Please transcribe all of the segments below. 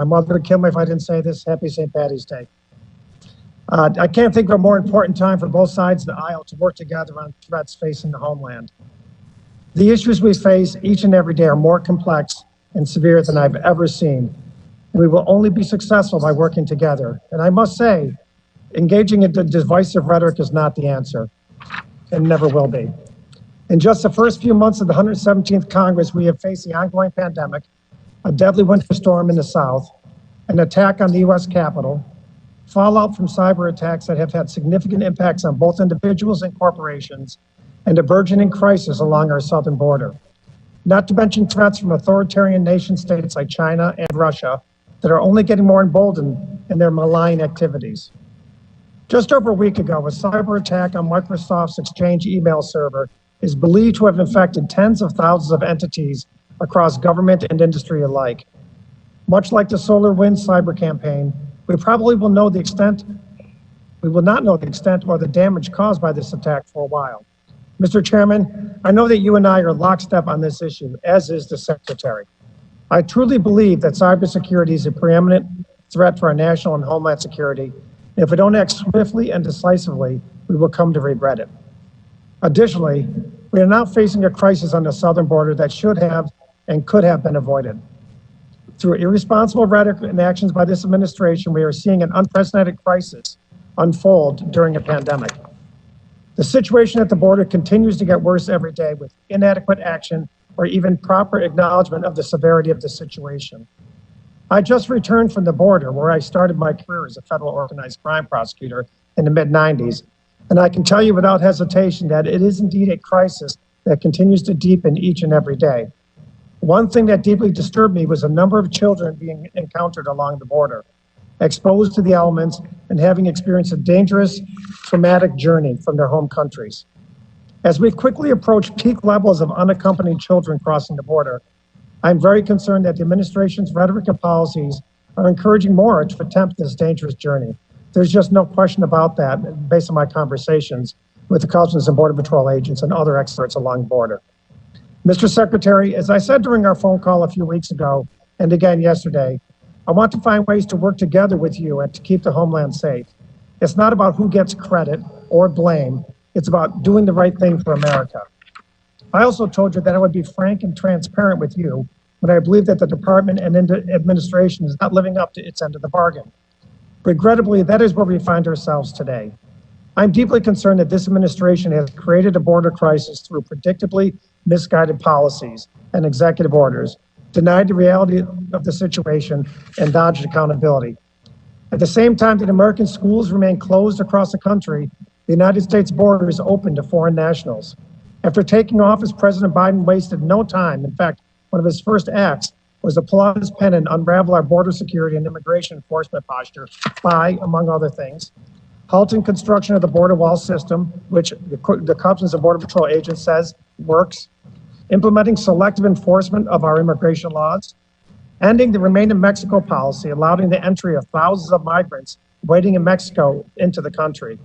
My mother would kill me if I didn't say this. Happy St. Paddy's Day. I can't think of a more important time for both sides of the aisle to work together on threats facing the homeland. The issues we face each and every day are more complex and severe than I've ever seen. And we will only be successful by working together. And I must say, engaging in divisive rhetoric is not the answer, and never will be. In just the first few months of the 117th Congress, we have faced the ongoing pandemic, a deadly winter storm in the South, an attack on the U.S. Capitol, fallout from cyber attacks that have had significant impacts on both individuals and corporations, and a burgeoning crisis along our southern border. Not to mention threats from authoritarian nation states like China and Russia that are only getting more emboldened in their malign activities. Just over a week ago, a cyber attack on Microsoft's Exchange email server is believed to have infected tens of thousands of entities across government and industry alike. Much like the SolarWinds cyber campaign, we probably will not know the extent or the damage caused by this attack for a while. Mr. Chairman, I know that you and I are lockstep on this issue, as is the Secretary. I truly believe that cybersecurity is a preeminent threat for our national and homeland security. And if we don't act swiftly and decisively, we will come to regret it. Additionally, we are now facing a crisis on the southern border that should have and could have been avoided. Through irresponsible rhetoric and actions by this administration, we are seeing an unprecedented crisis unfold during a pandemic. The situation at the border continues to get worse every day with inadequate action or even proper acknowledgement of the severity of the situation. I just returned from the border where I started my career as a federal organized crime prosecutor in the mid-90s, and I can tell you without hesitation that it is indeed a crisis that continues to deepen each and every day. One thing that deeply disturbed me was a number of children being encountered along the border, exposed to the elements and having experienced a dangerous, traumatic journey from their home countries. As we quickly approach peak levels of unaccompanied children crossing the border, I'm very concerned that the administration's rhetoric and policies are encouraging more to attempt this dangerous journey. There's just no question about that based on my conversations with the Customs and Border Patrol agents and other experts along the border. Mr. Secretary, as I said during our phone call a few weeks ago, and again yesterday, I want to find ways to work together with you and to keep the homeland safe. It's not about who gets credit or blame. It's about doing the right thing for America. I also told you that I would be frank and transparent with you when I believe that the department and administration is not living up to its end of the bargain. Regrettably, that is where we find ourselves today. I'm deeply concerned that this administration has created a border crisis through predictably misguided policies and executive orders, denied the reality of the situation, and dodged accountability. At the same time that American schools remain closed across the country, the United States border is open to foreign nationals. After taking office, President Biden wasted no time. In fact, one of his first acts was to pull out his pen and unravel our border security and immigration enforcement posture by, among other things, halting construction of the border wall system, which the Customs and Border Patrol agent says works, implementing selective enforcement of our immigration laws, ending the Remain in Mexico policy, allowing the entry of thousands of migrants waiting in Mexico into the country,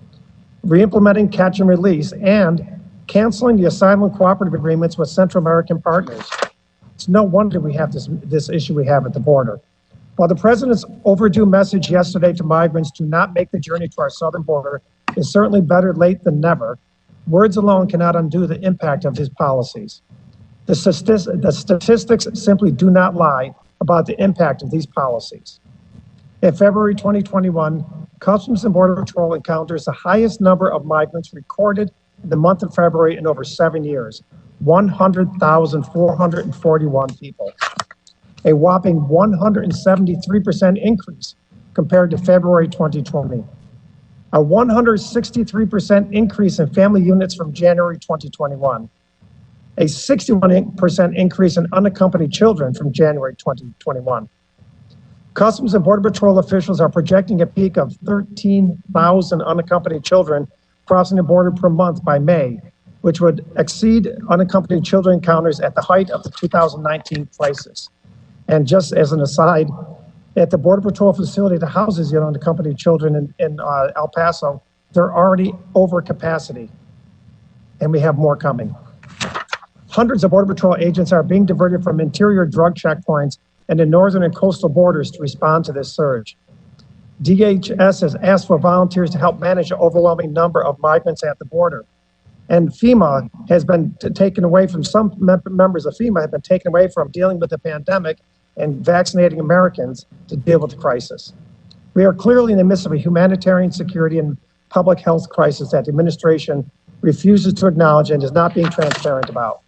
re-implementing catch and release, and canceling the asylum cooperative agreements with Central American partners. It's no wonder we have this issue we have at the border. While the president's overdue message yesterday to migrants to not make the journey to our southern border is certainly better late than never, words alone cannot undo the impact of his policies. The statistics simply do not lie about the impact of these policies. In February 2021, Customs and Border Patrol encounters the highest number of migrants recorded in the month of February in over 7 years, 100,441 people, a whopping 173% increase compared to February 2020, a 163% increase in family units from January 2021, a 61% increase in unaccompanied children from January 2021. Customs and Border Patrol officials are projecting a peak of 13,000 unaccompanied children crossing the border per month by May, which would exceed unaccompanied children encounters at the height of the 2019 crisis. And just as an aside, at the Border Patrol facility that houses the unaccompanied children in El Paso, they're already over capacity, and we have more coming. Hundreds of Border Patrol agents are being diverted from interior drug checkpoints and the northern and coastal borders to respond to this surge. DHS has asked for volunteers to help manage the overwhelming number of migrants at the border. And FEMA has been taken away from, some members of FEMA have been taken away from dealing with the pandemic and vaccinating Americans to deal with the crisis. We are clearly in the midst of a humanitarian, security, and public health crisis that the administration refuses to acknowledge and is not being transparent about.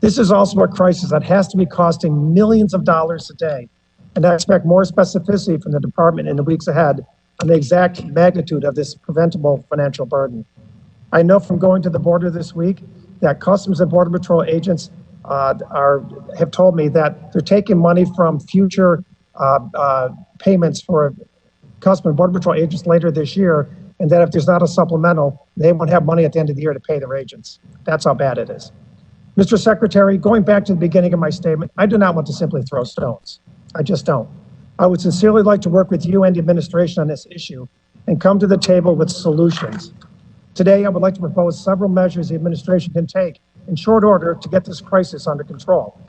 This is also a crisis that has to be costing millions of dollars a day, and I expect more specificity from the department in the weeks ahead on the exact magnitude of this preventable financial burden. I know from going to the border this week that Customs and Border Patrol agents have told me that they're taking money from future payments for Customs and Border Patrol agents later this year, and that if there's not a supplemental, they won't have money at the end of the year to pay their agents. That's how bad it is. Mr. Secretary, going back to the beginning of my statement, I do not want to simply throw stones. I just don't. I would sincerely like to work with you and the administration on this issue and come to the table with solutions. Today, I would like to propose several measures the administration can take in short order to get this crisis under control.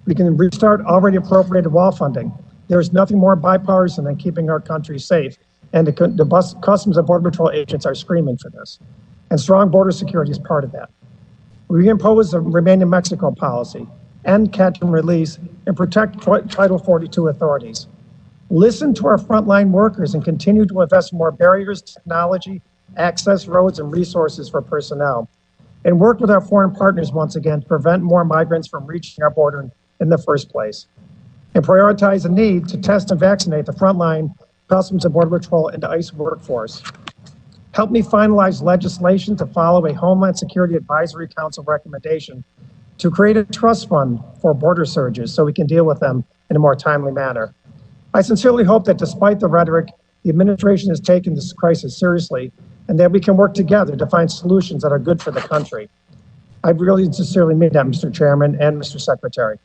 We can restart already appropriated wall funding. There is nothing more bipartisan than keeping our country safe, and the Customs and Border Patrol agents are screaming for this. And strong border security is part of that. We impose a Remain in Mexico policy, end catch and release, and protect Title 42 authorities. Listen to our frontline workers and continue to invest in more barriers, technology, access roads, and resources for personnel. And work with our foreign partners once again to prevent more migrants from reaching our border in the first place. And prioritize the need to test and vaccinate the frontline Customs and Border Patrol and the ICE workforce. Help me finalize legislation to follow a Homeland Security Advisory Council recommendation to create a trust fund for border surges so we can deal with them in a more timely manner. I sincerely hope that despite the rhetoric, the administration has taken this crisis seriously and that we can work together to find solutions that are good for the country. I really sincerely mean that, Mr. Chairman and Mr. Secretary.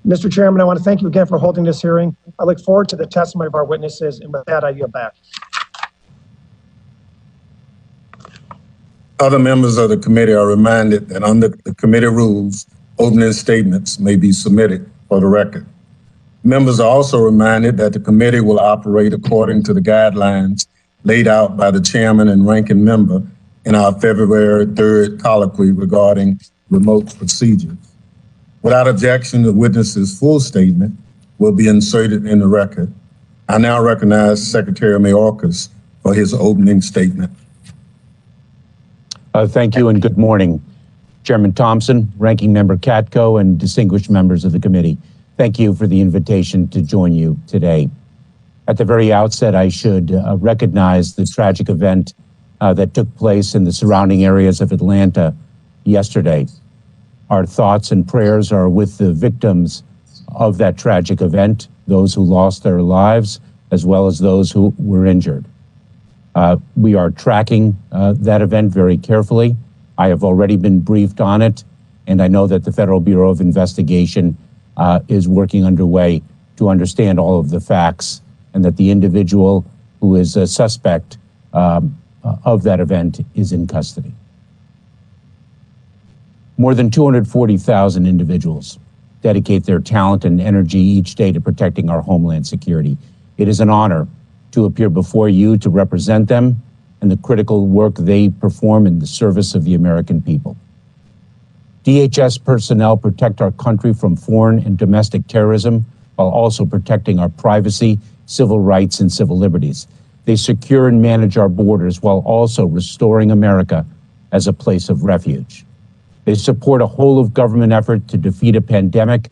Mr. Chairman, I want to thank you again for holding this hearing. I look forward to the testimony of our witnesses, and with that, I yield back. Other members of the committee are reminded that under the committee rules, opening statements may be submitted for the record. Members are also reminded that the committee will operate according to the guidelines laid out by the chairman and ranking member in our February 3rd colloquy regarding remote procedures. Without objection, the witness's full statement will be inserted in the record. I now recognize Secretary Mayorkas for his opening statement. Thank you and good morning. Chairman Thompson, Ranking Member Katko, and distinguished members of the committee. Thank you for the invitation to join you today. At the very outset, I should recognize the tragic event that took place in the surrounding areas of Atlanta yesterday. Our thoughts and prayers are with the victims of that tragic event, those who lost their lives, as well as those who were injured. We are tracking that event very carefully. I have already been briefed on it, and I know that the Federal Bureau of Investigation is working underway to understand all of the facts, and that the individual who is a suspect of that event is in custody. More than 240,000 individuals dedicate their talent and energy each day to protecting our homeland security. It is an honor to appear before you to represent them and the critical work they perform in the service of the American people. DHS personnel protect our country from foreign and domestic terrorism while also protecting our privacy, civil rights, and civil liberties. They secure and manage our borders while also restoring America as a place of refuge. They support a whole-of-government effort to defeat a pandemic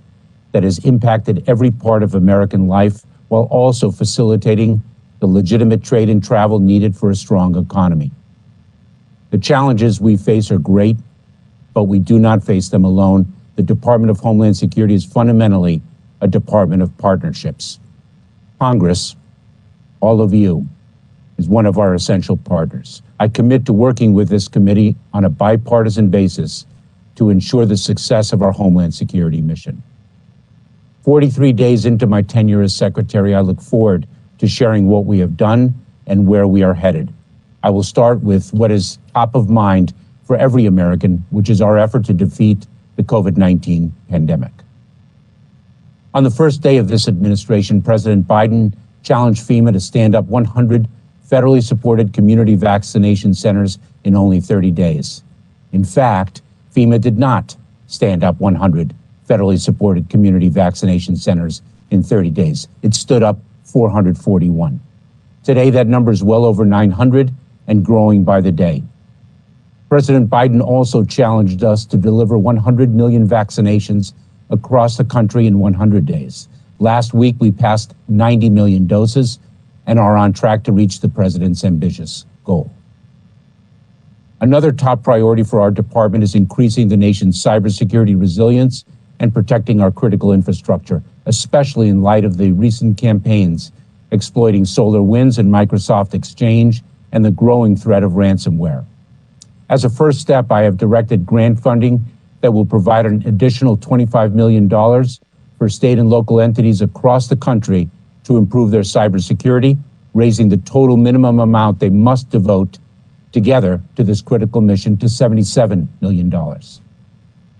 that has impacted every part of American life while also facilitating the legitimate trade and travel needed for a strong economy. The challenges we face are great, but we do not face them alone. The Department of Homeland Security is fundamentally a department of partnerships. Congress, all of you, is one of our essential partners. I commit to working with this committee on a bipartisan basis to ensure the success of our Homeland Security mission. 43 days into my tenure as Secretary, I look forward to sharing what we have done and where we are headed. I will start with what is top of mind for every American, which is our effort to defeat the COVID-19 pandemic. On the first day of this administration, President Biden challenged FEMA to stand up 100 federally supported community vaccination centers in only 30 days. In fact, FEMA did not stand up 100 federally supported community vaccination centers in 30 days. It stood up 441. Today, that number is well over 900 and growing by the day. President Biden also challenged us to deliver 100 million vaccinations across the country in 100 days. Last week, we passed 90 million doses and are on track to reach the president's ambitious goal. Another top priority for our department is increasing the nation's cybersecurity resilience and protecting our critical infrastructure, especially in light of the recent campaigns exploiting SolarWinds and Microsoft Exchange and the growing threat of ransomware. As a first step, I have directed grant funding that will provide an additional $25 million for state and local entities across the country to improve their cybersecurity, raising the total minimum amount they must devote together to this critical mission to $77 million.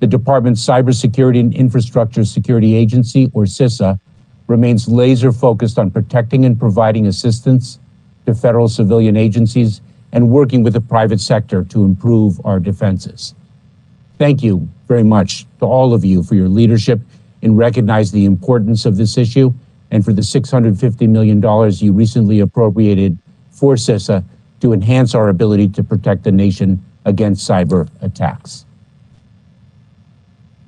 The department's Cybersecurity and Infrastructure Security Agency, or CISA, remains laser focused on protecting and providing assistance to federal civilian agencies and working with the private sector to improve our defenses. Thank you very much to all of you for your leadership in recognizing the importance of this issue and for the $650 million you recently appropriated for CISA to enhance our ability to protect the nation against cyber attacks.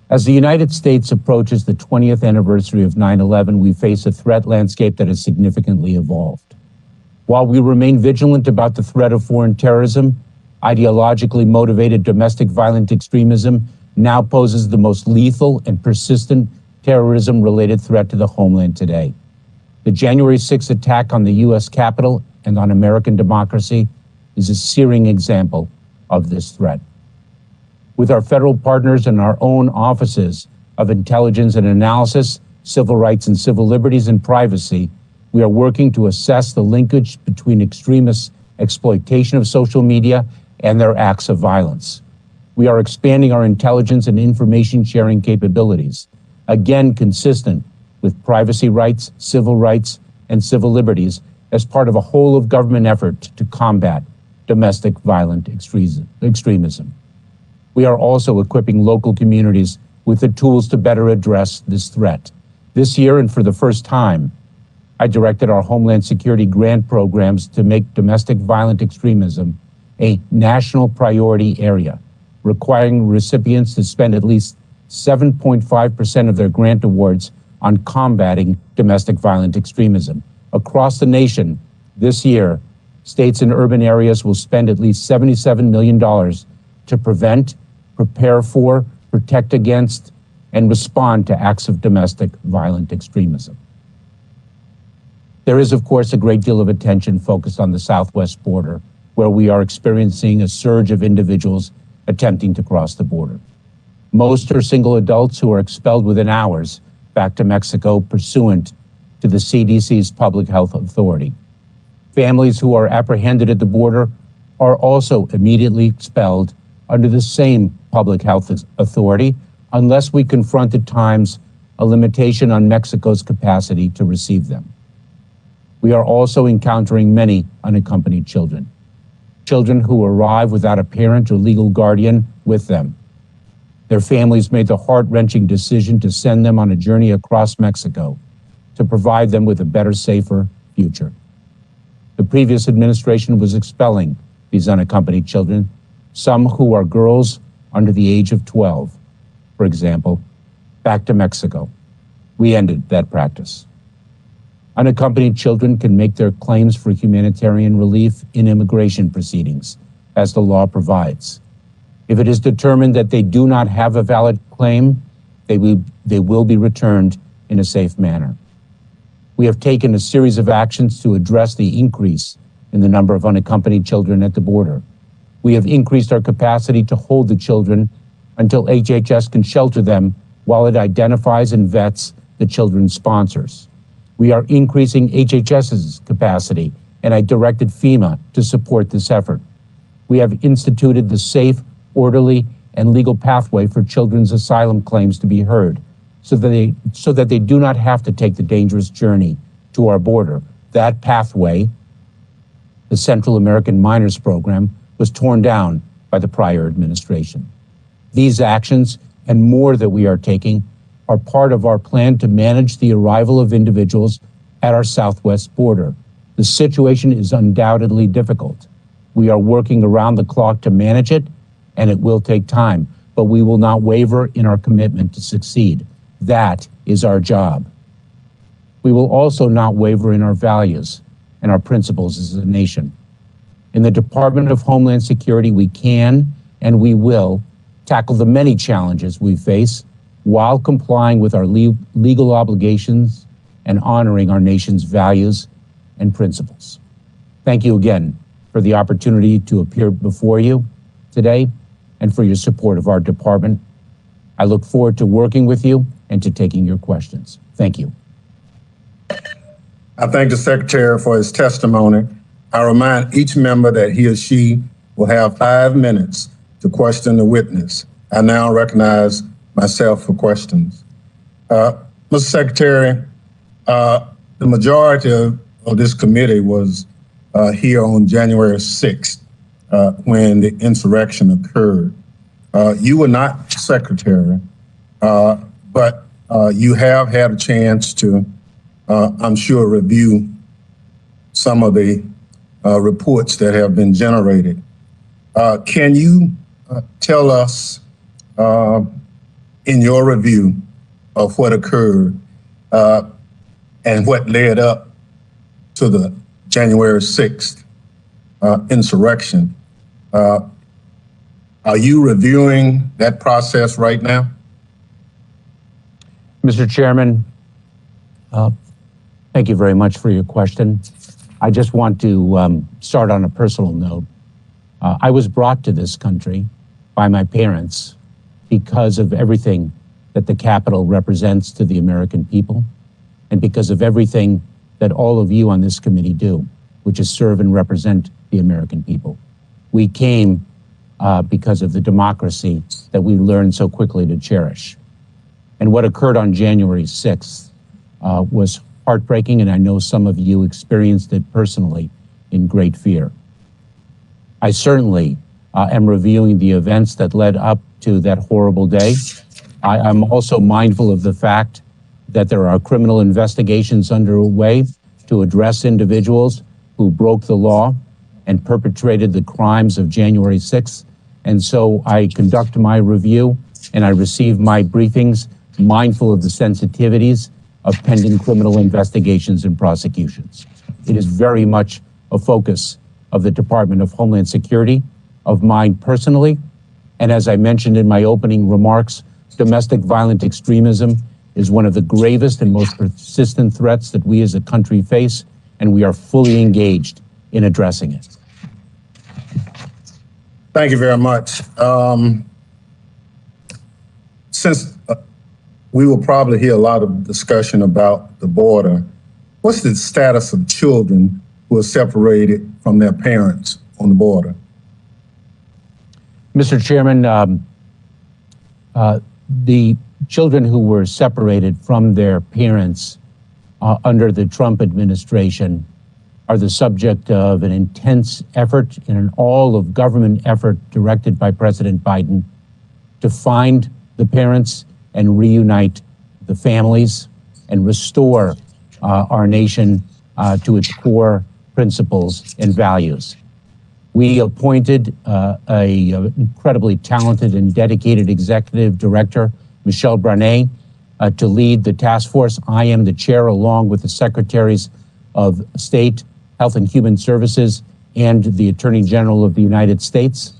As the United States approaches the 20th anniversary of 9/11, we face a threat landscape that has significantly evolved. While we remain vigilant about the threat of foreign terrorism, ideologically motivated domestic violent extremism now poses the most lethal and persistent terrorism-related threat to the homeland today. The January 6th attack on the U.S. Capitol and on American democracy is a searing example of this threat. With our federal partners and our own offices of intelligence and analysis, civil rights and civil liberties, and privacy, we are working to assess the linkage between extremists' exploitation of social media and their acts of violence. We are expanding our intelligence and information sharing capabilities, again consistent with privacy rights, civil rights, and civil liberties as part of a whole of government effort to combat domestic violent extremism. We are also equipping local communities with the tools to better address this threat. This year, and for the first time, I directed our Homeland Security grant programs to make domestic violent extremism a national priority area, requiring recipients to spend at least 7.5% of their grant awards on combating domestic violent extremism. Across the nation, this year, states and urban areas will spend at least $77 million to prevent, prepare for, protect against, and respond to acts of domestic violent extremism. There is, of course, a great deal of attention focused on the southwest border, where we are experiencing a surge of individuals attempting to cross the border. Most are single adults who are expelled within hours back to Mexico pursuant to the CDC's Public Health Authority. Families who are apprehended at the border are also immediately expelled under the same Public Health Authority unless we confront at times a limitation on Mexico's capacity to receive them. We are also encountering many unaccompanied children, children who arrive without a parent or legal guardian with them. Their families made the heart-wrenching decision to send them on a journey across Mexico to provide them with a better, safer future. The previous administration was expelling these unaccompanied children, some who are girls under the age of 12, for example, back to Mexico. We ended that practice. Unaccompanied children can make their claims for humanitarian relief in immigration proceedings, as the law provides. If it is determined that they do not have a valid claim, they will be returned in a safe manner. We have taken a series of actions to address the increase in the number of unaccompanied children at the border. We have increased our capacity to hold the children until HHS can shelter them while it identifies and vets the children's sponsors. We are increasing HHS's capacity, and I directed FEMA to support this effort. We have instituted the safe, orderly, and legal pathway for children's asylum claims to be heard, so that they do not have to take the dangerous journey to our border. That pathway, the Central American Minors Program, was torn down by the prior administration. These actions and more that we are taking are part of our plan to manage the arrival of individuals at our southwest border. The situation is undoubtedly difficult. We are working around the clock to manage it, and it will take time, but we will not waver in our commitment to succeed. That is our job. We will also not waver in our values and our principles as a nation. In the Department of Homeland Security, we can and we will tackle the many challenges we face while complying with our legal obligations and honoring our nation's values and principles. Thank you again for the opportunity to appear before you today and for your support of our department. I look forward to working with you and to taking your questions. Thank you. I thank the Secretary for his testimony. I remind each member that he or she will have 5 minutes to question the witness. I now recognize myself for questions. Mr. Secretary, the majority of this committee was here on January 6th when the insurrection occurred. You were not Secretary, but you have had a chance to, I'm sure, review some of the reports that have been generated. Can you tell us, in your review of what occurred and what led up to the January 6th insurrection, are you reviewing that process right now? Mr. Chairman, thank you very much for your question. I just want to start on a personal note. I was brought to this country by my parents because of everything that the Capitol represents to the American people, and because of everything that all of you on this committee do, which is serve and represent the American people. We came because of the democracy that we learned so quickly to cherish. And what occurred on January 6th was heartbreaking, and I know some of you experienced it personally in great fear. I certainly am reviewing the events that led up to that horrible day. I'm also mindful of the fact that there are criminal investigations underway to address individuals who broke the law and perpetrated the crimes of January 6th. And so I conduct my review and I receive my briefings mindful of the sensitivities of pending criminal investigations and prosecutions. It is very much a focus of the Department of Homeland Security, of mine personally. And as I mentioned in my opening remarks, domestic violent extremism is one of the gravest and most persistent threats that we as a country face, and we are fully engaged in addressing it. Thank you very much. Since we will probably hear a lot of discussion about the border, what's the status of children who are separated from their parents on the border? Mr. Chairman, the children who were separated from their parents under the Trump administration are the subject of an intense effort and an all-of-government effort directed by President Biden to find the parents and reunite the families and restore our nation to its core principles and values. We appointed an incredibly talented and dedicated executive director, Michelle Brennan, to lead the task force. I am the chair, along with the Secretaries of State, Health and Human Services, and the Attorney General of the United States.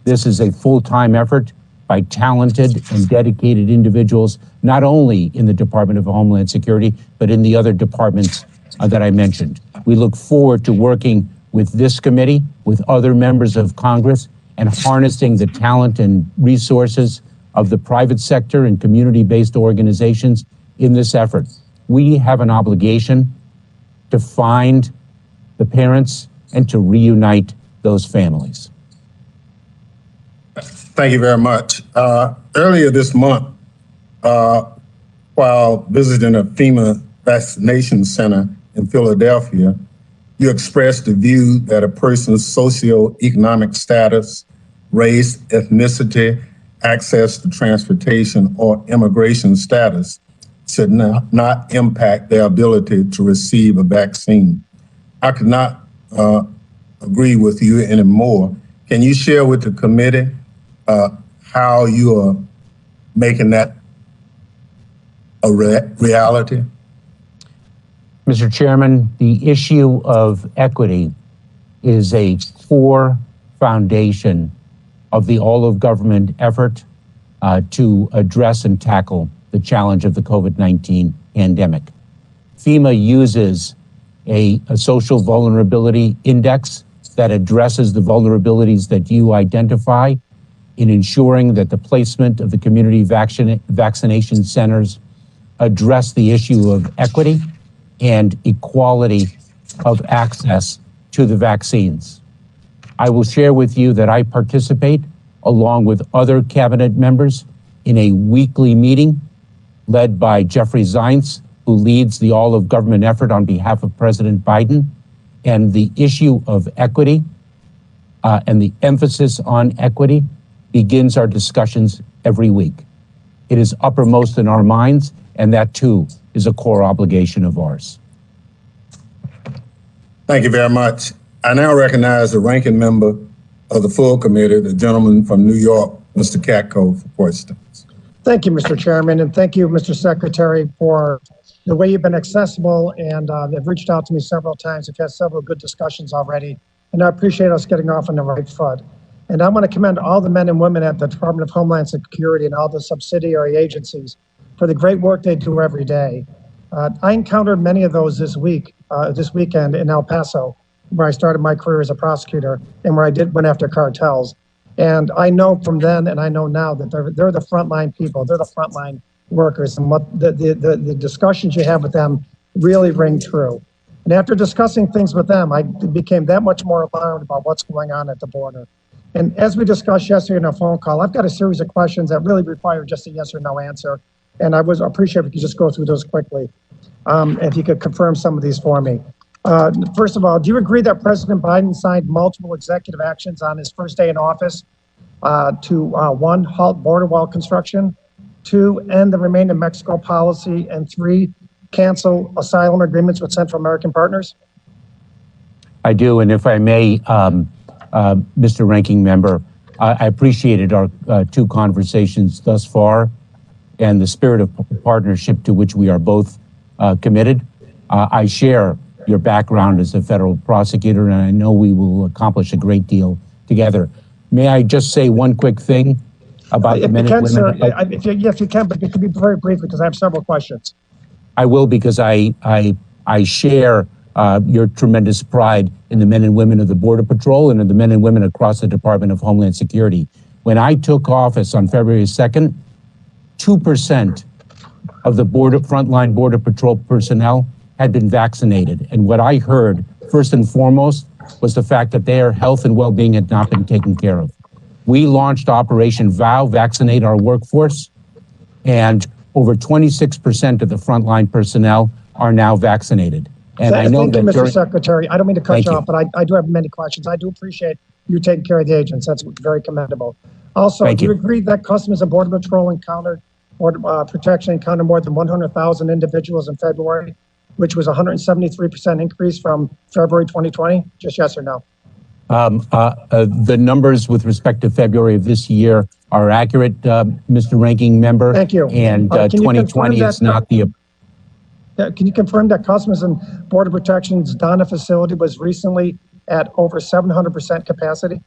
This is a full-time effort by talented and dedicated individuals, not only in the Department of Homeland Security, but in the other departments that I mentioned. We look forward to working with this committee, with other members of Congress, and harnessing the talent and resources of the private sector and community-based organizations in this effort. We have an obligation to find the parents and to reunite those families. Thank you very much. Earlier this month, while visiting a FEMA vaccination center in Philadelphia, you expressed the view that a person's socioeconomic status, race, ethnicity, access to transportation, or immigration status should not impact their ability to receive a vaccine. I could not agree with you anymore. Can you share with the committee how you are making that a reality? Mr. Chairman, the issue of equity is a core foundation of the all-of-government effort to address and tackle the challenge of the COVID-19 pandemic. FEMA uses a social vulnerability index that addresses the vulnerabilities that you identify in ensuring that the placement of the community vaccination centers address the issue of equity and equality of access to the vaccines. I will share with you that I participate, along with other cabinet members, in a weekly meeting led by Jeffrey Zients, who leads the all-of-government effort on behalf of President Biden. And the issue of equity and the emphasis on equity begins our discussions every week. It is uppermost in our minds, and that too is a core obligation of ours. Thank you very much. I now recognize the ranking member of the full committee, the gentleman from New York, Mr. Katko, for questions. Thank you, Mr. Chairman, and thank you, Mr. Secretary, for the way you've been accessible, and they've reached out to me several times. We've had several good discussions already, and I appreciate us getting off on the right foot. And I want to commend all the men and women at the Department of Homeland Security and all the subsidiary agencies for the great work they do every day. I encountered many of those this weekend in El Paso, where I started my career as a prosecutor and where I went after cartels. And I know from then, and I know now, that they're the frontline people, they're the frontline workers, and what the discussions you have with them really ring true. And after discussing things with them, I became that much more alarmed about what's going on at the border. And as we discussed yesterday in a phone call, I've got a series of questions that really require just a yes or no answer. And I would appreciate if you could just go through those quickly. If you could confirm some of these for me. First of all, do you agree that President Biden signed multiple executive actions on his first day in office to one, halt border wall construction, two, end the Remain in Mexico policy, and three, cancel asylum agreements with Central American partners? I do, and if I may, Mr. Ranking Member, I appreciated our two conversations thus far and the spirit of partnership to which we are both committed. I share your background as a federal prosecutor, and I know we will accomplish a great deal together. May I just say one quick thing about the men and women? Sir, if you can, but it could be very brief because I have several questions. I will, because I share your tremendous pride in the men and women of the Border Patrol and in the men and women across the Department of Homeland Security. When I took office on February 2nd, 2% of the frontline Border Patrol personnel had been vaccinated. And what I heard, first and foremost, was the fact that their health and well-being had not been taken care of. We launched Operation VOW, Vaccinate Our Workforce, and over 26% of the frontline personnel are now vaccinated. And I know Thank you, that Mr. Secretary. I don't mean to cut you you off, but I do have many questions. I do appreciate you taking care of the agents. That's very commendable. Also, do you agree that Customs and Border Patrol encountered protection encountered more than 100,000 individuals in February, which was a 173% increase from February 2020? Just yes or no? The numbers with respect to February of this year are accurate, Mr. Ranking Member. Thank you. And 2020 is not the... Can you confirm that Customs and Border Protection's Donna facility was recently at over 700% capacity?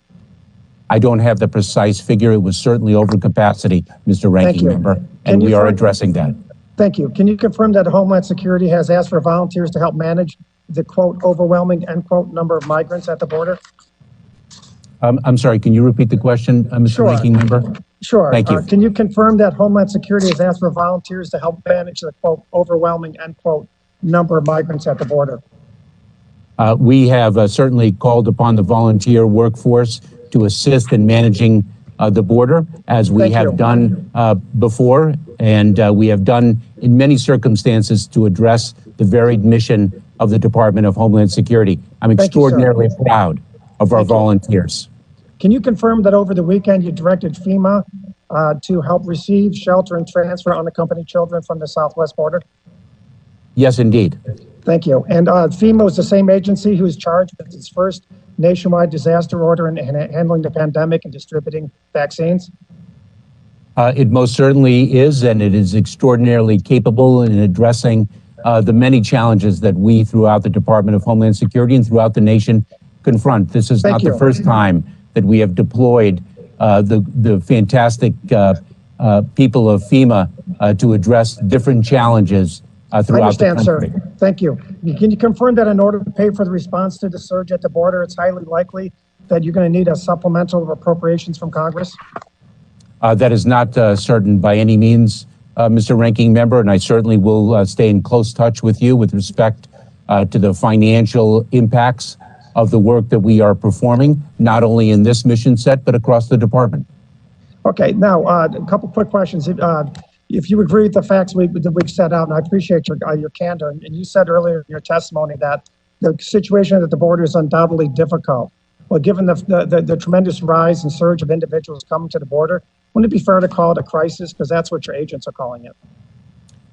I don't have the precise figure. It was certainly over capacity, Mr. Ranking Member, and we are addressing that. Thank you. Can you confirm that Homeland Security has asked for volunteers to help manage the, quote, overwhelming, end quote, number of migrants at the border? I'm sorry, can you repeat the question, Mr. Ranking Member? Sure. Thank you. Can you confirm that Homeland Security has asked for volunteers to help manage the, quote, overwhelming, end quote, number of migrants at the border? We have certainly called upon the volunteer workforce to assist in managing the border, as we Thank have you. done before, and we have done in many circumstances to address the varied mission of the Department of Homeland Security. I'm Thank you, sir. extraordinarily proud of our Thank you. volunteers. Can you confirm that over the weekend you directed FEMA to help receive, shelter, and transfer unaccompanied children from the southwest border? Yes, indeed. Thank you. And FEMA was the same agency who was charged with its first nationwide disaster order in handling the pandemic and distributing vaccines? It most certainly is, and it is extraordinarily capable in addressing the many challenges that we throughout the Department of Homeland Security and throughout the nation confront. This is Thank not you. the first time that we have deployed the fantastic people of FEMA to address different challenges I throughout the understand, country. sir. Thank you. Can you confirm that in order to pay for the response to the surge at the border, it's highly likely that you're going to need a supplemental appropriations from Congress? That is not certain by any means, Mr. Ranking Member, and I certainly will stay in close touch with you with respect to the financial impacts of the work that we are performing, not only in this mission set, but across the department. Okay, now a couple quick questions. If you agree with the facts that we've set out, and I appreciate your candor, and you said earlier in your testimony that the situation at the border is undoubtedly difficult. Well, given the tremendous rise and surge of individuals coming to the border, wouldn't it be fair to call it a crisis? Because that's what your agents are calling it.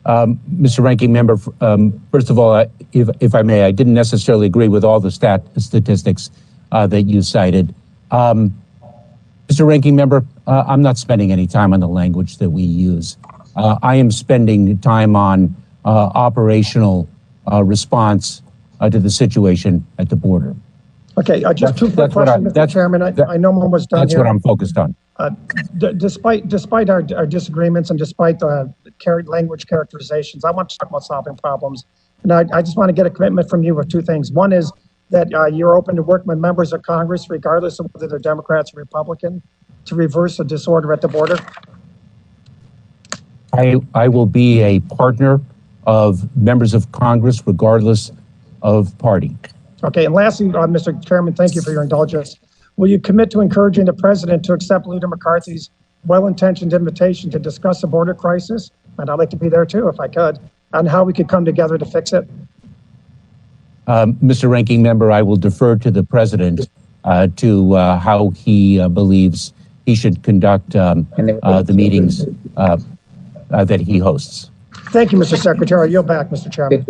Mr. Ranking Member, first of all, if I may, I didn't necessarily agree with all the statistics that you cited. Mr. Ranking Member, I'm not spending any time on the language that we use. I am spending time on operational response to the situation at the border. Okay, just two quick questions, Mr. Chairman. I know I'm almost done That's here. what I'm focused on. Despite our disagreements and despite the language characterizations, I want to talk about solving problems. And I just want to get a commitment from you of two things. One is that you're open to work with members of Congress, regardless of whether they're Democrats or Republican, to reverse the disorder at the border. I will be a partner of members of Congress, regardless of party. Okay, and lastly, Mr. Chairman, thank you for your indulgence. Will you commit to encouraging the president to accept Leader McCarthy's well-intentioned invitation to discuss the border crisis? And I'd like to be there too, if I could, on how we could come together to fix it. Mr. Ranking Member, I will defer to the president to how he believes he should conduct the meetings that he hosts. Thank you, Mr. Secretary. I yield back, Mr. Chairman.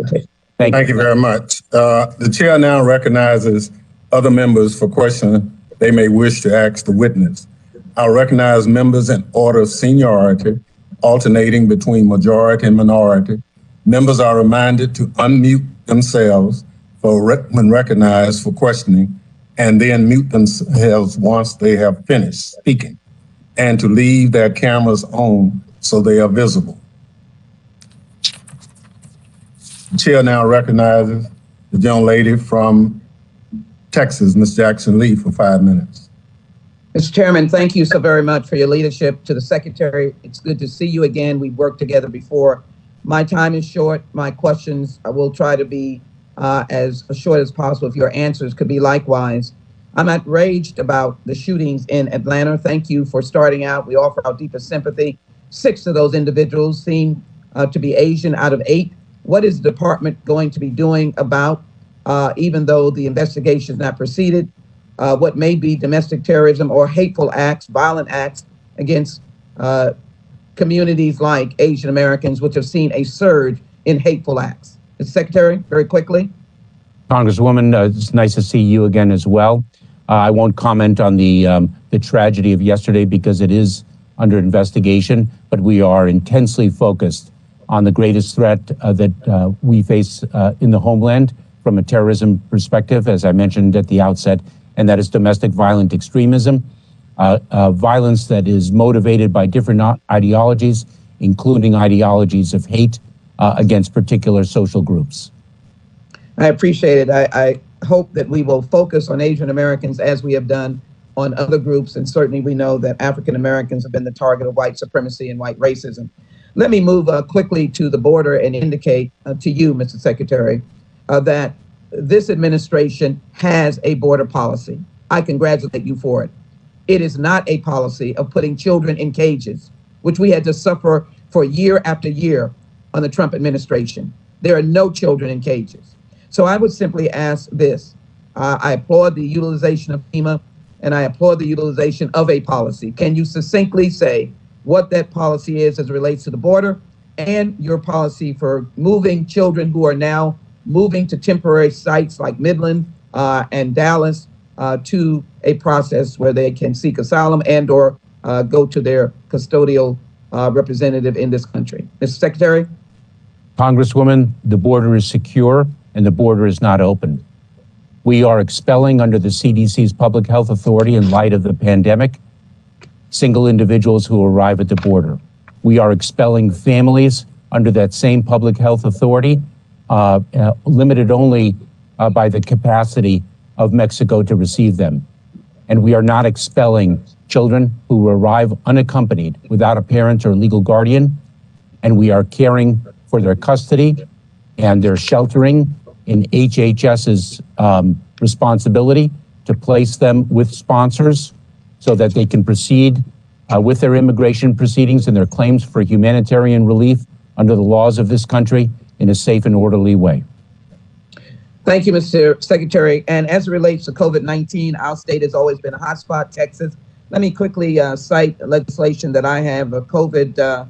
Thank you very much. The chair now recognizes other members for questions they may wish to ask the witness. I'll recognize members in order of seniority, alternating between majority and minority. Members are reminded to unmute themselves when recognized for questioning, and then mute themselves once they have finished speaking, and to leave their cameras on so they are visible. The chair now recognizes the young lady from Texas, Ms. Jackson Lee, for 5 minutes. Mr. Chairman, thank you so very much for your leadership. To the Secretary, it's good to see you again. We've worked together before. My time is short. My questions, I will try to be as short as possible if your answers could be likewise. I'm outraged about the shootings in Atlanta. Thank you for starting out. We offer our deepest sympathy. 6 of those individuals seem to be Asian out of 8. What is the department going to be doing about, even though the investigation is not proceeded, what may be domestic terrorism or hateful acts, violent acts against communities like Asian Americans, which have seen a surge in hateful acts? Mr. Secretary, very quickly. Congresswoman, it's nice to see you again as well. I won't comment on the tragedy of yesterday because it is under investigation, but we are intensely focused on the greatest threat that we face in the homeland from a terrorism perspective, as I mentioned at the outset, and that is domestic violent extremism, violence that is motivated by different ideologies, including ideologies of hate against particular social groups. I appreciate it. I hope that we will focus on Asian Americans as we have done on other groups, and certainly we know that African Americans have been the target of white supremacy and white racism. Let me move quickly to the border and indicate to you, Mr. Secretary, that this administration has a border policy. I congratulate you for it. It is not a policy of putting children in cages, which we had to suffer for year after year on the Trump administration. There are no children in cages. So I would simply ask this. I applaud the utilization of FEMA, and I applaud the utilization of a policy. Can you succinctly say what that policy is as it relates to the border and your policy for moving children who are now moving to temporary sites like Midland and Dallas to a process where they can seek asylum and or go to their custodial representative in this country? Mr. Secretary? Congresswoman, the border is secure and the border is not open. We are expelling under the CDC's public health authority in light of the pandemic, single individuals who arrive at the border. We are expelling families under that same public health authority, limited only by the capacity of Mexico to receive them. And we are not expelling children who arrive unaccompanied without a parent or legal guardian, and we are caring for their custody and their sheltering in HHS's responsibility to place them with sponsors so that they can proceed with their immigration proceedings and their claims for humanitarian relief under the laws of this country in a safe and orderly way. Thank you, Mr. Secretary. And as it relates to COVID-19, our state has always been a hotspot, Texas. Let me quickly cite legislation that I have, a COVID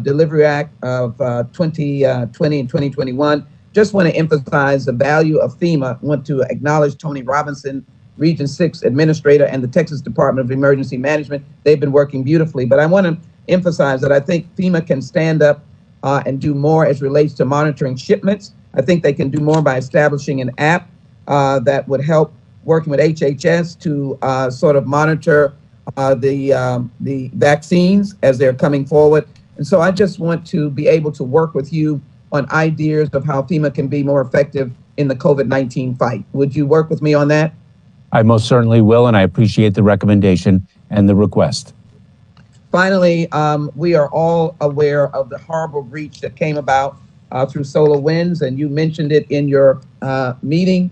Delivery Act of 2020 and 2021. Just want to emphasize the value of FEMA. I want to acknowledge Tony Robinson, Region 6 Administrator, and the Texas Department of Emergency Management. They've been working beautifully. But I want to emphasize that I think FEMA can stand up and do more as relates to monitoring shipments. I think they can do more by establishing an app that would help working with HHS to sort of monitor the vaccines as they're coming forward. And so I just want to be able to work with you on ideas of how FEMA can be more effective in the COVID-19 fight. Would you work with me on that? I most certainly will, and I appreciate the recommendation and the request. Finally, we are all aware of the horrible breach that came about through solar winds, and you mentioned it in your in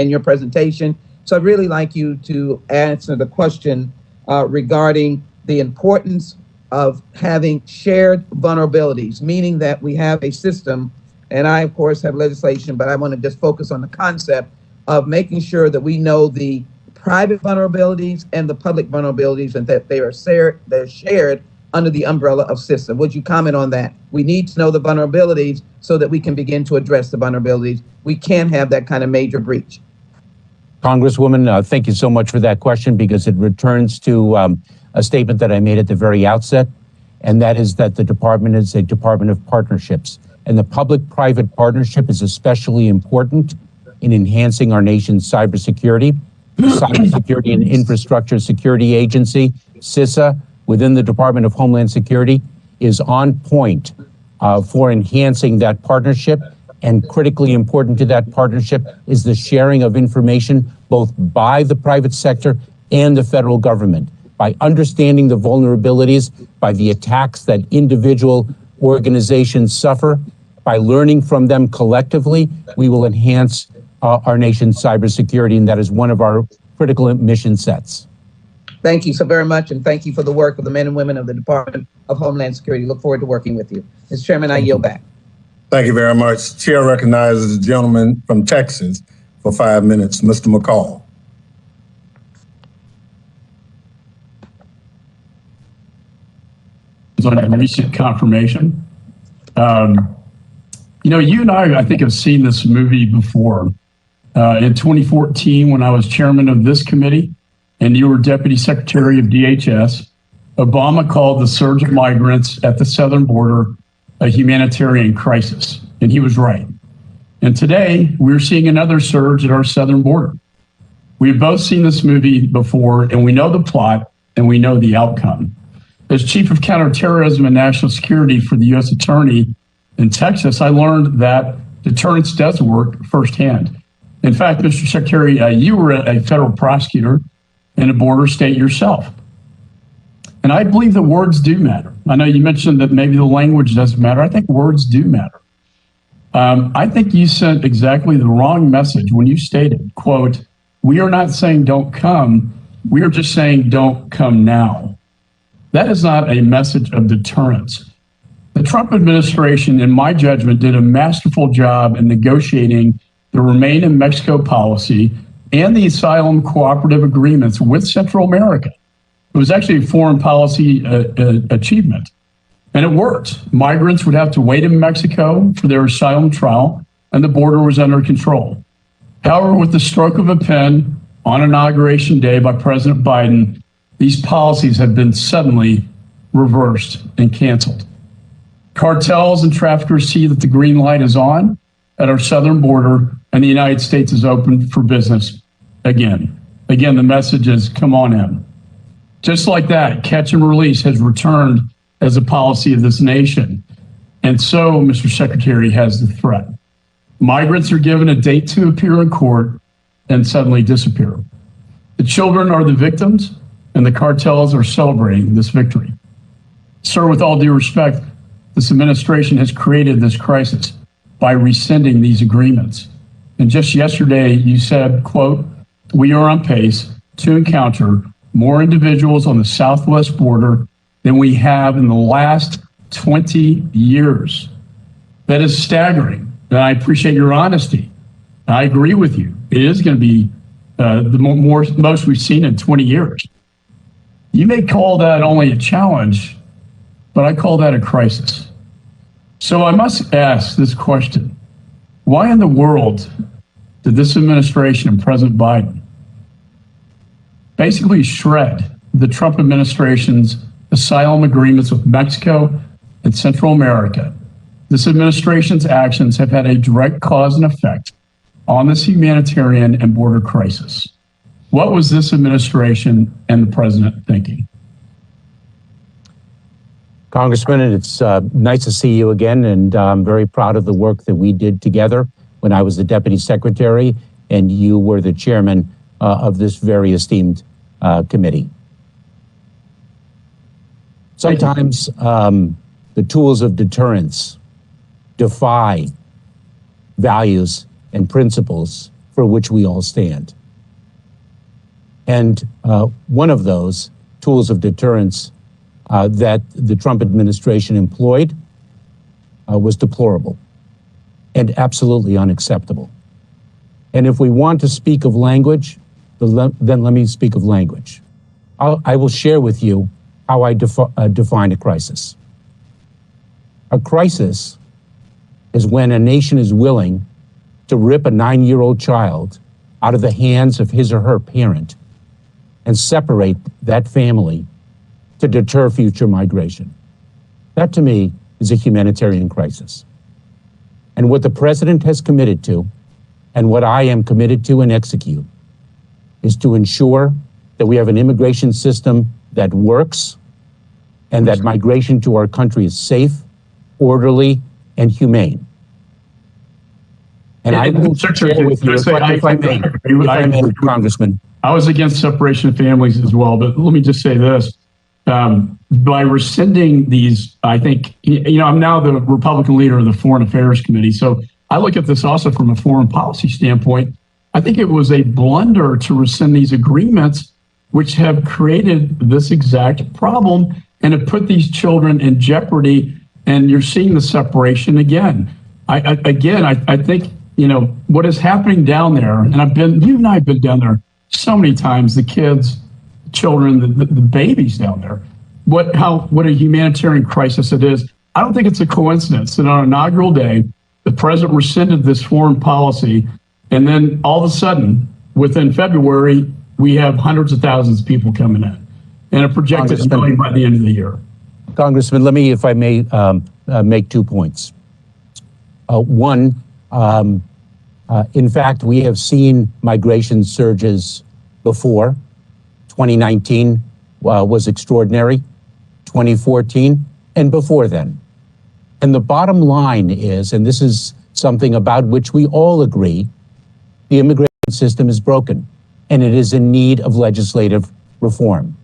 your presentation. So I'd really like you to answer the question regarding the importance of having shared vulnerabilities, meaning that we have a system, and I, of course, have legislation, but I want to just focus on the concept of making sure that we know the private vulnerabilities and the public vulnerabilities and that they're shared under the umbrella of system. Would you comment on that? We need to know the vulnerabilities so that we can begin to address the vulnerabilities. We can't have that kind of major breach. Congresswoman, thank you so much for that question, because it returns to a statement that I made at the very outset, and that is that the department is a department of partnerships. And the public-private partnership is especially important in enhancing our nation's cybersecurity. The Cybersecurity and Infrastructure Security Agency, CISA, within the Department of Homeland Security, is on point for enhancing that partnership. And critically important to that partnership is the sharing of information both by the private sector and the federal government. By understanding the vulnerabilities, by the attacks that individual organizations suffer, by learning from them collectively, we will enhance our nation's cybersecurity, and that is one of our critical mission sets. Thank you so very much, and thank you for the work of the men and women of the Department of Homeland Security. Look forward to working with you. Mr. Chairman, I yield back. Thank you very much. Chair recognizes the gentleman from Texas for 5 minutes, Mr. McCall. On a recent confirmation. You know, you and I think, have seen this movie before. In 2014, when I was chairman of this committee and you were deputy secretary of DHS, Obama called the surge of migrants at the southern border a humanitarian crisis, and he was right. And today, we're seeing another surge at our southern border. We've both seen this movie before, and we know the plot, and we know the outcome. As chief of counterterrorism and national security for the U.S. Attorney in Texas, I learned that deterrence does work firsthand. In fact, Mr. Secretary, you were a federal prosecutor in a border state yourself. And I believe that words do matter. I know you mentioned that maybe the language doesn't matter. I think words do matter. I think you sent exactly the wrong message when you stated, quote, "We are not saying don't come, We are just saying, don't come now. That is not a message of deterrence. The Trump administration, in my judgment, did a masterful job in negotiating the Remain in Mexico policy and the asylum cooperative agreements with Central America. It was actually a foreign policy achievement, and it worked. Migrants would have to wait in Mexico for their asylum trial, and the border was under control. However, with the stroke of a pen on Inauguration Day by President Biden, these policies have been suddenly reversed and canceled. Cartels and traffickers see that the green light is on at our southern border, and the United States is open for business again. Again, the message is, come on in. Just like that, catch and release has returned as a policy of this nation. And so, Mr. Secretary, has the threat. Migrants are given a date to appear in court and suddenly disappear. The children are the victims, and the cartels are celebrating this victory. Sir, with all due respect, this administration has created this crisis by rescinding these agreements. And just yesterday, you said, quote, we are on pace to encounter more individuals on the southwest border than we have in the last 20 years. That is staggering. And I appreciate your honesty. I agree with you. It is going to be the most we've seen in 20 years. You may call that only a challenge, but I call that a crisis. So I must ask this question. Why in the world did this administration and President Biden basically shred the Trump administration's asylum agreements with Mexico and Central America? This administration's actions have had a direct cause and effect on this humanitarian and border crisis. What was this administration and the president thinking? Congressman, it's nice to see you again, and I'm very proud of the work that we did together when I was the deputy secretary and you were the chairman of this very esteemed committee. Sometimes the tools of deterrence defy values and principles for which we all stand. And one of those tools of deterrence that the Trump administration employed was deplorable and absolutely unacceptable. And if we want to speak of language, then let me speak of language. I will share with you how I define a crisis. A crisis is when a nation is willing to rip a 9-year-old child out of the hands of his or her parent and separate that family to deter future migration. That, to me, is a humanitarian crisis. And what the president has committed to, and what I am committed to and execute, is to ensure that we have an immigration system that works and that migration to our country is safe, orderly, and humane. And I will share with you, if I may, Congressman. I was against separation of families as well, but let me just say this. By rescinding these, I think, I'm now the Republican leader of the Foreign Affairs Committee, so I look at this also from a foreign policy standpoint. I think it was a blunder to rescind these agreements, which have created this exact problem and have put these children in jeopardy, and you're seeing the separation again. I think, what is happening down there, and you and I have been down there so many times, the kids, children, the babies down there, what a humanitarian crisis it is. I don't think it's a coincidence that on inaugural day, the president rescinded this foreign policy, and then all of a sudden, within February, we have hundreds of thousands of people coming in, and a projected million by the end of the year. Congressman, let me, if I may, make 2 points. One, in fact, we have seen migration surges before. 2019 was extraordinary, 2014, and before then. And the bottom line is, and this is something about which we all agree, the immigration system is broken, and it is in need of legislative reform.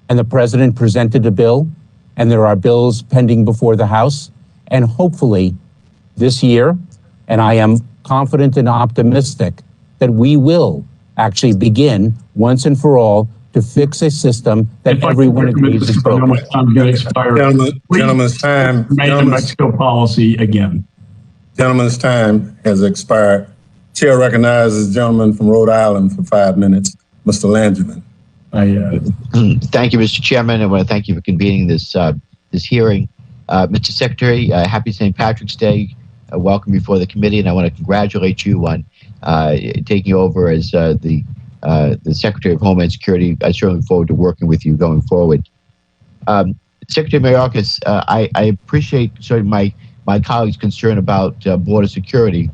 And the president presented a bill, and there are bills pending before the House, and hopefully this year, and I am confident and optimistic that we will actually begin once and for all to fix a system that If I everyone could recommend agrees is this, I know broken. my time's going to expire. Gentlemen's time, Remain the Mexico policy again. gentlemen's time has expired. Chair recognizes the gentleman from Rhode Island for 5 minutes, Mr. Langevin. Thank you, Mr. Chairman. I want to thank you for convening this this hearing. Mr. Secretary, happy St. Patrick's Day. Welcome before the committee, and I want to congratulate you on taking over as the Secretary of Homeland Security. I certainly look forward to working with you going forward. Secretary Mayorkas, I appreciate certainly my colleagues' concern about border security,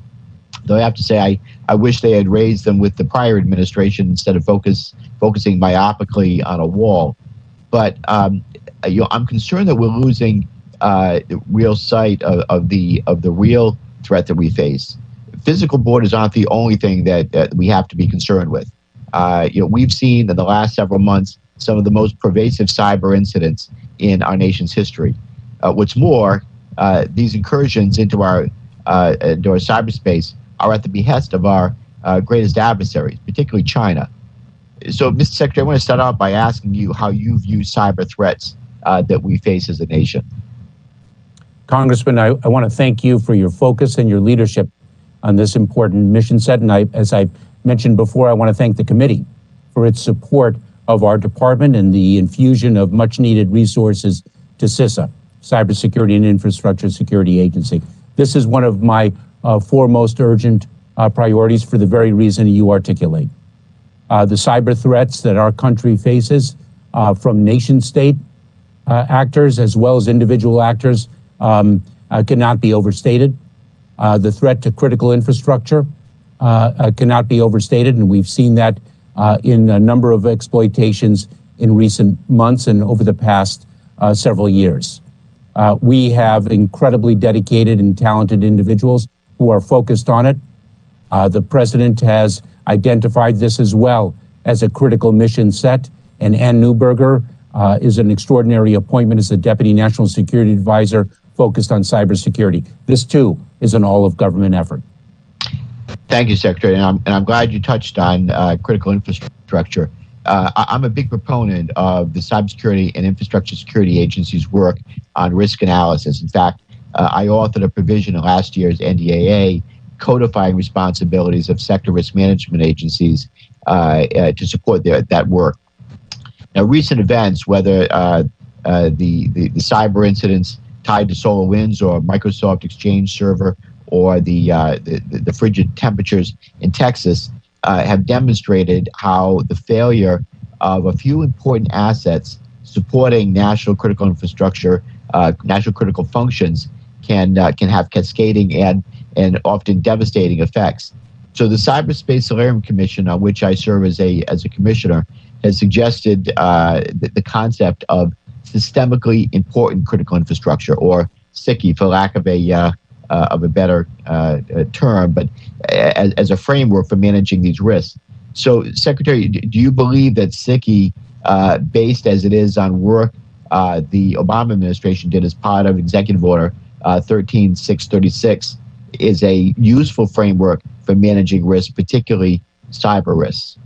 though I have to say I wish they had raised them with the prior administration instead of focusing myopically on a wall. But I'm concerned that we're losing real sight of the real threat that we face. Physical borders aren't the only thing that we have to be concerned with. We've seen in the last several months some of the most pervasive cyber incidents in our nation's history. What's more, these incursions into our cyberspace are at the behest of our greatest adversaries, particularly China. So, Mr. Secretary, I want to start out by asking you how you view cyber threats that we face as a nation. Congressman, I want to thank you for your focus and your leadership on this important mission set. And as I mentioned before, I want to thank the committee for its support of our department and the infusion of much needed resources to CISA, Cybersecurity and Infrastructure Security Agency. This is one of my foremost urgent priorities for the very reason you articulate. The cyber threats that our country faces from nation state actors as well as individual actors cannot be overstated. The threat to critical infrastructure cannot be overstated, and we've seen that in a number of exploitations in recent months and over the past several years. We have incredibly dedicated and talented individuals who are focused on it. The president has identified this as well as a critical mission set, and Ann Neuberger is an extraordinary appointment as the Deputy National Security Advisor focused on cybersecurity. This, too, is an all-of-government effort. Thank you, Secretary, and I'm glad you touched on critical infrastructure. I'm a big proponent of the Cybersecurity and Infrastructure Security Agency's work on risk analysis. In fact, I authored a provision in last year's NDAA codifying responsibilities of sector risk management agencies to support that work. Now, recent events, whether the cyber incidents tied to SolarWinds or Microsoft Exchange server or the frigid temperatures in Texas, have demonstrated how the failure of a few important assets supporting national critical infrastructure, national critical functions can have cascading and often devastating effects. So the Cyberspace Solarium Commission, on which I serve as a commissioner, has suggested the concept of systemically important critical infrastructure, or SICI, for lack of a better term, but as a framework for managing these risks. So, Secretary, do you believe that SICI, based as it is on work the Obama administration did as part of Executive Order 13636, is a useful framework for managing risks, particularly cyber risks?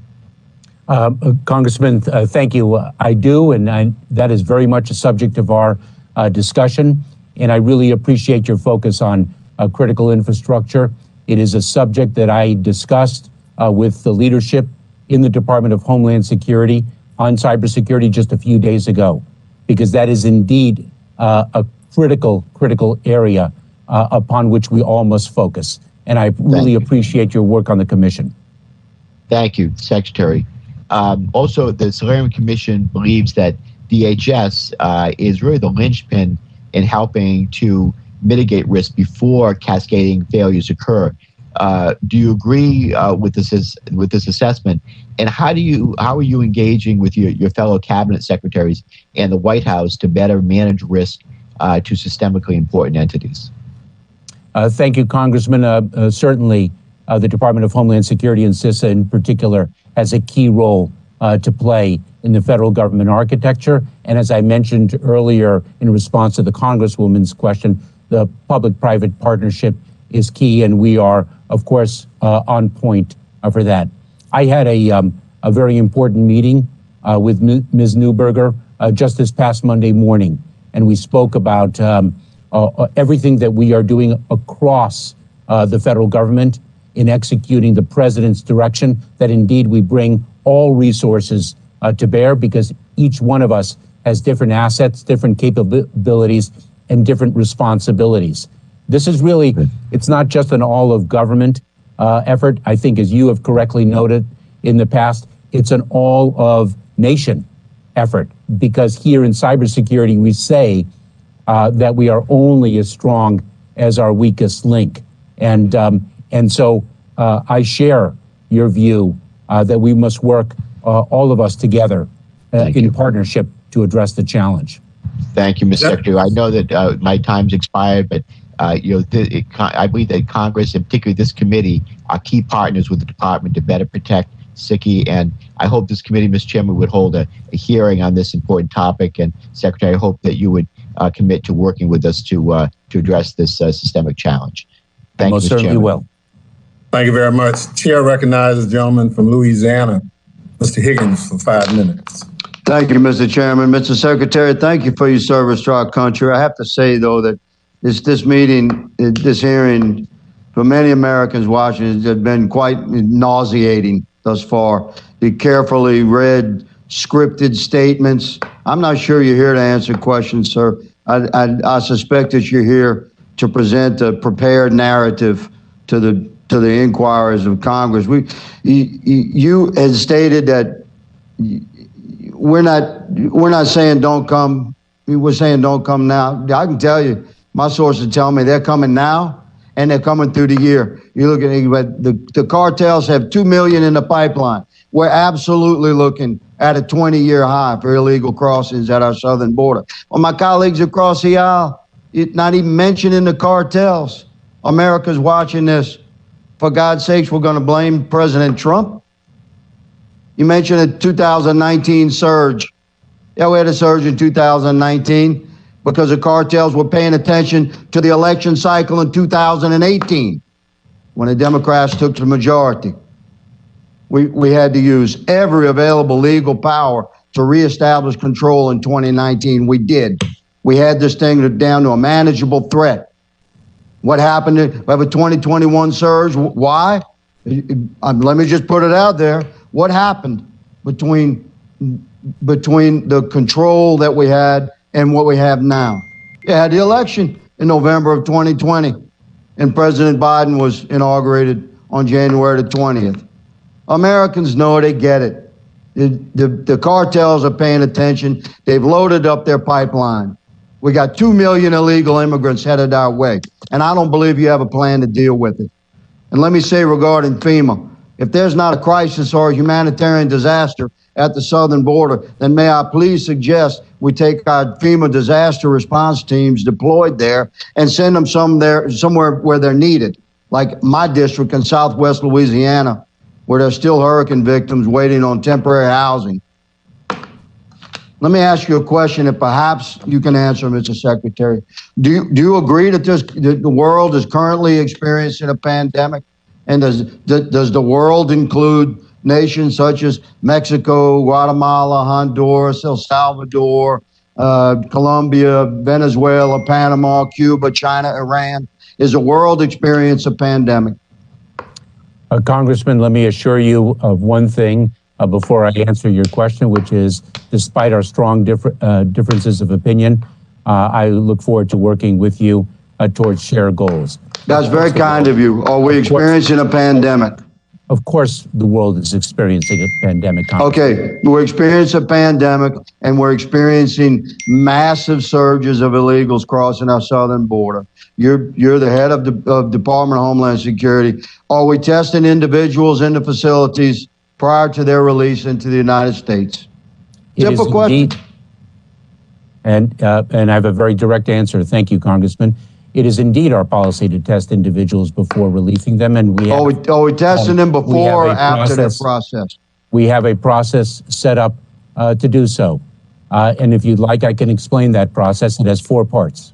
Congressman, thank you. I do, and that is very much a subject of our discussion, and I really appreciate your focus on critical infrastructure. It is a subject that I discussed with the leadership in the Department of Homeland Security on cybersecurity just a few days ago, because that is indeed a critical area upon which we all must focus. And I really appreciate your work on the commission. Thank you, Secretary. Also, the Solarium Commission believes that DHS is really the linchpin in helping to mitigate risk before cascading failures occur. Do you agree with this assessment? And how are you engaging with your fellow cabinet secretaries and the White House to better manage risk to systemically important entities? Thank you, Congressman. Certainly, the Department of Homeland Security and CISA in particular has a key role to play in the federal government architecture. And as I mentioned earlier in response to the Congresswoman's question, the public-private partnership is key, and we are, of course, on point for that. I had a very important meeting with Ms. Newberger just this past Monday morning. And we spoke about everything that we are doing across the federal government in executing the president's direction, that indeed we bring all resources to bear, because each one of us has different assets, different capabilities, and different responsibilities. This is really, it's not just an all of government effort. I think, as you have correctly noted in the past, it's an all of nation effort, because here in cybersecurity, we say that we are only as strong as our weakest link. And so I share your view that we must work, all of us together in partnership to address the challenge. Thank you, Mr. Secretary. I know that my time's expired, but I believe that Congress, and particularly this committee, are key partners with the department to better protect SICI. And I hope this committee, Mr. Chairman, would hold a hearing on this important topic. And Secretary, I hope that you would commit to working with us to address this systemic challenge. Thank you, Mr. Certainly Chairman. will. Thank you very much. Chair recognizes the gentleman from Louisiana, Mr. Higgins, for 5 minutes. Thank you, Mr. Chairman. Mr. Secretary, thank you for your service to our country. I have to say, though, that this hearing, for many Americans watching, has been quite nauseating thus far. The carefully read, scripted statements. I'm not sure you're here to answer questions, sir. I suspect that you're here to present a prepared narrative to the inquirers of Congress. You had stated that we're not saying don't come. We're saying don't come now. I can tell you, my sources tell me they're coming now, and they're coming through the year. You look at it, the cartels have 2 million in the pipeline. We're absolutely looking at a 20-year high for illegal crossings at our southern border. Well, my colleagues across the aisle, not even mentioning the cartels. America's watching this. For God's sakes, we're going to blame President Trump? You mentioned a 2019 surge. Yeah, we had a surge in 2019 because the cartels were paying attention to the election cycle in 2018 when the Democrats took the majority. We had to use every available legal power to reestablish control in 2019. We did. We had this thing down to a manageable threat. What happened? We have a 2021 surge. Why? Let me just put it out there. What happened between the control that we had and what we have now? You had the election in November of 2020, and President Biden was inaugurated on January the 20th. Americans know, they get it. The cartels are paying attention. They've loaded up their pipeline. We got 2 million illegal immigrants headed our way, and I don't believe you have a plan to deal with it. And let me say regarding FEMA, if there's not a crisis or a humanitarian disaster at the southern border, then may I please suggest we take our FEMA disaster response teams deployed there and send them somewhere where they're needed, like my district in southwest Louisiana, where there's still hurricane victims waiting on temporary housing. Let me ask you a question that perhaps you can answer, Mr. Secretary. Do you agree that the world is currently experiencing a pandemic? And does the world include nations such as Mexico, Guatemala, Honduras, El Salvador, Colombia, Venezuela, Panama, Cuba, China, Iran? Is the world experiencing a pandemic? Congressman, let me assure you of one thing before I answer your question, which is, despite our strong differences of opinion, I look forward to working with you towards shared goals. That's very kind of you. Are we experiencing a pandemic? Of course, the world is experiencing a pandemic. Okay, we're experiencing a pandemic, and we're experiencing massive surges of illegals crossing our southern border. You're the head of the Department of Homeland Security. Are we testing individuals in the facilities prior to their release into the United States? Simple question. And I have a very direct answer. Thank you, Congressman. It is indeed our policy to test individuals before releasing them, and we have, are we testing them before or after the process? We have a process set up to do so. And if you'd like, I can explain that process. It has 4 parts.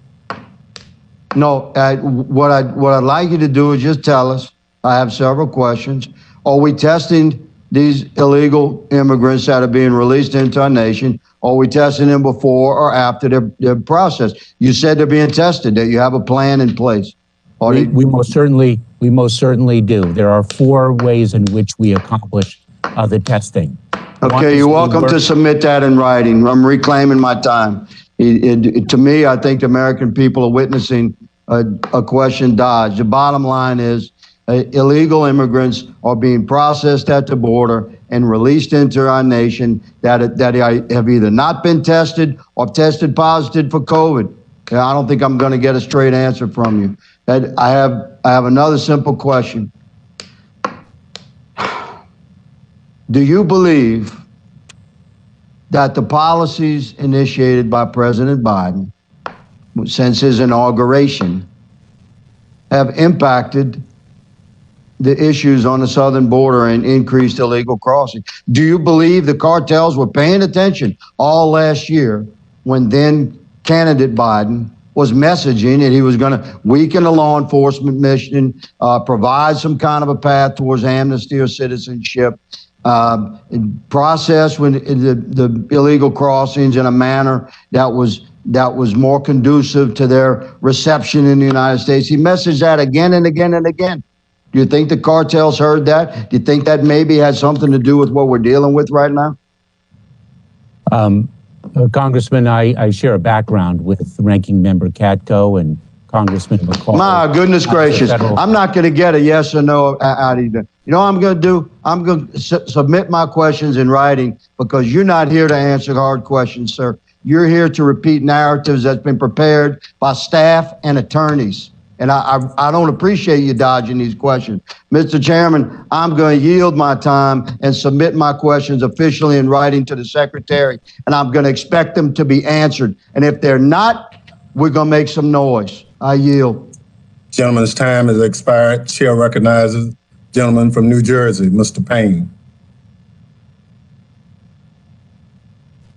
No, what I'd like you to do is just tell us. I have several questions. Are we testing these illegal immigrants that are being released into our nation? Are we testing them before or after their process? You said they're being tested, that you have a plan in place. We most certainly do. There are 4 ways in which we accomplish the testing. Okay, you're welcome to submit that in writing. I'm reclaiming my time. To me, I think the American people are witnessing a question dodged. The bottom line is illegal immigrants are being processed at the border and released into our nation that have either not been tested or tested positive for COVID. I don't think I'm going to get a straight answer from you. I have another simple question. Do you believe that the policies initiated by President Biden since his inauguration have impacted the issues on the southern border and increased illegal crossing? Do you believe the cartels were paying attention all last year when then candidate Biden was messaging that he was going to weaken the law enforcement mission, provide some kind of a path towards amnesty or citizenship, process when the illegal crossings in a manner that was more conducive to their reception in the United States? He messaged that again and again and again. Do you think the cartels heard that? Do you think that maybe had something to do with what we're dealing with right now? Congressman, I share a background with Ranking Member Katko and Congressman McCall. My goodness gracious. I'm not going to get a yes or no out of you. You know what I'm going to do? I'm going to submit my questions in writing because you're not here to answer hard questions, sir. You're here to repeat narratives that's been prepared by staff and attorneys. And I don't appreciate you dodging these questions. Mr. Chairman, I'm going to yield my time and submit my questions officially in writing to the Secretary, and I'm going to expect them to be answered. And if they're not, we're going to make some noise. I yield. Gentleman's time has expired. Chair recognizes gentleman from New Jersey, Mr. Payne.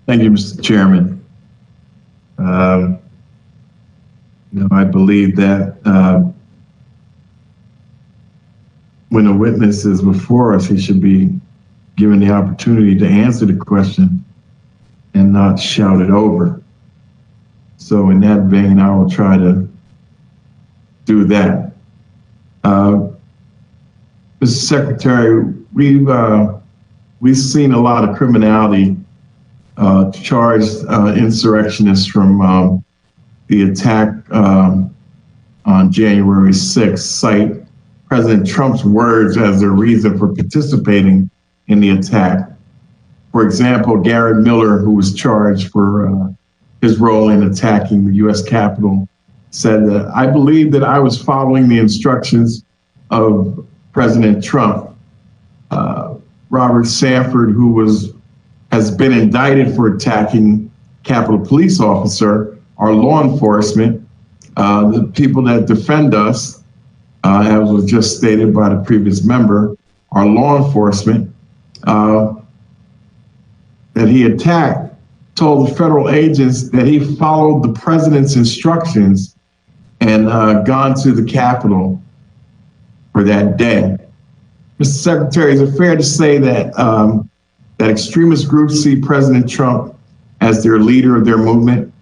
Thank you, Mr. Chairman. I believe that when a witness is before us, he should be given the opportunity to answer the question and not shout it over. So in that vein, I will try to do that. Mr. Secretary, we've seen a lot of criminality charged insurrectionists from the attack on January 6th cite President Trump's words as their reason for participating in the attack. For example, Garrett Miller, who was charged for his role in attacking the U.S. Capitol, said that I believe that I was following the instructions of President Trump. Robert Sanford, who has been indicted for attacking Capitol Police officer, our law enforcement, the people that defend us, as was just stated by the previous member, our law enforcement that he attacked, told the federal agents that he followed the president's instructions and gone to the Capitol for that day. Mr. Secretary, is it fair to say that that extremist groups see President Trump as their leader of their movement?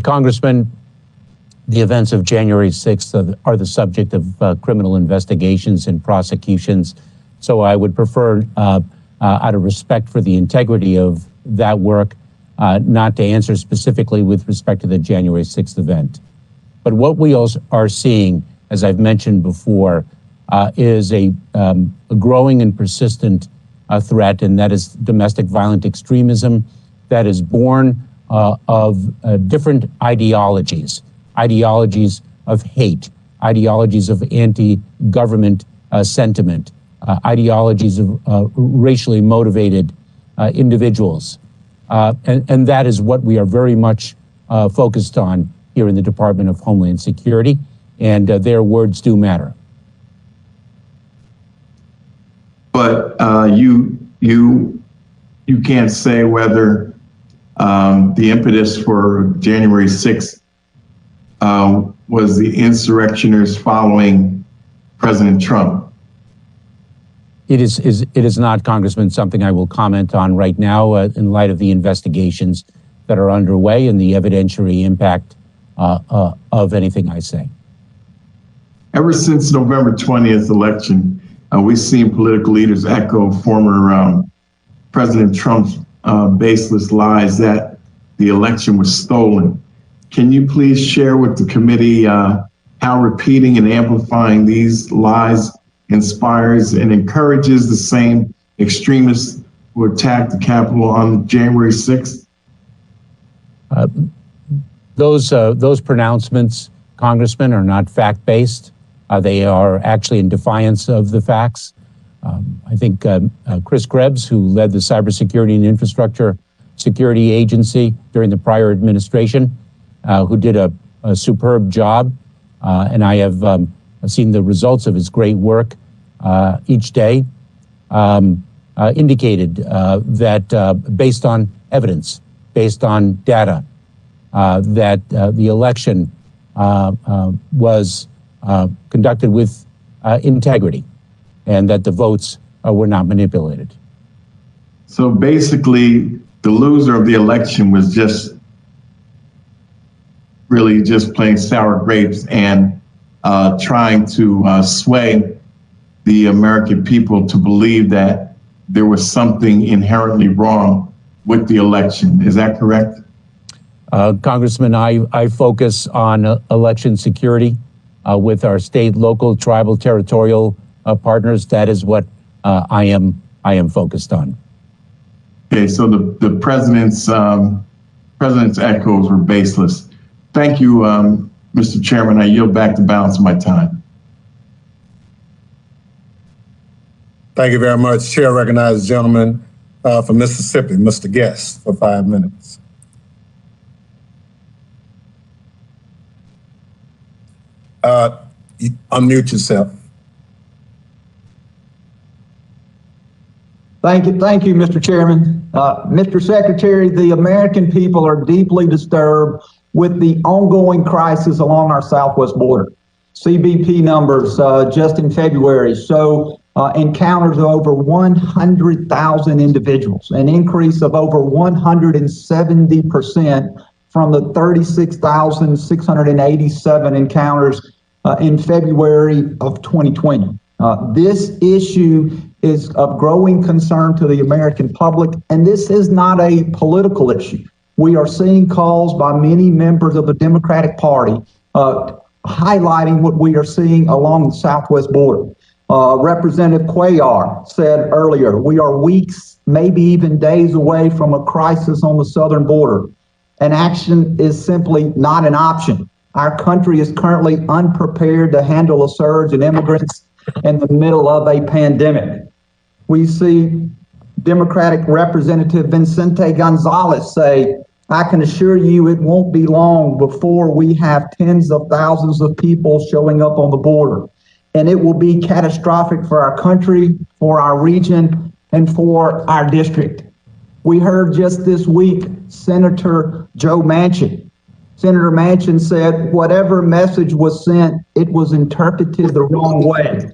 Congressman, the events of January 6th are the subject of criminal investigations and prosecutions. So I would prefer, out of respect for the integrity of that work, not to answer specifically with respect to the January 6th event. But what we also are seeing, as I've mentioned before, is a growing and persistent threat, and that is domestic violent extremism that is born of different ideologies of hate, ideologies of anti-government sentiment, ideologies of racially motivated individuals. And that is what we are very much focused on here in the Department of Homeland Security, and their words do matter. But you can't say whether the impetus for January 6th was the insurrectioners following President Trump. It is not, Congressman, something I will comment on right now in light of the investigations that are underway and the evidentiary impact of anything I say. Ever since November 20th election, we've seen political leaders echo former President Trump's baseless lies that the election was stolen. Can you please share with the committee how repeating and amplifying these lies inspires and encourages the same extremists who attacked the Capitol on January 6th? Those pronouncements, Congressman, are not fact-based. They are actually in defiance of the facts. I think Chris Krebs, who led the Cybersecurity and Infrastructure Security Agency during the prior administration, who did a superb job, and I have seen the results of his great work each day, indicated that based on evidence, based on data, that the election was conducted with integrity and that the votes were not manipulated. So basically, the loser of the election was just really just playing sour grapes and trying to sway the American people to believe that there was something inherently wrong with the election. Is that correct? Congressman, I focus on election security with our state, local, tribal, territorial partners. That is what I am focused on. Okay, so the president's echoes were baseless. Thank you, Mr. Chairman. I yield back the balance of my time. Thank you very much. Chair recognizes the gentleman from Mississippi, Mr. Guest, for 5 minutes. Unmute yourself. Thank you, Mr. Chairman. Mr. Secretary, the American people are deeply disturbed with the ongoing crisis along our southwest border. CBP numbers just in February show encounters of over 100,000 individuals, an increase of over 170% from the 36,687 encounters in February of 2020. This issue is of growing concern to the American public, and this is not a political issue. We are seeing calls by many members of the Democratic Party highlighting what we are seeing along the southwest border. Representative Cuellar said earlier, we are weeks, maybe even days away from a crisis on the southern border, and action is simply not an option. Our country is currently unprepared to handle a surge in immigrants in the middle of a pandemic. We see Democratic Representative Vicente Gonzalez say, I can assure you it won't be long before we have tens of thousands of people showing up on the border. And it will be catastrophic for our country, for our region, and for our district. We heard just this week, Senator Joe Manchin. Senator Manchin said, whatever message was sent, it was interpreted the wrong way.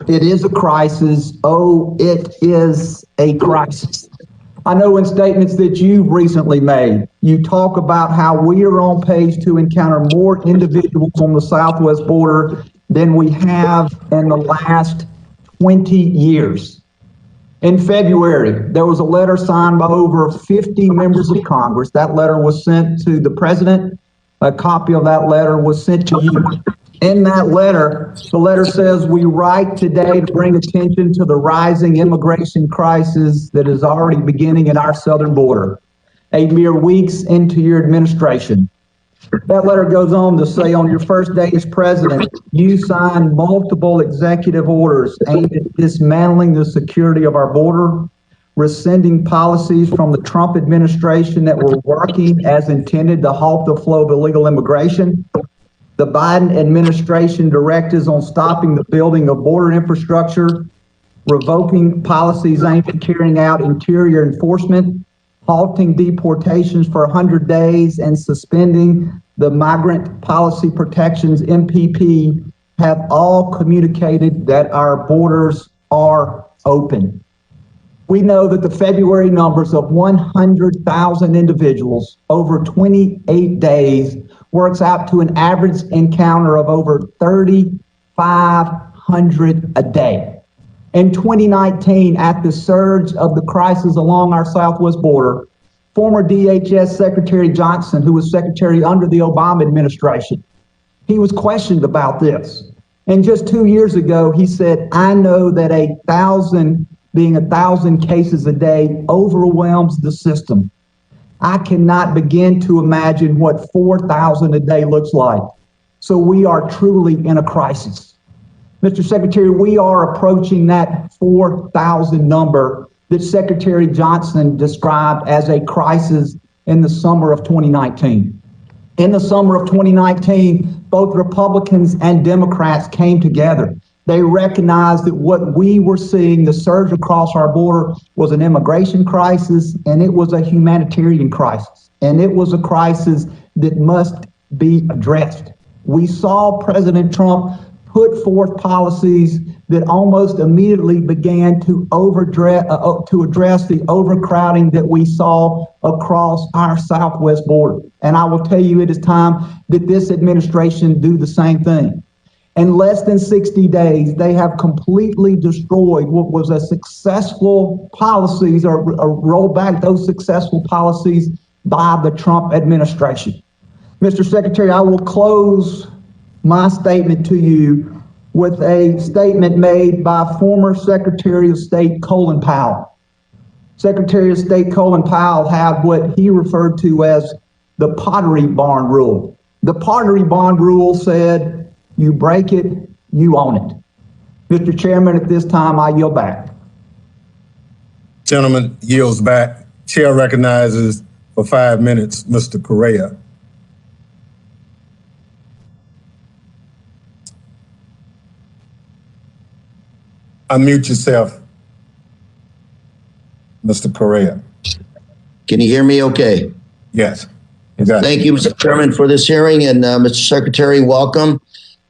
It is a crisis. Oh, it is a crisis. I know in statements that you've recently made, you talk about how we are on pace to encounter more individuals on the southwest border than we have in the last 20 years. In February, there was a letter signed by over 50 members of Congress. That letter was sent to the president. A copy of that letter was sent to you. In that letter, the letter says, we write today to bring attention to the rising immigration crisis that is already beginning at our southern border, a mere weeks into your administration. That letter goes on to say, on your first day as president, you signed multiple executive orders aimed at dismantling the security of our border, rescinding policies from the Trump administration that were working as intended to halt the flow of illegal immigration, the Biden administration directives on stopping the building of border infrastructure, revoking policies aimed at carrying out interior enforcement, halting deportations for 100 days, and suspending the Migrant Policy Protections, MPP, have all communicated that our borders are open. We know that the February numbers of 100,000 individuals over 28 days works out to an average encounter of over 3,500 a day. In 2019, at the surge of the crisis along our southwest border, former DHS Secretary Johnson, who was secretary under the Obama administration, he was questioned about this. And just 2 years ago, he said, I know that 1,000 cases a day overwhelms the system. I cannot begin to imagine what 4,000 a day looks like. So we are truly in a crisis. Mr. Secretary, we are approaching that 4,000 number that Secretary Johnson described as a crisis in the summer of 2019. In the summer of 2019, both Republicans and Democrats came together. They recognized that what we were seeing, the surge across our border, was an immigration crisis, and it was a humanitarian crisis, and it was a crisis that must be addressed. We saw President Trump put forth policies that almost immediately began to address the overcrowding that we saw across our southwest border. And I will tell you, it is time that this administration do the same thing. In less than 60 days, they have completely destroyed what was a successful policies or roll back those successful policies by the Trump administration. Mr. Secretary, I will close my statement to you with a statement made by former Secretary of State Colin Powell. Secretary of State Colin Powell had what he referred to as the Pottery Barn Rule. The Pottery Barn Rule said, you break it, you own it. Mr. Chairman, at this time, I yield back. Gentleman yields back. Chair recognizes for 5 minutes, Mr. Correa. Unmute yourself, Mr. Correa. Can you hear me okay? Yes. Thank you, Mr. Chairman, for this hearing, and Mr. Secretary, welcome.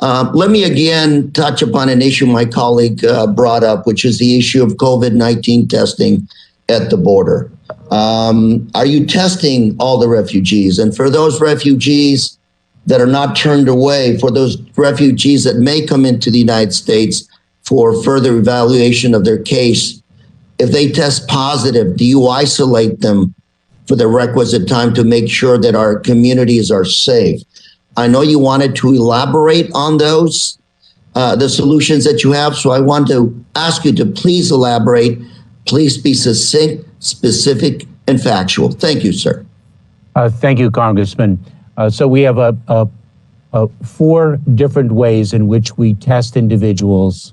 Let me again touch upon an issue my colleague brought up, which is the issue of COVID-19 testing at the border. Are you testing all the refugees? And for those refugees that are not turned away, for those refugees that may come into the United States for further evaluation of their case, if they test positive, do you isolate them for the requisite time to make sure that our communities are safe? I know you wanted to elaborate on those, the solutions that you have, so I want to ask you to please elaborate. Please be succinct, specific, and factual. Thank you, sir. Thank you, Congressman. So we have 4 different ways in which we test individuals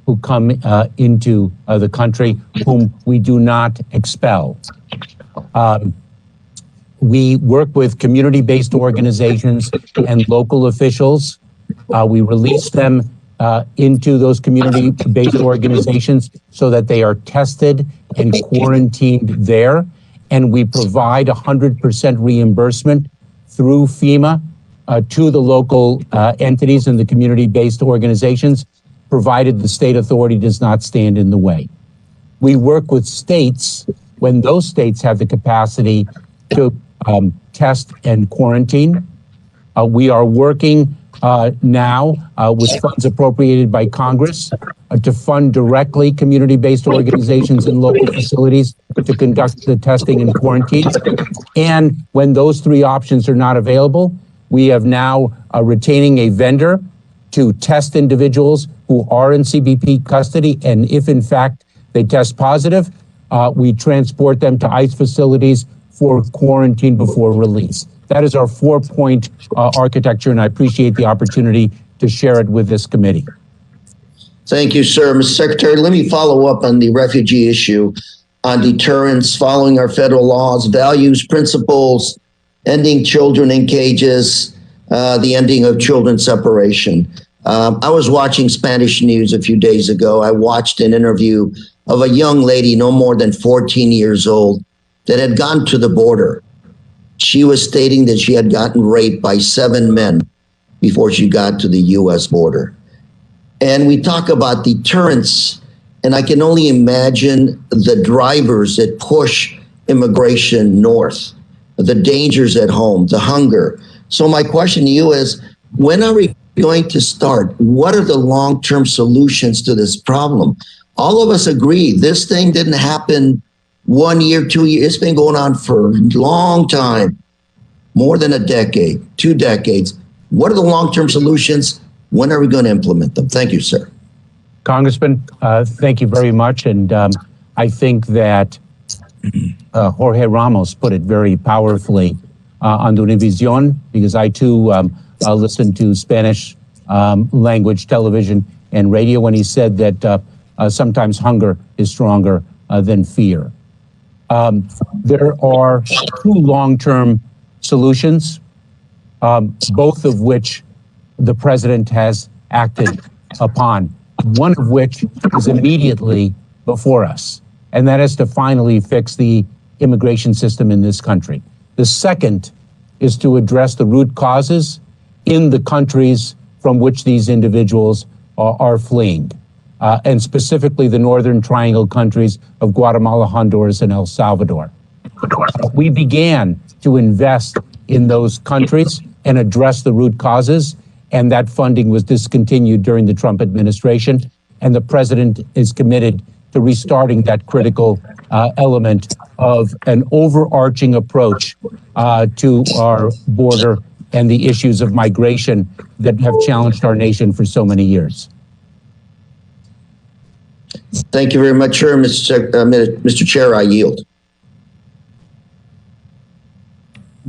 who come into the country whom we do not expel. We work with community-based organizations and local officials. We release them into those community-based organizations so that they are tested and quarantined there. And we provide 100% reimbursement through FEMA to the local entities and the community-based organizations, provided the state authority does not stand in the way. We work with states when those states have the capacity to test and quarantine. We are working now with funds appropriated by Congress to fund directly community-based organizations and local facilities to conduct the testing and quarantine. And when those 3 options are not available, we have now retaining a vendor to test individuals who are in CBP custody. And if in fact they test positive, we transport them to ICE facilities for quarantine before release. That is our 4-point architecture, and I appreciate the opportunity to share it with this committee. Thank you, sir. Mr. Secretary, let me follow up on the refugee issue on deterrence, following our federal laws, values, principles, ending children in cages, the ending of children separation. I was watching Spanish news a few days ago. I watched an interview of a young lady, no more than 14 years old, that had gone to the border. She was stating that she had gotten raped by 7 men before she got to the U.S. border. And we talk about deterrence And I can only imagine the drivers that push immigration north, the dangers at home, the hunger. So my question to you is, when are we going to start? What are the long-term solutions to this problem? All of us agree this thing didn't happen 1 year, 2 years. It's been going on for a long time, more than a decade, 2 decades. What are the long-term solutions? When are we going to implement them? Thank you, sir. Congressman, thank you very much. And I think that Jorge Ramos put it very powerfully on Univision, because I too listen to Spanish language television and radio, when he said that sometimes hunger is stronger than fear. There are 2 long-term solutions, both of which the president has acted upon, one of which is immediately before us, and that is to finally fix the immigration system in this country. The second is to address the root causes in the countries from which these individuals are fleeing, and specifically the Northern Triangle countries of Guatemala, Honduras, and El Salvador. We began to invest in those countries and address the root causes, and that funding was discontinued during the Trump administration, and the president is committed to restarting that critical element of an overarching approach to our border and the issues of migration that have challenged our nation for so many years. Thank you very much, sir. Mr. Chair, I yield.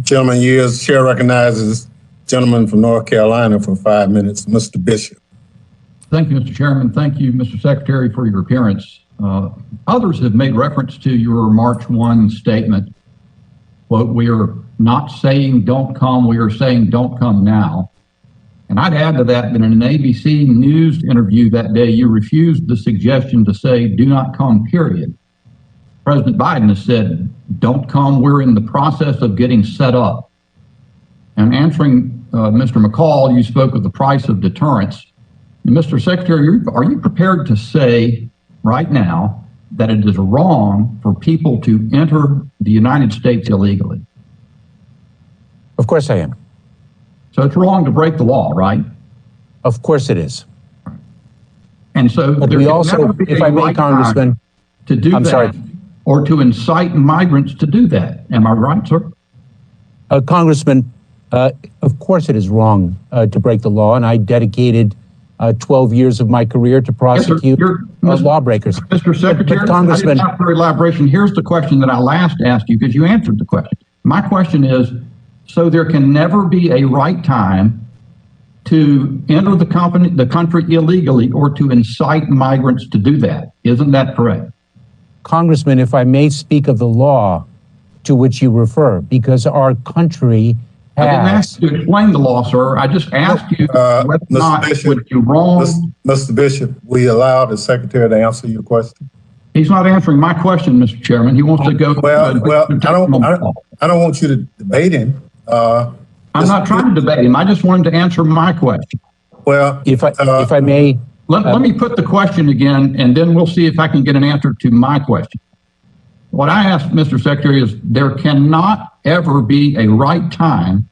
Gentleman yields. Chair recognizes gentleman from North Carolina for 5 minutes, Mr. Bishop. Thank you, Mr. Chairman. Thank you, Mr. Secretary, for your appearance. Others have made reference to your March 1 statement. Quote, "We are not saying don't come, we are saying don't come now." And I'd add to that in an ABC News interview that day, you refused the suggestion to say do not come, period. President Biden has said, don't come, we're in the process of getting set up. And answering Mr. McCall, you spoke of the price of deterrence. And Mr. Secretary, are you prepared to say right now that it is wrong for people to enter the United States illegally? Of course I am. So it's wrong to break the law, right? Of course it is. And so but there we can also, never be if a I may, right Congressman, time to do I'm that, sorry. or to incite migrants to do that. Am I right, sir? Congressman, of course it is wrong to break the law, and I dedicated 12 years of my career to prosecute lawbreakers. Mr. Secretary, Congressman, I didn't ask for elaboration. Here's the question that I last asked you, because you answered the question. My question is, so there can never be a right time to enter the country illegally or to incite migrants to do that. Isn't that correct? Congressman, if I may speak of the law to which you refer, because our country has... I didn't ask you to explain the law, sir. I just asked you whether or not would you wrong. Mr. Bishop, we allow the Secretary to answer your question. He's not answering my question, Mr. Chairman. He wants to go. I don't want you to debate him. I'm not trying to debate him. I just wanted to answer my question. Well, if I may, let me put the question again, and then we'll see if I can get an answer to my question. What I asked, Mr. Secretary, is there cannot ever be a right time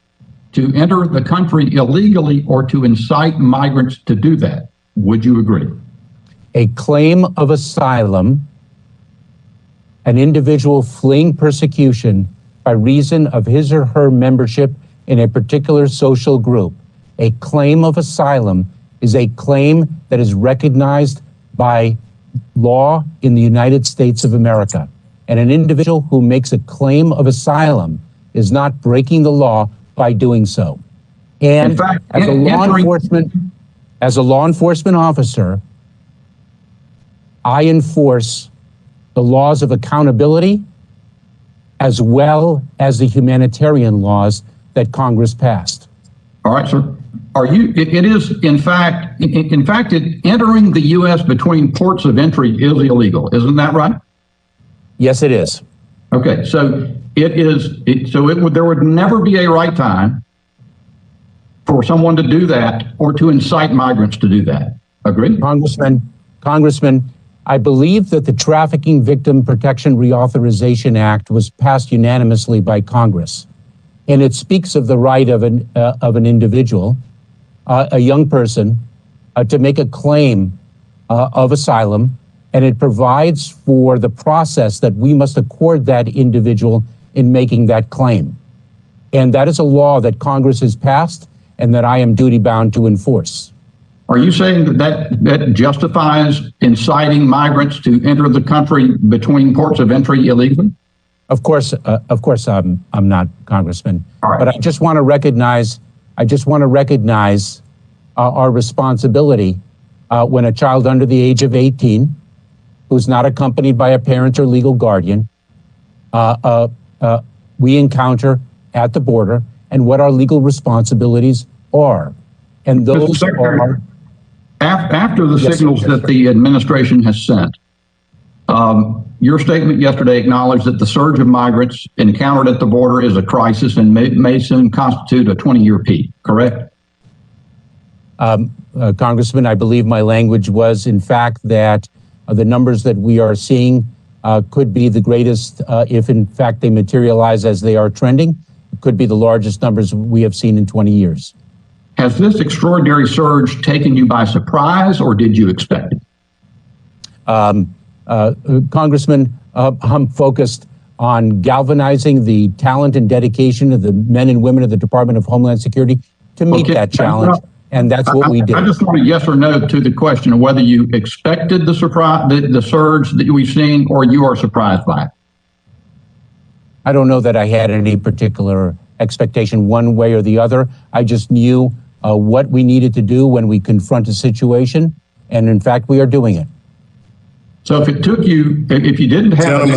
to enter the country illegally or to incite migrants to do that. Would you agree? A claim of asylum, an individual fleeing persecution by reason of his or her membership in a particular social group. A claim of asylum is a claim that is recognized by law in the United States of America. And an individual who makes a claim of asylum is not breaking the law by doing so. And in fact, as a law enforcement officer, I enforce the laws of accountability as well as the humanitarian laws that Congress passed. All right, sir. It is, in fact, entering the U.S. between ports of entry is illegal. Isn't that right? Yes, it is. Okay, so there would never be a right time for someone to do that or to incite migrants to do that. Agree? Congressman, I believe that the Trafficking Victim Protection Reauthorization Act was passed unanimously by Congress, and it speaks of the right of an individual, a young person, to make a claim of asylum, and it provides for the process that we must accord that individual in making that claim. And that is a law that Congress has passed and that I am duty-bound to enforce. Are you saying that justifies inciting migrants to enter the country between ports of entry illegally? Of course, I'm not, Congressman. All right. But I just want to recognize our responsibility when a child under the age of 18, who's not accompanied by a parent or legal guardian, we encounter at the border, and what our legal responsibilities are. And those are... After the signals that the administration has sent, your statement yesterday acknowledged that the surge of migrants encountered at the border is a crisis and may soon constitute a 20-year peak, correct? Congressman, I believe my language was, in fact, that the numbers that we are seeing could be the greatest, if in fact they materialize as they are trending, could be the largest numbers we have seen in 20 years. Has this extraordinary surge taken you by surprise, or did you expect it? Congressman, I'm focused on galvanizing the talent and dedication of the men and women of the Department of Homeland Security to meet that challenge, and that's what we did. I just want a yes or no to the question of whether you expected the surge that we've seen, or you are surprised by it. I don't know that I had any particular expectation one way or the other. I just knew what we needed to do when we confront a situation, and in fact, we are doing it. So if it took you, if you didn't have...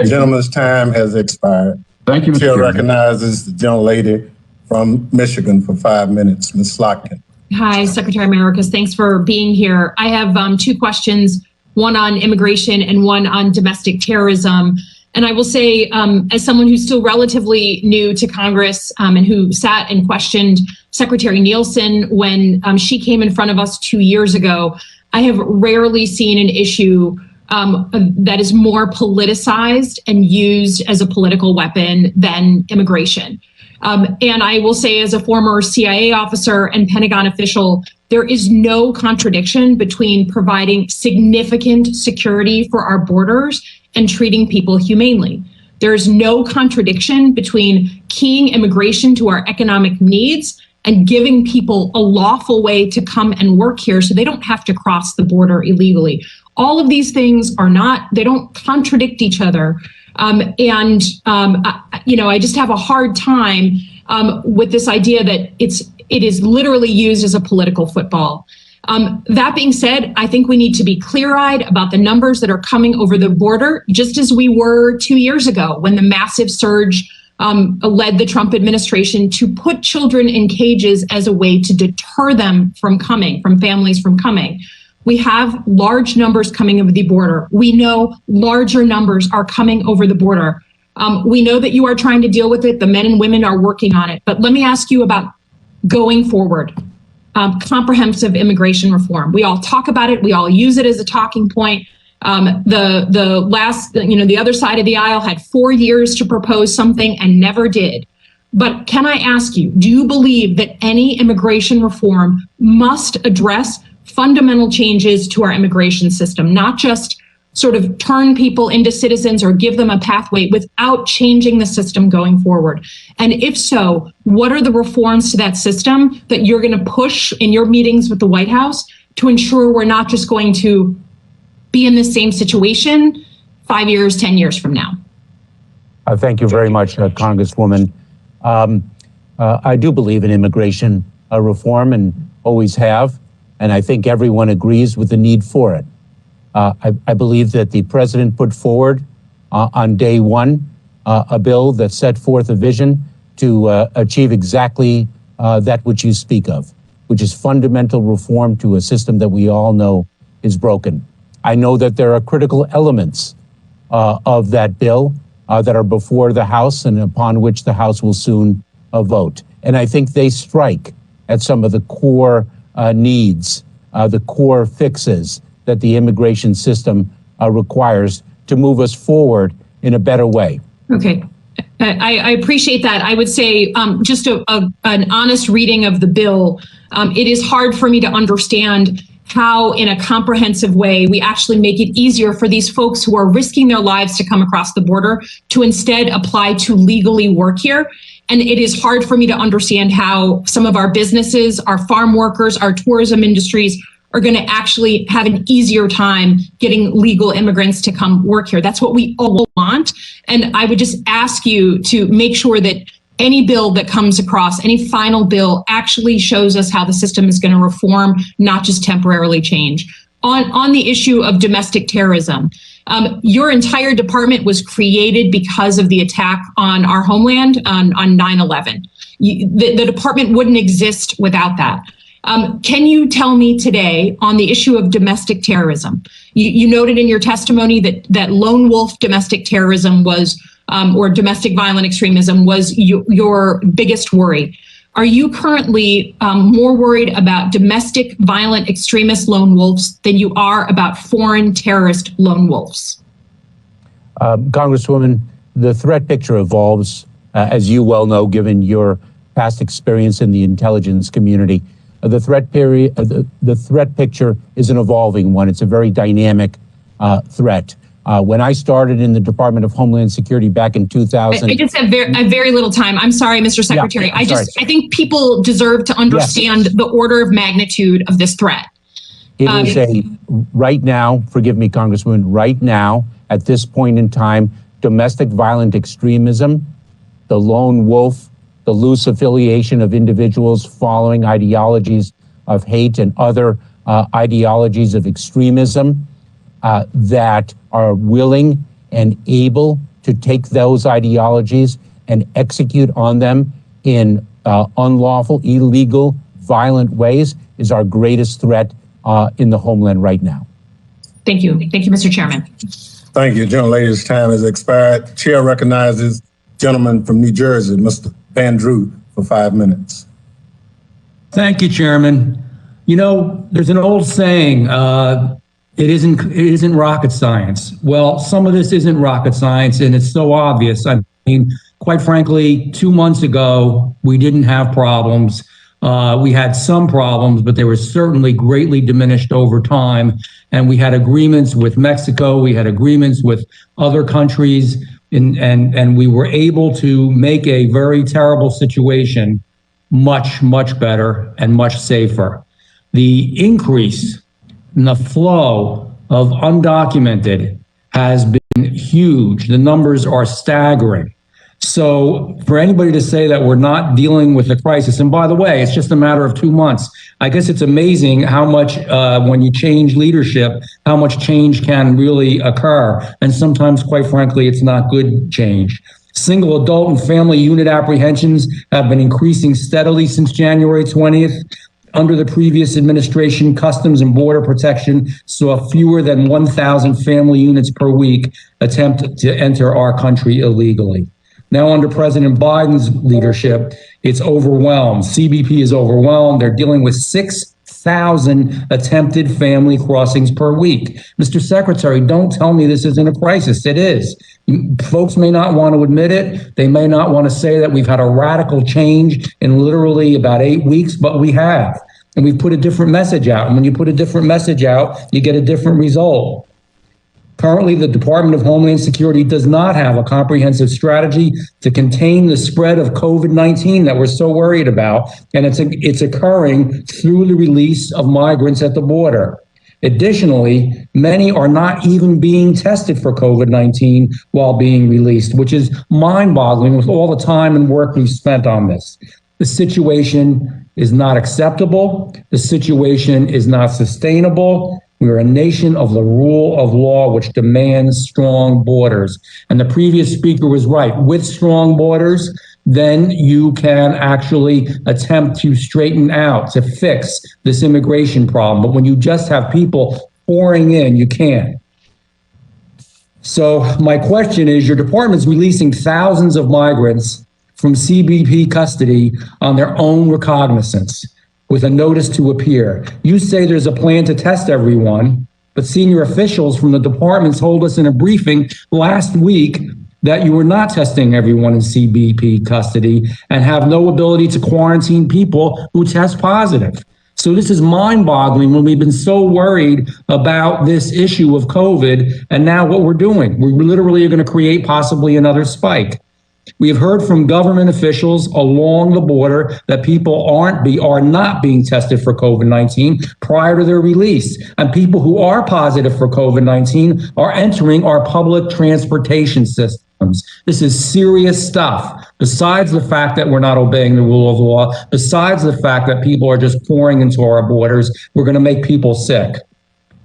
Gentleman's time has expired. Thank you, Mr. Chair Chairman. recognizes the gentlelady from Michigan for 5 minutes, Ms. Slotkin. Hi, Secretary Mayorkas. Thanks for being here. I have two questions, one on immigration and one on domestic terrorism. And I will say, as someone who's still relatively new to Congress and who sat and questioned Secretary Nielsen when she came in front of us 2 years ago, I have rarely seen an issue that is more politicized and used as a political weapon than immigration. And I will say, as a former CIA officer and Pentagon official, there is no contradiction between providing significant security for our borders and treating people humanely. There is no contradiction between keying immigration to our economic needs and giving people a lawful way to come and work here so they don't have to cross the border illegally. All of these things they don't contradict each other. I just have a hard time with this idea that it is literally used as a political football. That being said, I think we need to be clear-eyed about the numbers that are coming over the border, just as we were 2 years ago when the massive surge led the Trump administration to put children in cages as a way to deter them from families from coming. We have large numbers coming over the border. We know larger numbers are coming over the border. We know that you are trying to deal with it. The men and women are working on it. But let me ask you about going forward. Comprehensive immigration reform. We all talk about it. We all use it as a talking point. The other side of the aisle had 4 years to propose something and never did. But can I ask you, do you believe that any immigration reform must address fundamental changes to our immigration system, not just sort of turn people into citizens or give them a pathway without changing the system going forward? And if so, what are the reforms to that system that you're going to push in your meetings with the White House to ensure we're not just going to be in the same situation 5 years, 10 years from now? Thank you very much, Congresswoman. I do believe in immigration reform and always have, and I think everyone agrees with the need for it. I believe that the president put forward on day one a bill that set forth a vision to achieve exactly that which you speak of, which is fundamental reform to a system that we all know is broken. I know that there are critical elements of that bill that are before the House and upon which the House will soon vote. And I think they strike at some of the core needs, the core fixes that the immigration system requires to move us forward in a better way. Okay. I appreciate that. I would say just an honest reading of the bill, it is hard for me to understand how in a comprehensive way we actually make it easier for these folks who are risking their lives to come across the border to instead apply to legally work here. And it is hard for me to understand how some of our businesses, our farm workers, our tourism industries are going to actually have an easier time getting legal immigrants to come work here. That's what we all want. And I would just ask you to make sure that any bill that comes across, any final bill, actually shows us how the system is going to reform, not just temporarily change. On the issue of domestic terrorism, your entire department was created because of the attack on our homeland on 9/11. The department wouldn't exist without that. Can you tell me today on the issue of domestic terrorism? You noted in your testimony that lone wolf domestic terrorism was, or domestic violent extremism was your biggest worry. Are you currently more worried about domestic violent extremist lone wolves than you are about foreign terrorist lone wolves? Congresswoman, the threat picture evolves, as you well know, given your past experience in the intelligence community. The threat picture is an evolving one. It's a very dynamic threat. When I started in the Department of Homeland Security back in 2000, I just have very little time. I'm sorry, Mr. Secretary. Yeah, I think people deserve to understand the order of magnitude of this threat. It is right now, forgive me, Congresswoman, right now, at this point in time, domestic violent extremism, the lone wolf, the loose affiliation of individuals following ideologies of hate and other ideologies of extremism that are willing and able to take those ideologies and execute on them in unlawful, illegal, violent ways is our greatest threat in the homeland right now. Thank you. Thank you, Mr. Chairman. Thank you. Gentlelady's time has expired. Chair recognizes gentleman from New Jersey, Mr. Van Drew, for 5 minutes. Thank you, Chairman. You know, there's an old saying, it isn't rocket science. Well, some of this isn't rocket science, and it's so obvious. I mean, quite frankly, 2 months ago, we didn't have problems. We had some problems, but they were certainly greatly diminished over time. And we had agreements with Mexico. We had agreements with other countries. And we were able to make a very terrible situation much, much better and much safer. The increase in the flow of undocumented has been huge. The numbers are staggering. So for anybody to say that we're not dealing with a crisis, and by the way, it's just a matter of 2 months. I guess it's amazing how much, when you change leadership, how much change can really occur. And sometimes, quite frankly, it's not good change. Single adult and family unit apprehensions have been increasing steadily since January 20th. Under the previous administration, Customs and Border Protection saw fewer than 1,000 family units per week attempt to enter our country illegally. Now, under President Biden's leadership, it's overwhelmed. CBP is overwhelmed. They're dealing with 6,000 attempted family crossings per week. Mr. Secretary, don't tell me this isn't a crisis. It is. Folks may not want to admit it. They may not want to say that we've had a radical change in literally about 8 weeks, but we have. And we've put a different message out. And when you put a different message out, you get a different result. Currently, the Department of Homeland Security does not have a comprehensive strategy to contain the spread of COVID-19 that we're so worried about, and it's occurring through the release of migrants at the border. Additionally, many are not even being tested for COVID-19 while being released, which is mind-boggling with all the time and work we've spent on this. The situation is not acceptable. The situation is not sustainable. We are a nation of the rule of law, which demands strong borders. And the previous speaker was right. With strong borders, then you can actually attempt to straighten out, to fix this immigration problem. But when you just have people pouring in, you can't. So my question is, your department's releasing thousands of migrants from CBP custody on their own recognizance, with a notice to appear. You say there's a plan to test everyone, but senior officials from the departments told us in a briefing last week that you were not testing everyone in CBP custody and have no ability to quarantine people who test positive. So this is mind-boggling when we've been so worried about this issue of COVID, and now what we're doing, we literally are going to create possibly another spike. We have heard from government officials along the border that people are not being tested for COVID-19 prior to their release. And people who are positive for COVID-19 are entering our public transportation systems. This is serious stuff. Besides the fact that we're not obeying the rule of law, besides the fact that people are just pouring into our borders, we're going to make people sick.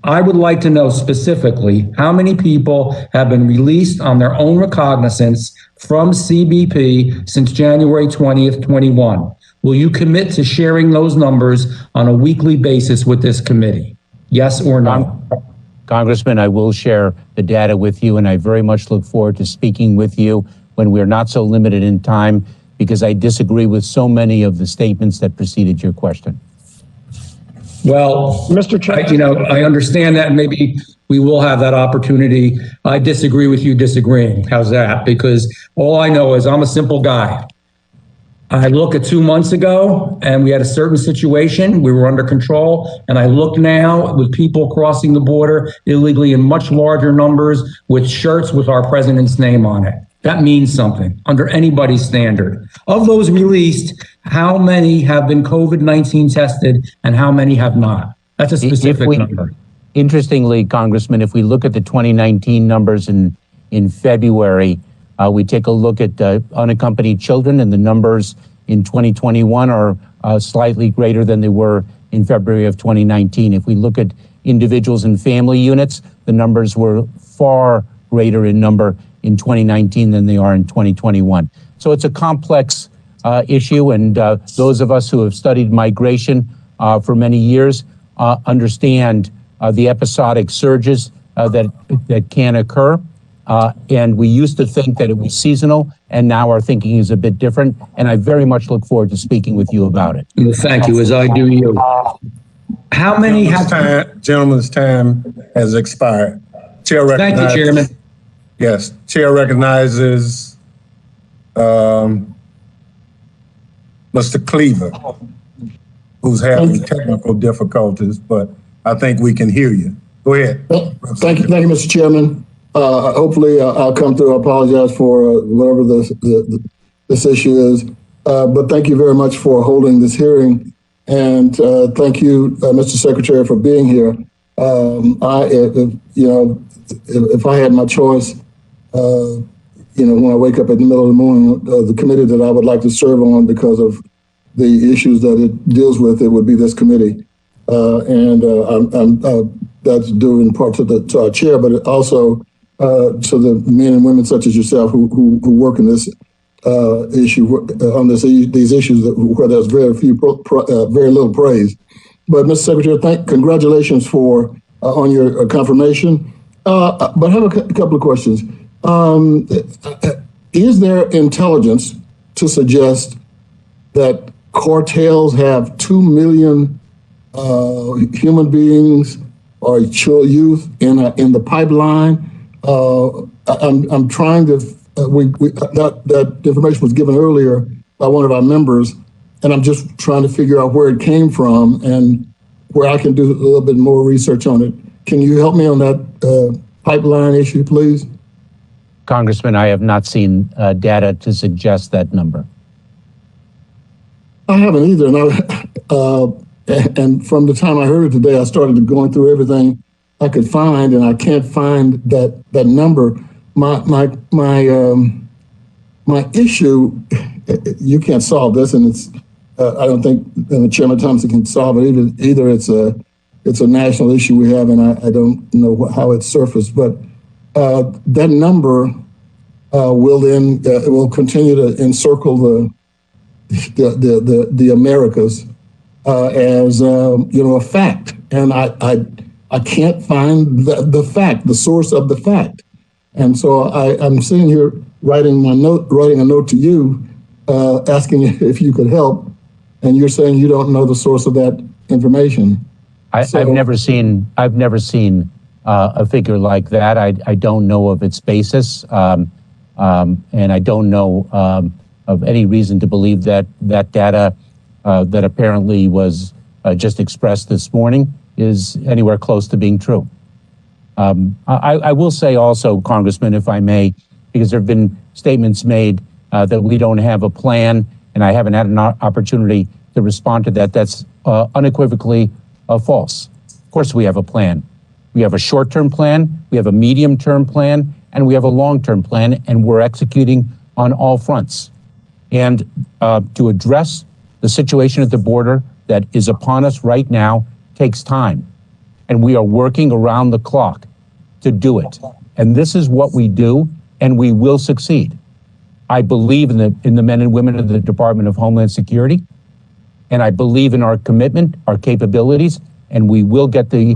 I would like to know specifically how many people have been released on their own recognizance from CBP since January 20th, 21. Will you commit to sharing those numbers on a weekly basis with this committee? Yes or no? Congressman, I will share the data with you, and I very much look forward to speaking with you when we're not so limited in time, because I disagree with so many of the statements that preceded your question. Well, Mr. Chairman, I understand that, and maybe we will have that opportunity. I disagree with you disagreeing. How's that? Because all I know is I'm a simple guy. I look at 2 months ago and we had a certain situation, we were under control, and I look now with people crossing the border illegally in much larger numbers with shirts with our president's name on it. That means something under anybody's standard. Of those released, how many have been COVID-19 tested and how many have not? That's a specific number. Interestingly, Congressman, if we look at the 2019 numbers in February, we take a look at unaccompanied children, and the numbers in 2021 are slightly greater than they were in February of 2019. If we look at individuals and family units, the numbers were far greater in number in 2019 than they are in 2021. So it's a complex issue, and those of us who have studied migration for many years understand the episodic surges that can occur. And we used to think that it was seasonal, and now our thinking is a bit different. And I very much look forward to speaking with you about it. Well, thank you, as I do you. How many have... Gentleman's time has expired. Chair recognizes. Thank you, Chairman. Yes, Chair recognizes Mr. Cleaver, who's having technical difficulties, but I think we can hear you. Go ahead. Thank you, Mr. Chairman. Hopefully, I'll come through. I apologize for whatever this issue is, but thank you very much for holding this hearing, and thank you, Mr. Secretary, for being here. If I had my choice, when I wake up in the middle of the morning, the committee that I would like to serve on because of the issues that it deals with, it would be this committee. That's due in part to our chair, but also to the men and women such as yourself who work in this issue on these issues where there's very little praise. But Mr. Secretary, congratulations on your confirmation. But I have a couple of questions. Is there intelligence to suggest that cartels have 2 million human beings or youth in the pipeline? I'm trying to. That information was given earlier by one of our members, and I'm just trying to figure out where it came from and where I can do a little bit more research on it. Can you help me on that pipeline issue, please? Congressman, I have not seen data to suggest that number. I haven't either, and from the time I heard it today, I started going through everything I could find, and I can't find that number. My issue, you can't solve this, and it's I don't think Chairman Thompson can solve it either. It's a national issue we have, and I don't know how it surfaced, but that number will continue to encircle the Americas as a fact, and I can't find the fact, the source of the fact, and so I'm sitting here writing a note to you, asking if you could help, and you're saying you don't know the source of that information. I've never seen a figure like that. I don't know of its basis, and I don't know of any reason to believe that that data that apparently was just expressed this morning is anywhere close to being true. I will say also, Congressman, if I may, because there have been statements made that we don't have a plan, and I haven't had an opportunity to respond to that. That's unequivocally false. Of course we have a plan. We have a short-term plan, we have a medium-term plan, and we have a long-term plan, and we're executing on all fronts. And to address the situation at the border that is upon us right now takes time. And we are working around the clock to do it. And this is what we do, and we will succeed. I believe in the men and women of the Department of Homeland Security, and I believe in our commitment, our capabilities, and we will get the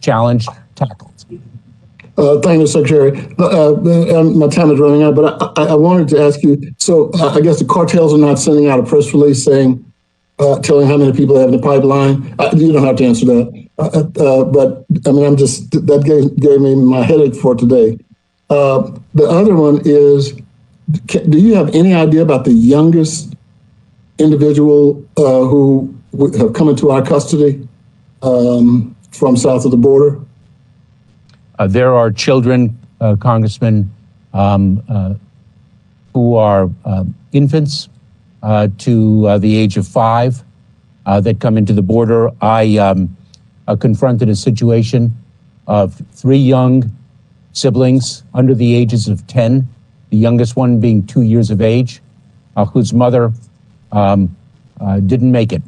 challenge tackled. Thank you, Secretary. My time is running out, but I wanted to ask you, so I guess the cartels are not sending out a press release saying, telling how many people they have in the pipeline. You don't have to answer that. But I mean, that gave me my headache for today. The other one is, do you have any idea about the youngest individual who have come into our custody from south of the border? There are children, Congressman, who are infants to the age of 5 that come into the border. I confronted a situation of 3 young siblings under the ages of 10, the youngest one being 2 years of age, whose mother didn't make it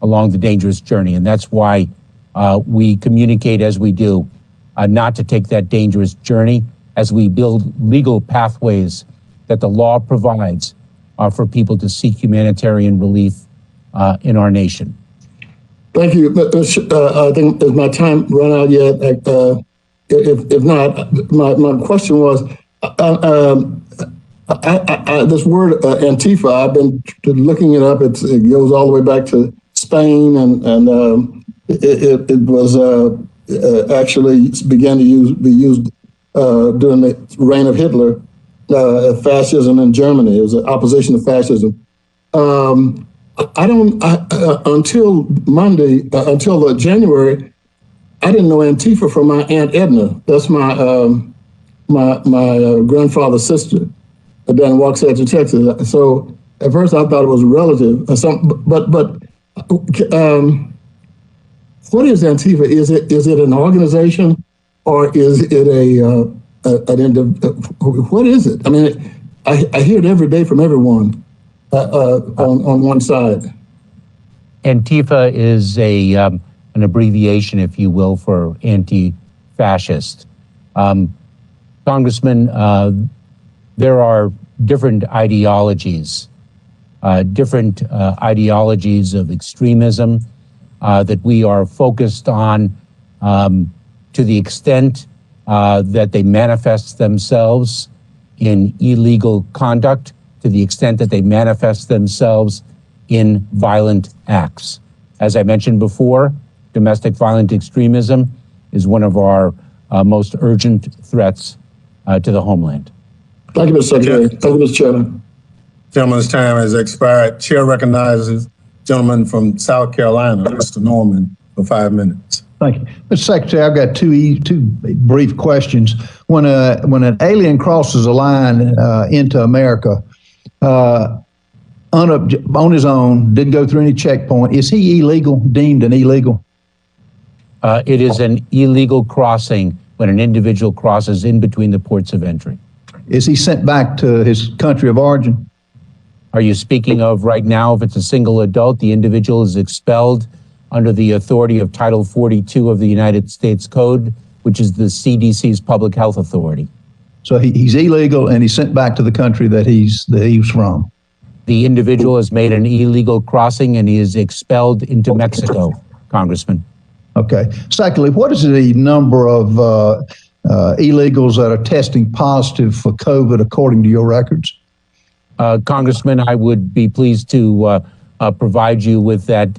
along the dangerous journey. And that's why we communicate as we do, not to take that dangerous journey, as we build legal pathways that the law provides for people to seek humanitarian relief in our nation. Thank you. I think, has my time run out yet? If not, my question was, this word Antifa, I've been looking it up. It goes all the way back to Spain, and it was actually began to be used during the reign of Hitler, fascism in Germany. It was an opposition to fascism. Until Monday, until January, I didn't know Antifa from my Aunt Edna. That's my grandfather's sister down in Waxahachie, Texas. So at first I thought it was a relative or something, but what is Antifa? Is it an organization, or is it an individual? What is it? I mean, I hear it every day from everyone on one side. Antifa is an abbreviation, if you will, for anti-fascist. Congressman, there are different ideologies of extremism that we are focused on to the extent that they manifest themselves in illegal conduct, to the extent that they manifest themselves in violent acts. As I mentioned before, domestic violent extremism is one of our most urgent threats to the homeland. Thank you, Mr. Secretary. Thank you, Mr. Chairman. Gentleman's time has expired. Chair recognizes gentleman from South Carolina, Mr. Norman, for 5 minutes. Thank you. Mr. Secretary, I've got two brief questions. When an alien crosses a line into America on his own, didn't go through any checkpoint, is he deemed an illegal? It is an illegal crossing when an individual crosses in between the ports of entry. Is he sent back to his country of origin? Are you speaking of right now, if it's a single adult, the individual is expelled under the authority of Title 42 of the United States Code, which is the CDC's public health authority. So he's illegal and he's sent back to the country that he's from. The individual has made an illegal crossing and he is expelled into Mexico, Congressman. Okay. Secondly, what is the number of illegals that are testing positive for COVID according to your records? Congressman, I would be pleased to provide you with that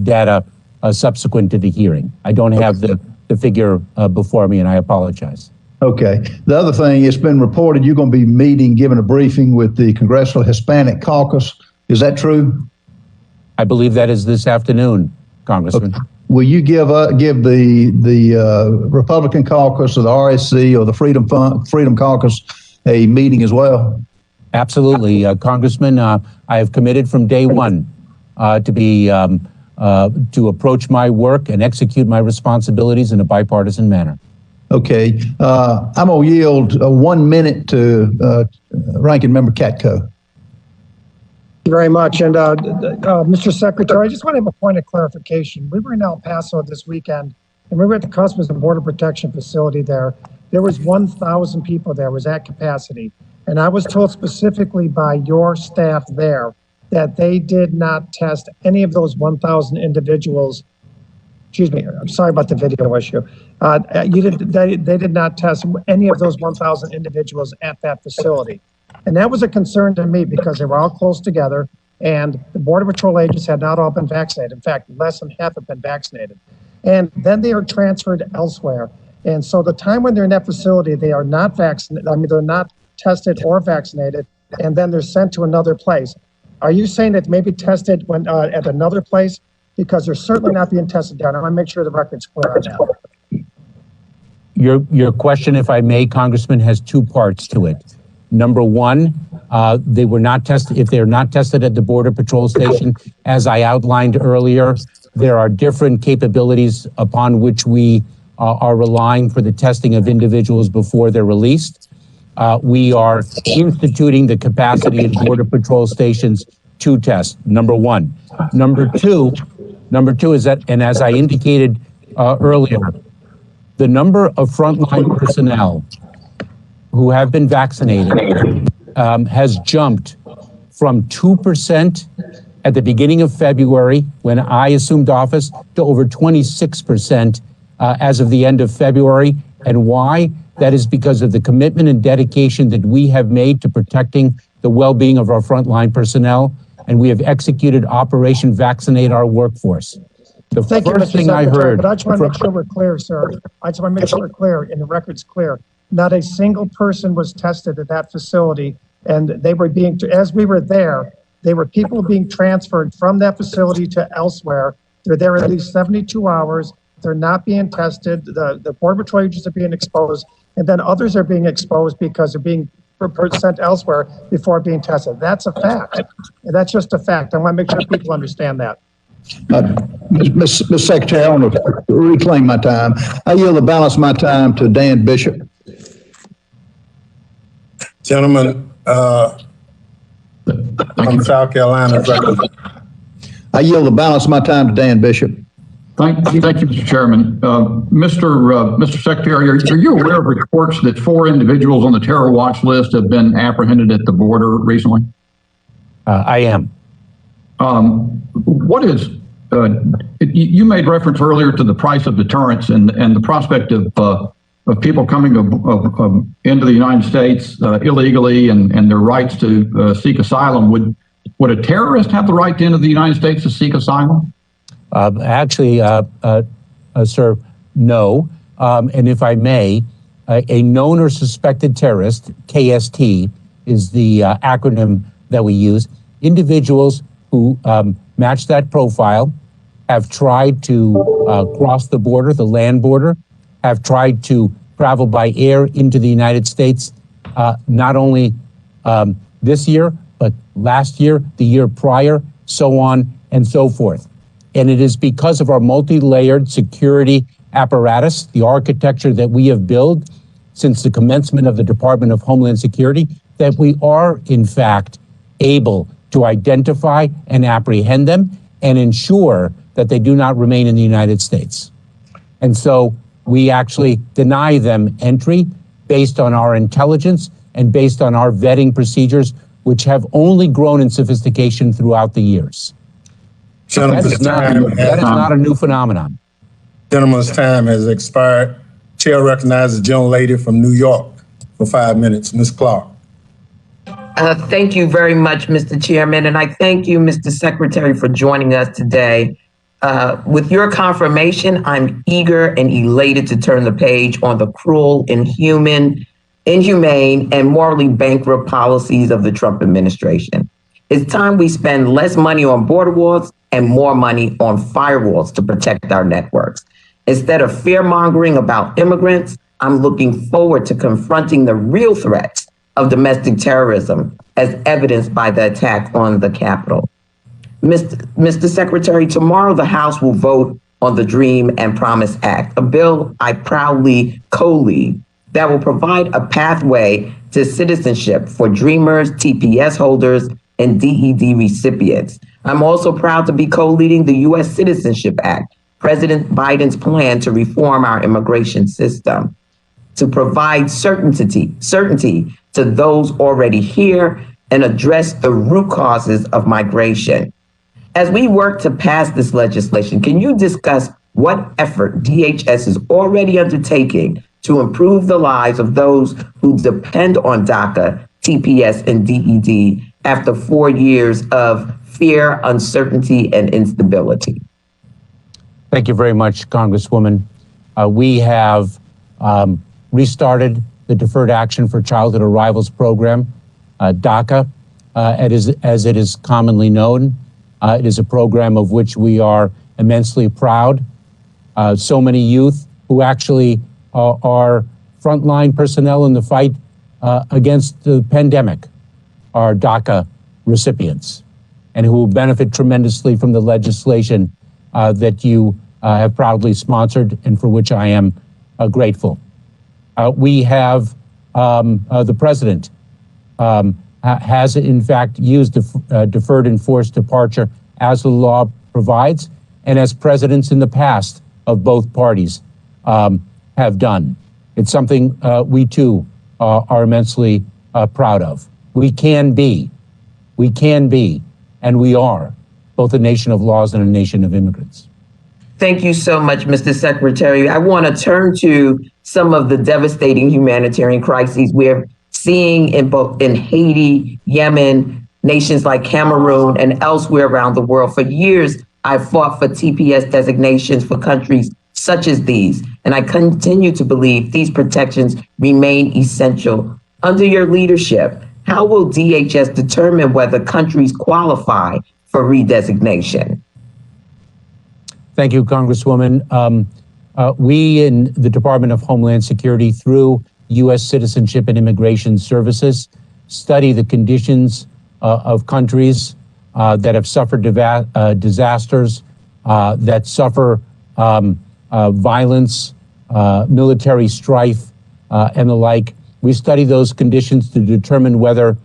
data subsequent to the hearing. I don't have the figure before me, and I apologize. Okay. The other thing, it's been reported you're going to be meeting, giving a briefing with the Congressional Hispanic Caucus. Is that true? I believe that is this afternoon, Congressman. Okay. Will you give the Republican Caucus or the RSC or the Freedom Caucus a meeting as well? Absolutely, Congressman. I have committed from day one to approach my work and execute my responsibilities in a bipartisan manner. Okay. I'm going to yield 1 minute to Ranking Member Katko. Thank you very much. And Mr. Secretary, I just want to have a point of clarification. We were in El Paso this weekend, and we were at the Customs and Border Protection facility there. There was 1,000 people there, was at capacity. And I was told specifically by your staff there that they did not test any of those 1,000 individuals. Excuse me, I'm sorry about the video issue. They did not test any of those 1,000 individuals at that facility. And that was a concern to me because they were all close together and the Border Patrol agents had not all been vaccinated. In fact, less than half have been vaccinated. And then they are transferred elsewhere. And so the time when they're in that facility, they are not vaccinated. I mean, they're not tested or vaccinated, and then they're sent to another place. Are you saying that maybe tested when at another place? Because they're certainly not being tested down. I want to make sure the record's clear on that. Your question, if I may, Congressman, has two parts to it. Number one, they were not tested. If they're not tested at the Border Patrol station, as I outlined earlier, there are different capabilities upon which we are relying for the testing of individuals before they're released. We are instituting the capacity at Border Patrol stations to test, number one. Number two is that, and as I indicated earlier, the number of frontline personnel who have been vaccinated has jumped from 2% at the beginning of February when I assumed office to over 26% as of the end of February. And why? That is because of the commitment and dedication that we have made to protecting the well-being of our frontline personnel, and we have executed Operation Vaccinate Our Workforce. The Thank you, first Mr. thing I Secretary, heard, but I just want to make sure we're clear, sir. I just want to make sure we're clear and the record's clear. Not a single person was tested at that facility, and they were being, as we were there, they were people being transferred from that facility to elsewhere. They're there at least 72 hours. They're not being tested. The Border Patrol agents are being exposed, and then others are being exposed because they're being sent elsewhere before being tested. That's a fact. That's just a fact. I want to make sure people understand that. Ms. Secretary, I want to reclaim my time. I yield the balance of my time to Dan Bishop. Gentlemen, from South Carolina. I yield the balance of my time to Dan Bishop. Thank you, Mr. Chairman. Mr. Secretary, are you aware of reports that 4 individuals on the terror watch list have been apprehended at the border recently? I am. What is, you made reference earlier to the price of deterrence and the prospect of people coming into the United States illegally and their rights to seek asylum. Would a terrorist have the right to enter the United States to seek asylum? Actually, sir, no. And if I may, a known or suspected terrorist, KST, is the acronym that we use. Individuals who match that profile have tried to cross the border, the land border, have tried to travel by air into the United States, not only this year, but last year, the year prior, so on and so forth. And it is because of our multi-layered security apparatus, the architecture that we have built since the commencement of the Department of Homeland Security, that we are, in fact, able to identify and apprehend them and ensure that they do not remain in the United States. And so we actually deny them entry based on our intelligence and based on our vetting procedures, which have only grown in sophistication throughout the years. That is not a new phenomenon. Gentleman's time has expired. Chair recognizes the gentlelady from New York for 5 minutes, Ms. Clark. Thank you very much, Mr. Chairman, and I thank you, Mr. Secretary, for joining us today. With your confirmation, I'm eager and elated to turn the page on the cruel, inhumane, and morally bankrupt policies of the Trump administration. It's time we spend less money on border walls and more money on firewalls to protect our networks. Instead of fear-mongering about immigrants, I'm looking forward to confronting the real threats of domestic terrorism as evidenced by the attack on the Capitol. Mr. Secretary, tomorrow the House will vote on the Dream and Promise Act, a bill I proudly co-lead that will provide a pathway to citizenship for Dreamers, TPS holders, and DED recipients. I'm also proud to be co-leading the U.S. Citizenship Act, President Biden's plan to reform our immigration system, to provide certainty to those already here and address the root causes of migration. As we work to pass this legislation, can you discuss what effort DHS is already undertaking to improve the lives of those who depend on DACA, TPS, and DED after 4 years of fear, uncertainty, and instability? Thank you very much, Congresswoman. We have restarted the Deferred Action for Childhood Arrivals program, DACA, as it is commonly known. It is a program of which we are immensely proud. So many youth who actually are frontline personnel in the fight against the pandemic are DACA recipients and who will benefit tremendously from the legislation that you have proudly sponsored and for which I am grateful. We have the president has in fact used deferred enforced departure as the law provides and as presidents in the past of both parties have done. It's something we too are immensely proud of. We can be, and we are both a nation of laws and a nation of immigrants. Thank you so much, Mr. Secretary. I want to turn to some of the devastating humanitarian crises we're seeing in Haiti, Yemen, nations like Cameroon, and elsewhere around the world. For years, I've fought for TPS designations for countries such as these, and I continue to believe these protections remain essential. Under your leadership, how will DHS determine whether countries qualify for redesignation? Thank you, Congresswoman. We in the Department of Homeland Security, through U.S. Citizenship and Immigration Services, study the conditions of countries that have suffered disasters, that suffer violence, military strife, and the like. We study those conditions to determine whether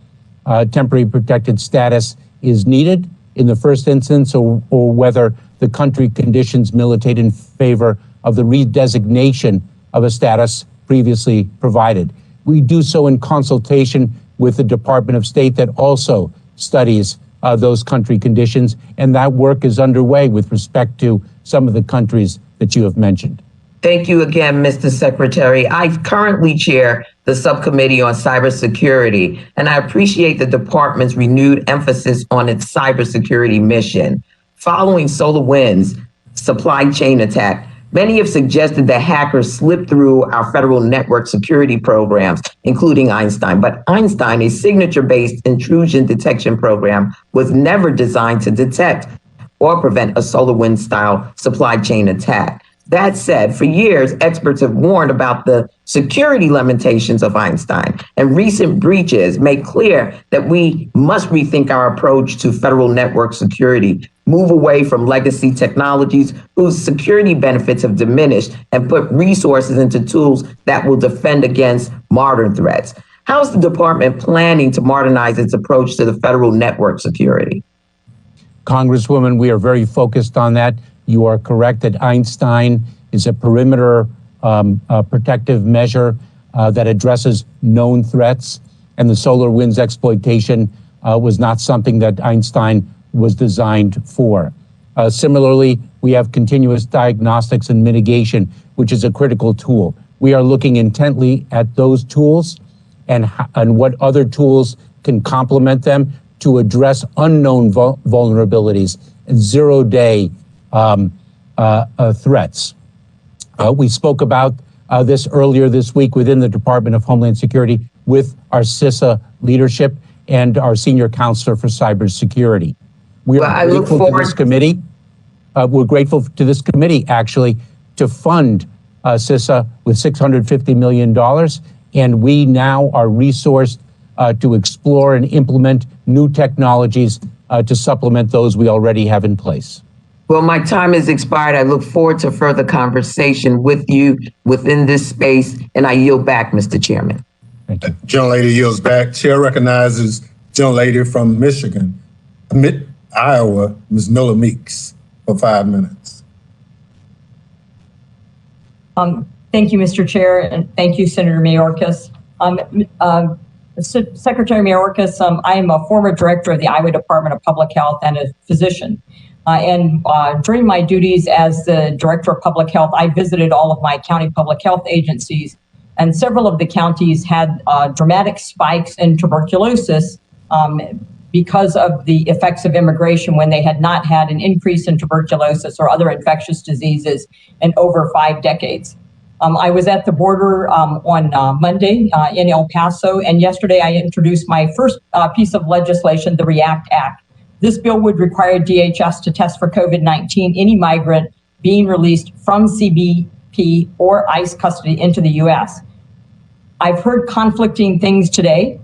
temporary protected status is needed in the first instance, or whether the country conditions militate in favor of the redesignation of a status previously provided. We do so in consultation with the Department of State that also studies those country conditions, and that work is underway with respect to some of the countries that you have mentioned. Thank you again, Mr. Secretary. I currently chair the subcommittee on cybersecurity, and I appreciate the department's renewed emphasis on its cybersecurity mission. Following SolarWinds' supply chain attack, many have suggested that hackers slipped through our federal network security programs, including Einstein. But Einstein, a signature-based intrusion detection program, was never designed to detect or prevent a SolarWinds-style supply chain attack. That said, for years, experts have warned about the security limitations of Einstein, and recent breaches make clear that we must rethink our approach to federal network security, move away from legacy technologies whose security benefits have diminished, and put resources into tools that will defend against modern threats. How is the department planning to modernize its approach to the federal network security? Congresswoman, we are very focused on that. You are correct that Einstein is a perimeter protective measure that addresses known threats, and the SolarWinds exploitation was not something that Einstein was designed for. Similarly, we have continuous diagnostics and mitigation, which is a critical tool. We are looking intently at those tools and what other tools can complement them to address unknown vulnerabilities and zero-day threats. We spoke about this earlier this week within the Department of Homeland Security with our CISA leadership and our senior counselor for cybersecurity. We are grateful to this committee. We're grateful to this committee, actually, to fund CISA with $650 million. And we now are resourced to explore and implement new technologies to supplement those we already have in place. Well, my time has expired. I look forward to further conversation with you within this space, and I yield back, Mr. Chairman. Thank you. Gentlelady yields back. Chair recognizes gentlelady from Michigan, Iowa, Ms. Miller Meeks, for 5 minutes. Thank you, Mr. Chair, and thank you, Senator Mayorkas. Secretary Mayorkas, I am a former director of the Iowa Department of Public Health and a physician. During my duties as the Director of Public Health, I visited all of my county public health agencies, and several of the counties had dramatic spikes in tuberculosis because of the effects of immigration when they had not had an increase in tuberculosis or other infectious diseases in over 5 decades. I was at the border on Monday in El Paso, and yesterday I introduced my first piece of legislation, the REACT Act. This bill would require DHS to test for COVID-19 any migrant being released from CBP or ICE custody into the U.S. I've heard conflicting things today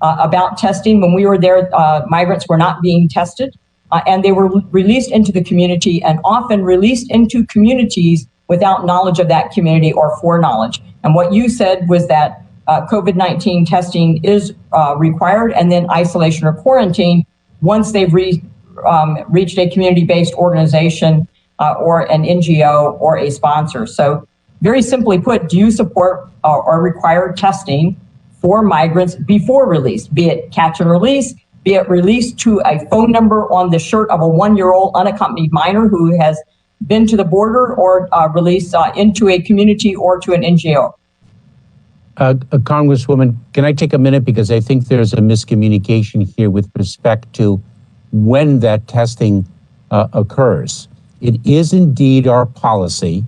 about testing. When we were there, migrants were not being tested, and they were released into the community, and often released into communities without knowledge of that community or foreknowledge. And what you said was that COVID-19 testing is required, and then isolation or quarantine once they've reached a community-based organization or an NGO or a sponsor. So very simply put, do you support or require testing for migrants before release, be it catch and release, be it released to a phone number on the shirt of a 1-year-old unaccompanied minor who has been to the border, or release into a community or to an NGO? Congresswoman, can I take a minute, because I think there's a miscommunication here with respect to when that testing occurs. It is indeed our policy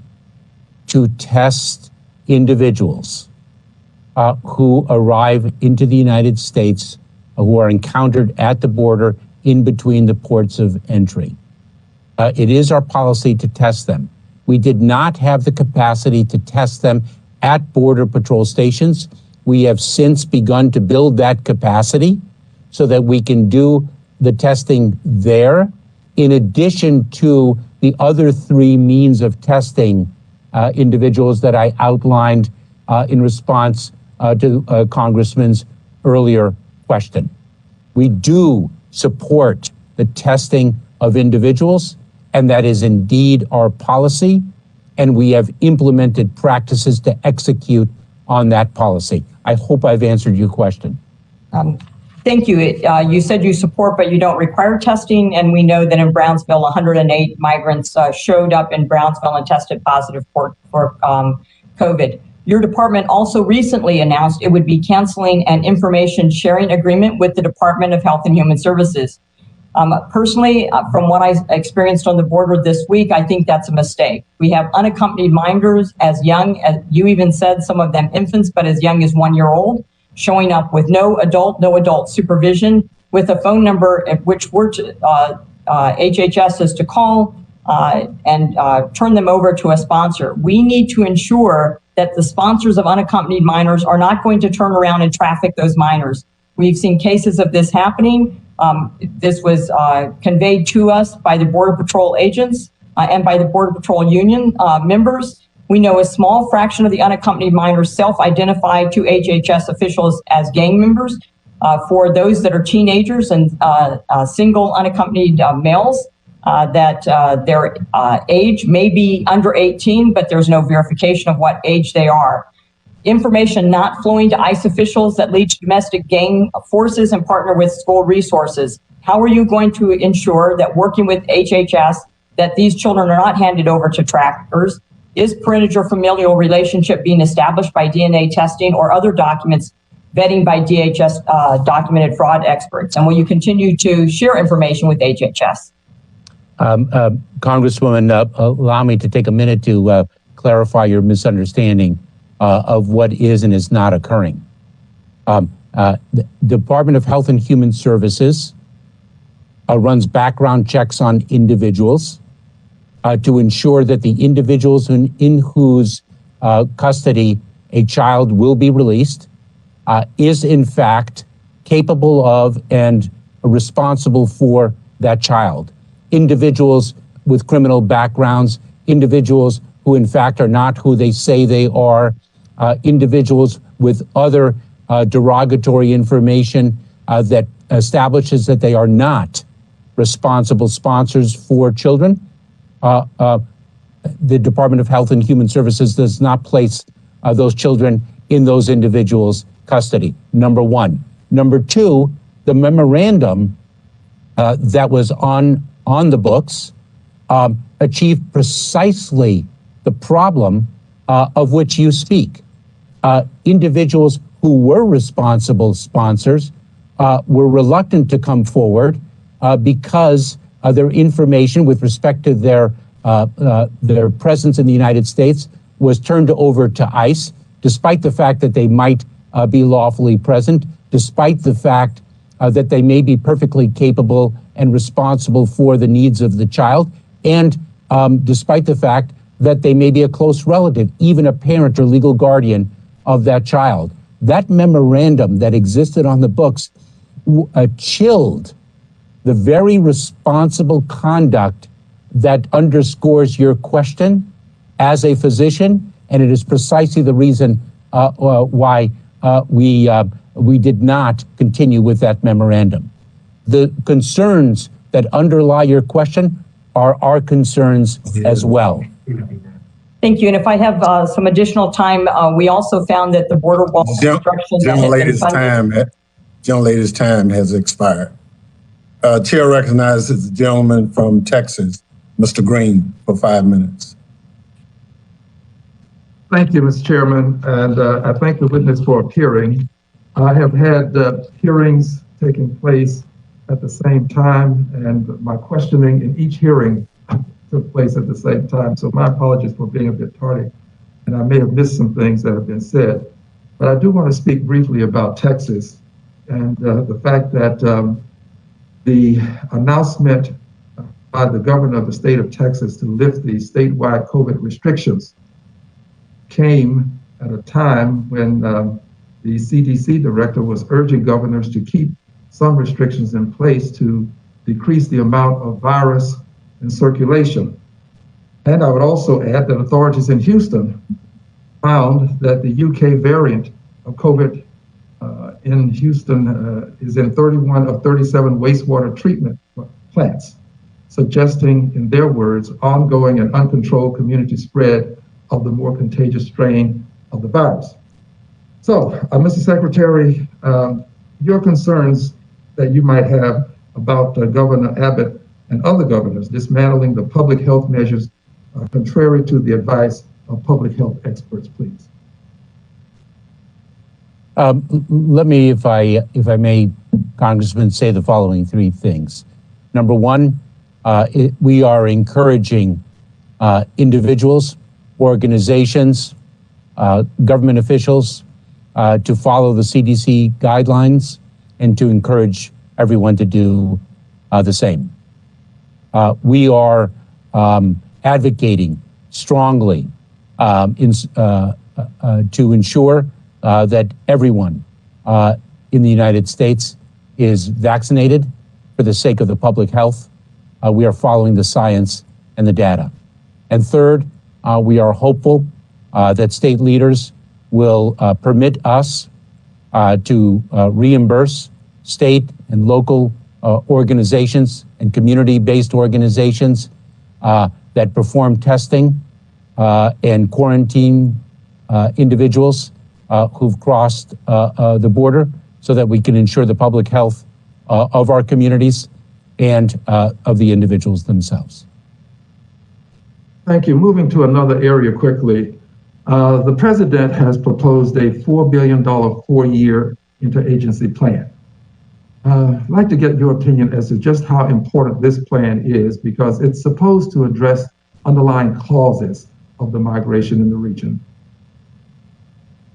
to test individuals who arrive into the United States, who are encountered at the border in between the ports of entry. It is our policy to test them. We did not have the capacity to test them at Border Patrol stations. We have since begun to build that capacity so that we can do the testing there, in addition to the other 3 means of testing individuals that I outlined in response to Congressman's earlier question. We do support the testing of individuals, and that is indeed our policy, and we have implemented practices to execute on that policy. I hope I've answered your question. Thank you. You said you support, but you don't require testing, and we know that in Brownsville, 108 migrants showed up in Brownsville and tested positive for COVID. Your department also recently announced it would be canceling an information sharing agreement with the Department of Health and Human Services. Personally, from what I experienced on the border this week, I think that's a mistake. We have unaccompanied minors as young as, you even said, some of them infants, but as young as 1-year-old, showing up with no adult supervision, with a phone number at which we're HHS is to call and turn them over to a sponsor. We need to ensure that the sponsors of unaccompanied minors are not going to turn around and traffic those minors. We've seen cases of this happening. This was conveyed to us by the Border Patrol agents and by the Border Patrol Union members. We know a small fraction of the unaccompanied minors self-identify to HHS officials as gang members. For those that are teenagers and single unaccompanied males, that their age may be under 18, but there's no verification of what age they are. Information not flowing to ICE officials that lead to domestic gang forces and partner with school resources. How are you going to ensure that working with HHS that these children are not handed over to traffickers? Is parentage or familial relationship being established by DNA testing or other documents vetting by DHS documented fraud experts? And will you continue to share information with HHS? Congresswoman, allow me to take a minute to clarify your misunderstanding of what is and is not occurring. The Department of Health and Human Services runs background checks on individuals to ensure that the individuals in whose custody a child will be released is in fact capable of and responsible for that child. Individuals with criminal backgrounds, individuals who in fact are not who they say they are, individuals with other derogatory information that establishes that they are not responsible sponsors for children. The Department of Health and Human Services does not place those children in those individuals' custody, number one. Number two, the memorandum that was on the books achieved precisely the problem of which you speak. Individuals who were responsible sponsors were reluctant to come forward because their information with respect to their presence in the United States was turned over to ICE, despite the fact that they might be lawfully present, despite the fact that they may be perfectly capable and responsible for the needs of the child, and despite the fact that they may be a close relative, even a parent or legal guardian of that child. That memorandum that existed on the books chilled the very responsible conduct that underscores your question as a physician, and it is precisely the reason why we did not continue with that memorandum. The concerns that underlie your question are our concerns as well. Thank you. And if I have some additional time, we also found that the border wall construction. Gentlelady's time has expired. Chair recognizes the gentleman from Texas, Mr. Green, for 5 minutes. Thank you, Mr. Chairman, and I thank the witness for appearing. I have had hearings taking place at the same time, and my questioning in each hearing took place at the same time, so my apologies for being a bit tardy, and I may have missed some things that have been said. But I do want to speak briefly about Texas and the fact that the announcement by the governor of the state of Texas to lift the statewide COVID restrictions came at a time when the CDC director was urging governors to keep some restrictions in place to decrease the amount of virus in circulation. And I would also add that authorities in Houston found that the UK variant of COVID in Houston is in 31 of 37 wastewater treatment plants, suggesting, in their words, ongoing and uncontrolled community spread of the more contagious strain of the virus. So, Mr. Secretary, your concerns that you might have about Governor Abbott and other governors dismantling the public health measures contrary to the advice of public health experts, please. Let me, if I may, Congressman, say the following three things. Number one, we are encouraging individuals, organizations, government officials to follow the CDC guidelines and to encourage everyone to do the same. We are advocating strongly to ensure that everyone in the United States is vaccinated for the sake of the public health. We are following the science and the data. And third, we are hopeful that state leaders will permit us to reimburse state and local organizations and community-based organizations that perform testing and quarantine individuals who've crossed the border, so that we can ensure the public health of our communities and of the individuals themselves. Thank you. Moving to another area quickly. The president has proposed a $4 billion 4-year interagency plan. I'd like to get your opinion as to just how important this plan is, because it's supposed to address underlying causes of the migration in the region.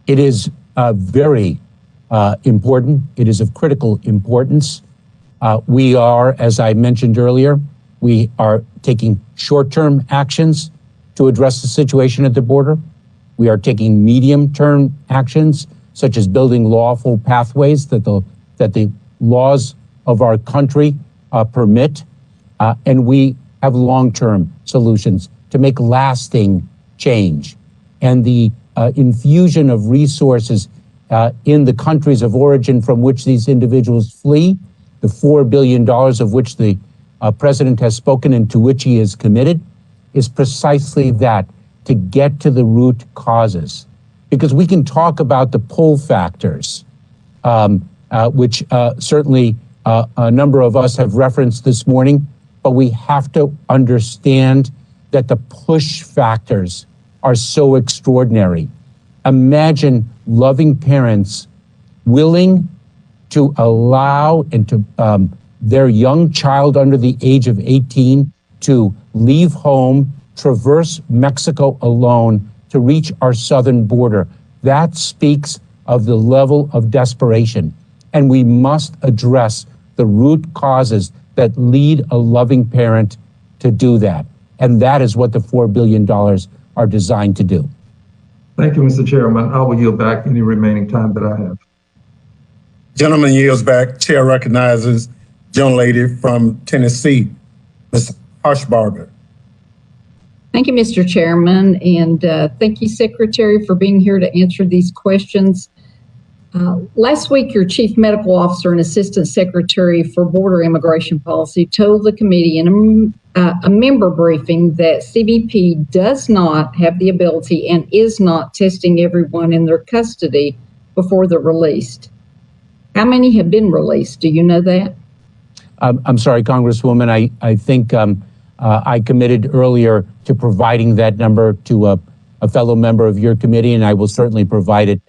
It is very important. It is of critical importance. We are, as I mentioned earlier, we are taking short-term actions to address the situation at the border. We are taking medium-term actions, such as building lawful pathways that the laws of our country permit. And we have long-term solutions to make lasting change. And the infusion of resources in the countries of origin from which these individuals flee, the $4 billion of which the president has spoken and to which he is committed, is precisely that, to get to the root causes. Because we can talk about the pull factors, which certainly a number of us have referenced this morning, but we have to understand that the push factors are so extraordinary. Imagine loving parents willing to allow and to their young child under the age of 18 to leave home, traverse Mexico alone to reach our southern border. That speaks of the level of desperation. And we must address the root causes that lead a loving parent to do that. And that is what the $4 billion are designed to do. Thank you, Mr. Chairman. I will yield back any remaining time that I have. Gentleman yields back. Chair recognizes gentlelady from Tennessee, Ms. Harshbarger. Thank you, Mr. Chairman, and thank you, Secretary, for being here to answer these questions. Last week, your Chief Medical Officer and Assistant Secretary for Border Immigration Policy told the committee in a member briefing that CBP does not have the ability and is not testing everyone in their custody before they're released. How many have been released? Do you know that? I'm sorry, Congresswoman, I think I committed earlier to providing that number to a fellow member of your committee, and I will certainly provide it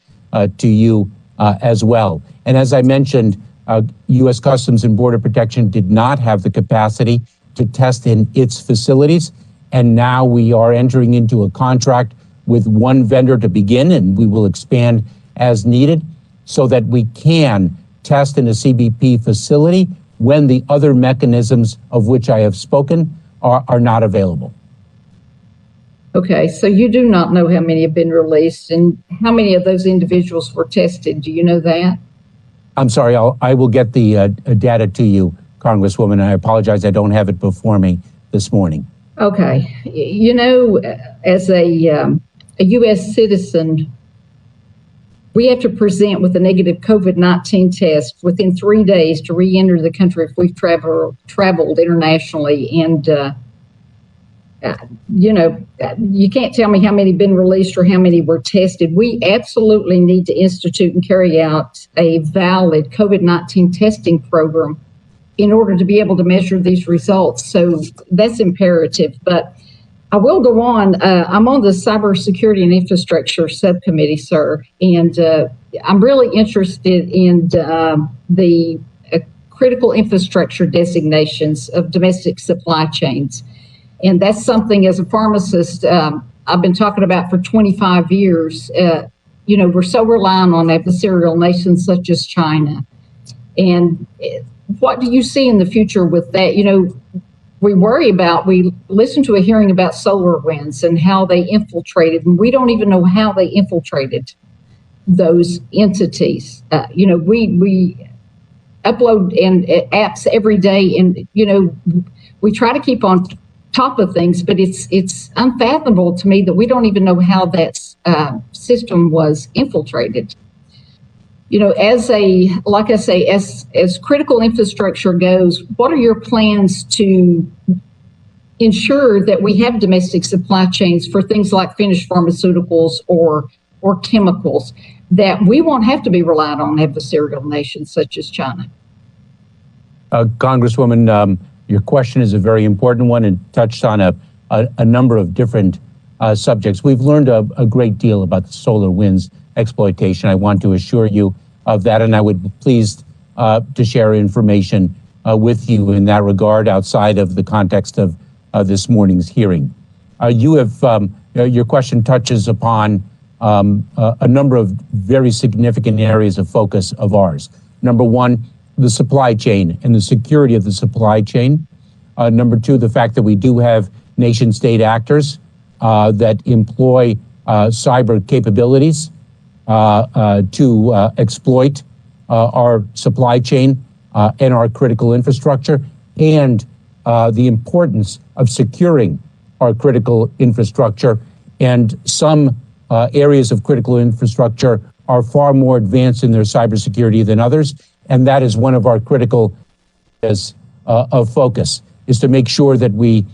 to you as well. And as I mentioned, U.S. Customs and Border Protection did not have the capacity to test in its facilities, and now we are entering into a contract with one vendor to begin, and we will expand as needed so that we can test in a CBP facility when the other mechanisms of which I have spoken are not available. Okay, so you do not know how many have been released and how many of those individuals were tested. Do you know that? I'm sorry, I will get the data to you, Congresswoman. I apologize, I don't have it before me this morning. Okay, you know, as a U.S. citizen, we have to present with a negative COVID-19 test within 3 days to re-enter the country if we've traveled internationally. And, you know, you can't tell me how many have been released or how many were tested. We absolutely need to institute and carry out a valid COVID-19 testing program in order to be able to measure these results. So that's imperative. But I will go on. I'm on the Cybersecurity and Infrastructure Subcommittee, sir, and I'm really interested in the critical infrastructure designations of domestic supply chains. And that's something as a pharmacist I've been talking about for 25 years. You know, we're so reliant on adversarial nations such as China. And what do you see in the future with that? You know, we listened to a hearing about SolarWinds and how they infiltrated, and we don't even know how they infiltrated those entities. You know, we upload apps every day, and, you know, we try to keep on top of things, but it's unfathomable to me that we don't even know how that system was infiltrated. You know, like I say, as critical infrastructure goes, what are your plans to ensure that we have domestic supply chains for things like finished pharmaceuticals or chemicals, that we won't have to be reliant on adversarial nations such as China? Congresswoman, your question is a very important one and touched on a number of different subjects. We've learned a great deal about the SolarWinds exploitation. I want to assure you of that, and I would be pleased to share information with you in that regard outside of the context of this morning's hearing. Your question touches upon a number of very significant areas of focus of ours. Number one, the supply chain and the security of the supply chain. Number two, the fact that we do have nation-state actors that employ cyber capabilities to exploit our supply chain and our critical infrastructure, and the importance of securing our critical infrastructure. And some areas of critical infrastructure are far more advanced in their cybersecurity than others, and that is one of our critical areas of focus, is to make sure that we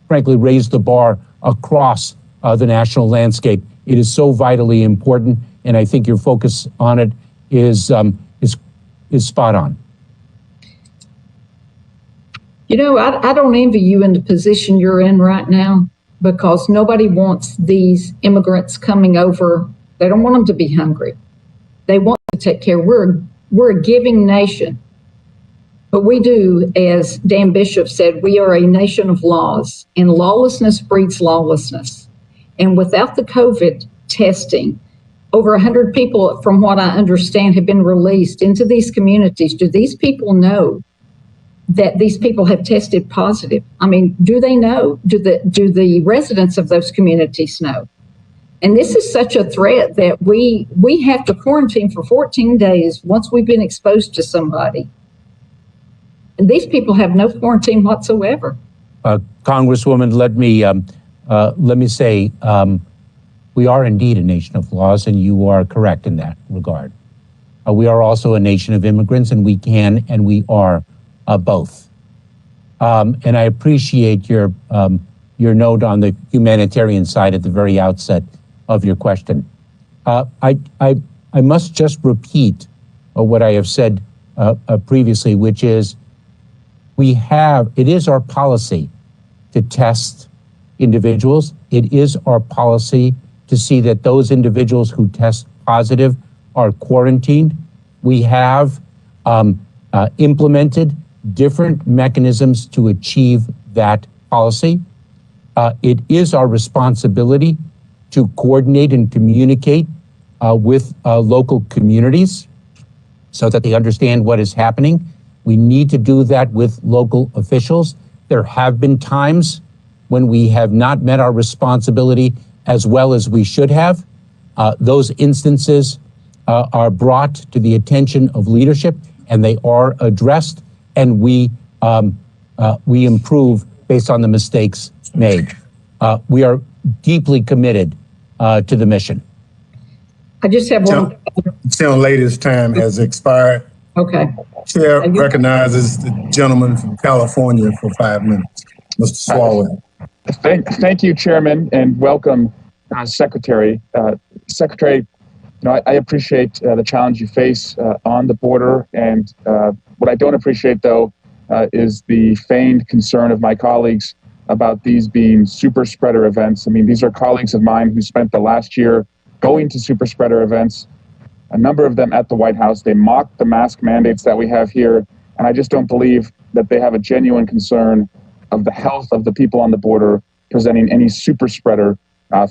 frankly raise the bar across the national landscape. It is so vitally important, and I think your focus on it is spot on. You know, I don't envy you in the position you're in right now, because nobody wants these immigrants coming over. They don't want them to be hungry. They want to take care. We're a giving nation. But we do, as Dan Bishop said, we are a nation of laws, and lawlessness breeds lawlessness. And without the COVID testing, over 100 people, from what I understand, have been released into these communities. Do these people know that these people have tested positive? I mean, do they know? Do the residents of those communities know? And this is such a threat that we have to quarantine for 14 days once we've been exposed to somebody. And these people have no quarantine whatsoever. Congresswoman, let me say, we are indeed a nation of laws, and you are correct in that regard. We are also a nation of immigrants, and we can and we are both. And I appreciate your note on the humanitarian side at the very outset of your question. I must just repeat what I have said previously, which is it is our policy to test individuals. It is our policy to see that those individuals who test positive are quarantined. We have implemented different mechanisms to achieve that policy. It is our responsibility to coordinate and communicate with local communities so that they understand what is happening. We need to do that with local officials. There have been times when we have not met our responsibility as well as we should have. Those instances are brought to the attention of leadership, and they are addressed, and we improve based on the mistakes made. We are deeply committed to the mission. I just have one. Lady's time has expired. Okay. Chair recognizes the gentleman from California for 5 minutes, Mr. Swalwell. Thank you, Chairman, and welcome, Secretary. Secretary, I appreciate the challenge you face on the border, and what I don't appreciate, though, is the feigned concern of my colleagues about these being super spreader events. I mean, these are colleagues of mine who spent the last year going to super spreader events, a number of them at the White House. They mocked the mask mandates that we have here, and I just don't believe that they have a genuine concern of the health of the people on the border presenting any super spreader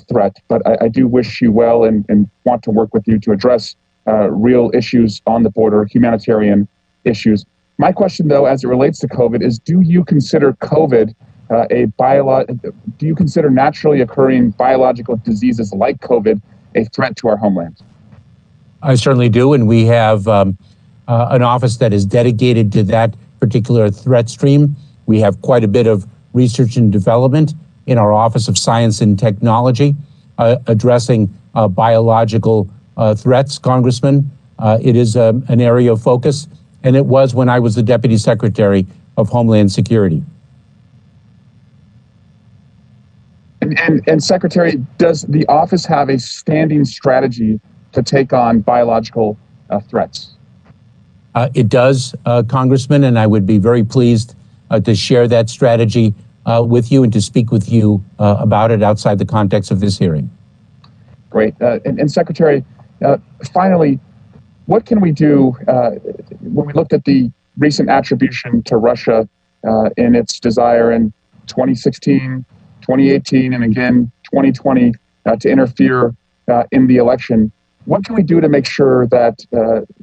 threat. But I do wish you well and want to work with you to address real issues on the border, humanitarian issues. My question, though, as it relates to COVID is, do you consider COVID do you consider naturally occurring biological diseases like COVID a threat to our homeland? I certainly do, and we have an office that is dedicated to that particular threat stream. We have quite a bit of research and development in our Office of Science and Technology addressing biological threats, Congressman. It is an area of focus, and it was when I was the Deputy Secretary of Homeland Security. And Secretary, does the office have a standing strategy to take on biological threats? It does, Congressman, and I would be very pleased to share that strategy with you and to speak with you about it outside the context of this hearing. Great. And Secretary, finally, what can we do when we looked at the recent attribution to Russia in its desire in 2016, 2018, and again 2020 to interfere in the election? What can we do to make sure that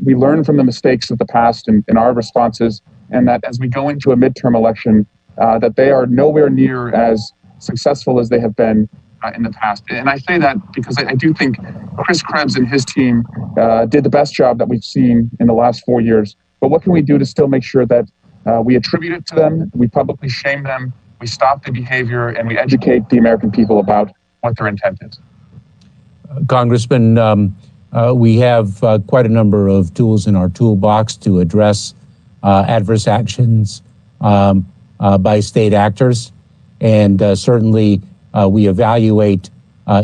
we learn from the mistakes of the past in our responses, and that as we go into a midterm election, that they are nowhere near as successful as they have been in the past? And I say that because I do think Chris Krebs and his team did the best job that we've seen in the last 4 years. But what can we do to still make sure that we attribute it to them, we publicly shame them, we stop the behavior, and we educate the American people about what their intent is? Congressman, we have quite a number of tools in our toolbox to address adverse actions by state actors. And certainly we evaluate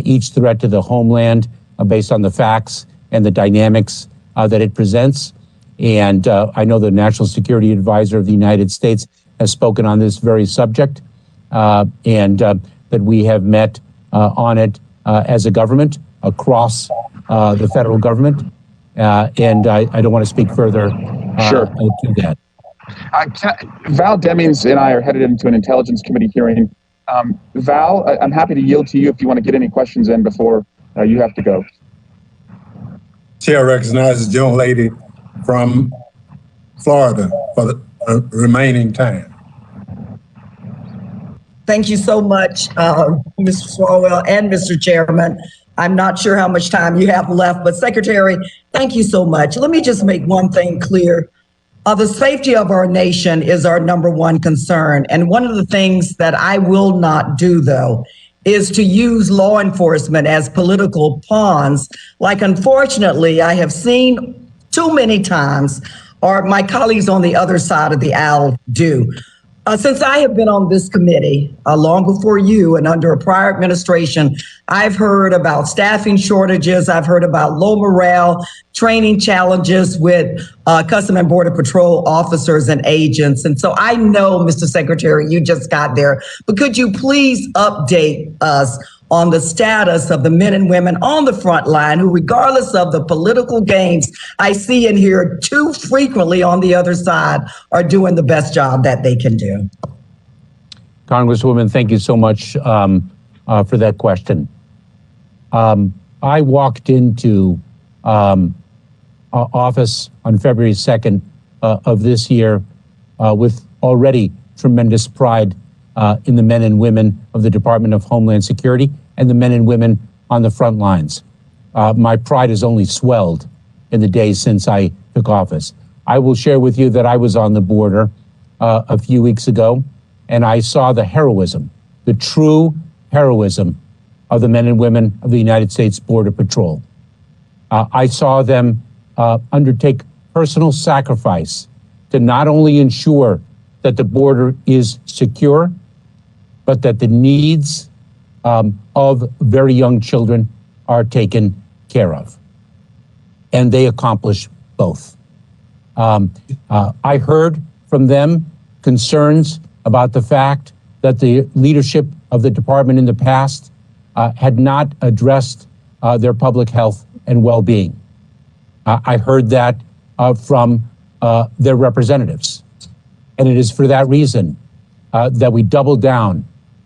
each threat to the homeland based on the facts and the dynamics that it presents. And I know the National Security Advisor of the United States has spoken on this very subject, and that we have met on it as a government across the federal government. And I don't want to speak further to that. Val Demings and I are headed into an Intelligence Committee hearing. Val, I'm happy to yield to you if you want to get any questions in before you have to go. Chair recognizes the gentlelady from Florida for the remaining time. Thank you so much, Mr. Swalwell and Mr. Chairman. I'm not sure how much time you have left, but Secretary, thank you so much. Let me just make one thing clear. The safety of our nation is our number one concern. And one of the things that I will not do, though, is to use law enforcement as political pawns, like unfortunately I have seen too many times, or my colleagues on the other side of the aisle do. Since I have been on this committee, long before you and under a prior administration, I've heard about staffing shortages. I've heard about low morale, training challenges with Customs and Border Patrol officers and agents. And so I know, Mr. Secretary, you just got there, but could you please update us on the status of the men and women on the front line who, regardless of the political games I see and hear too frequently on the other side, are doing the best job that they can do? Congresswoman, thank you so much for that question. I walked into office on February 2nd of this year with already tremendous pride in the men and women of the Department of Homeland Security and the men and women on the front lines. My pride has only swelled in the days since I took office. I will share with you that I was on the border a few weeks ago, and I saw the heroism, the true heroism of the men and women of the United States Border Patrol. I saw them undertake personal sacrifice to not only ensure that the border is secure, but that the needs of very young children are taken care of. And they accomplish both. I heard from them concerns about the fact that the leadership of the department in the past had not addressed their public health and well-being. I heard that from their representatives. And it is for that reason that we doubled down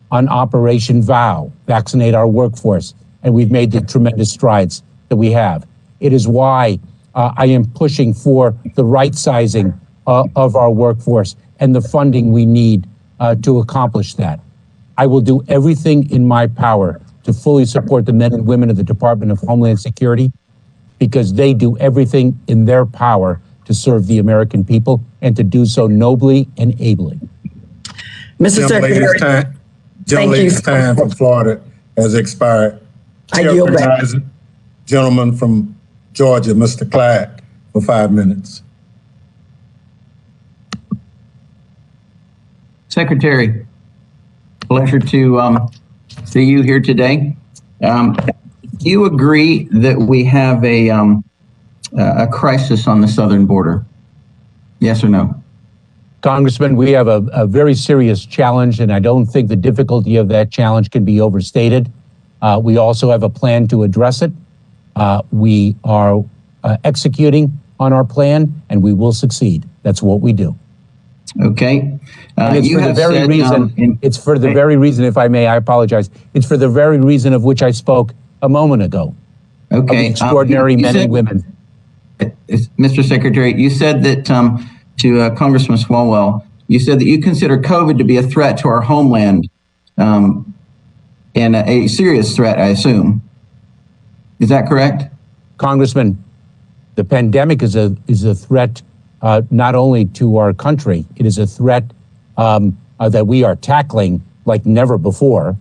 on Operation VOW, vaccinate our workforce, and we've made the tremendous strides that we have. It is why I am pushing for the right sizing of our workforce and the funding we need to accomplish that. I will do everything in my power to fully support the men and women of the Department of Homeland Security, because they do everything in their power to serve the American people and to do so nobly and ably. Mr. Secretary, Gentlelady's time from Florida has expired. I yield back. Gentleman from Georgia, Mr. Clyde, for 5 minutes. Secretary, pleasure to see you here today. Do you agree that we have a crisis on the southern border? Yes or no? Congressman, we have a very serious challenge, and I don't think the difficulty of that challenge can be overstated. We also have a plan to address it. We are executing on our plan, and we will succeed. That's what we do. Okay. And it's you for the have very said, reason, it's for the very reason, if I may, I apologize. It's for the very reason of which I spoke a moment ago. Okay. Of the extraordinary men and women. Mr. Secretary, you said that to Congressman Swalwell, you said that you consider COVID to be a threat to our homeland, and a serious threat, I assume. Is that correct? Congressman, the pandemic is a threat not only to our country, it is a threat that we are tackling like never before.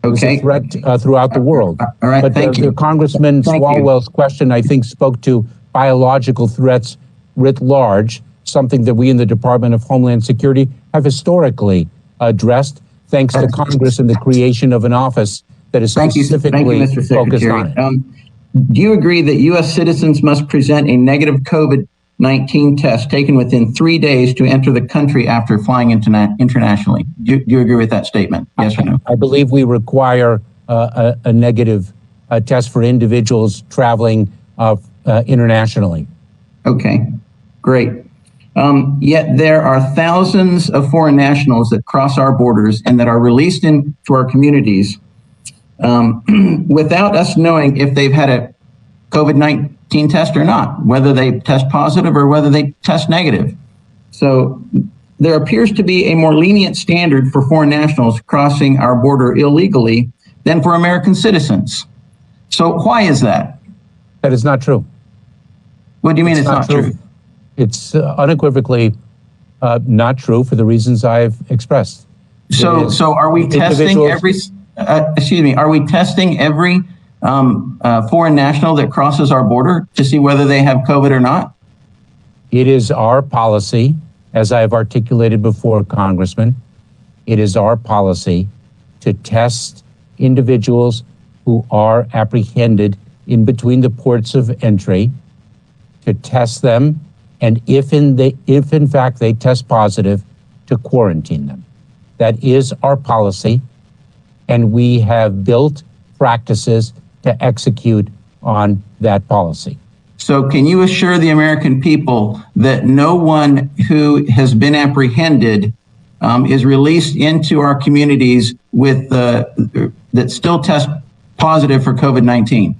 Okay. It's a threat throughout the world. All right, but thank you. Congressman Swalwell's question, I think, spoke to biological threats writ large, something that we in the Department of Homeland Security have historically addressed, thanks to Congress and the creation of an office that is specifically focused on it. Do you agree that U.S. citizens must present a negative COVID-19 test taken within 3 days to enter the country after flying internationally? Do you agree with that statement? Yes or no? I believe we require a negative test for individuals traveling internationally. Okay, great. Yet there are thousands of foreign nationals that cross our borders and that are released into our communities without us knowing if they've had a COVID-19 test or not, whether they test positive or whether they test negative. So there appears to be a more lenient standard for foreign nationals crossing our border illegally than for American citizens. So why is that? That is not true. What do you mean it's not true? It's unequivocally not true for the reasons I've expressed. So are we testing every, are we testing every foreign national that crosses our border to see whether they have COVID or not? It is our policy, as I have articulated before, Congressman, it is our policy to test individuals who are apprehended in between the ports of entry, to test them, and if in fact they test positive, to quarantine them. That is our policy, and we have built practices to execute on that policy. So can you assure the American people that no one who has been apprehended is released into our communities with that still test positive for COVID-19?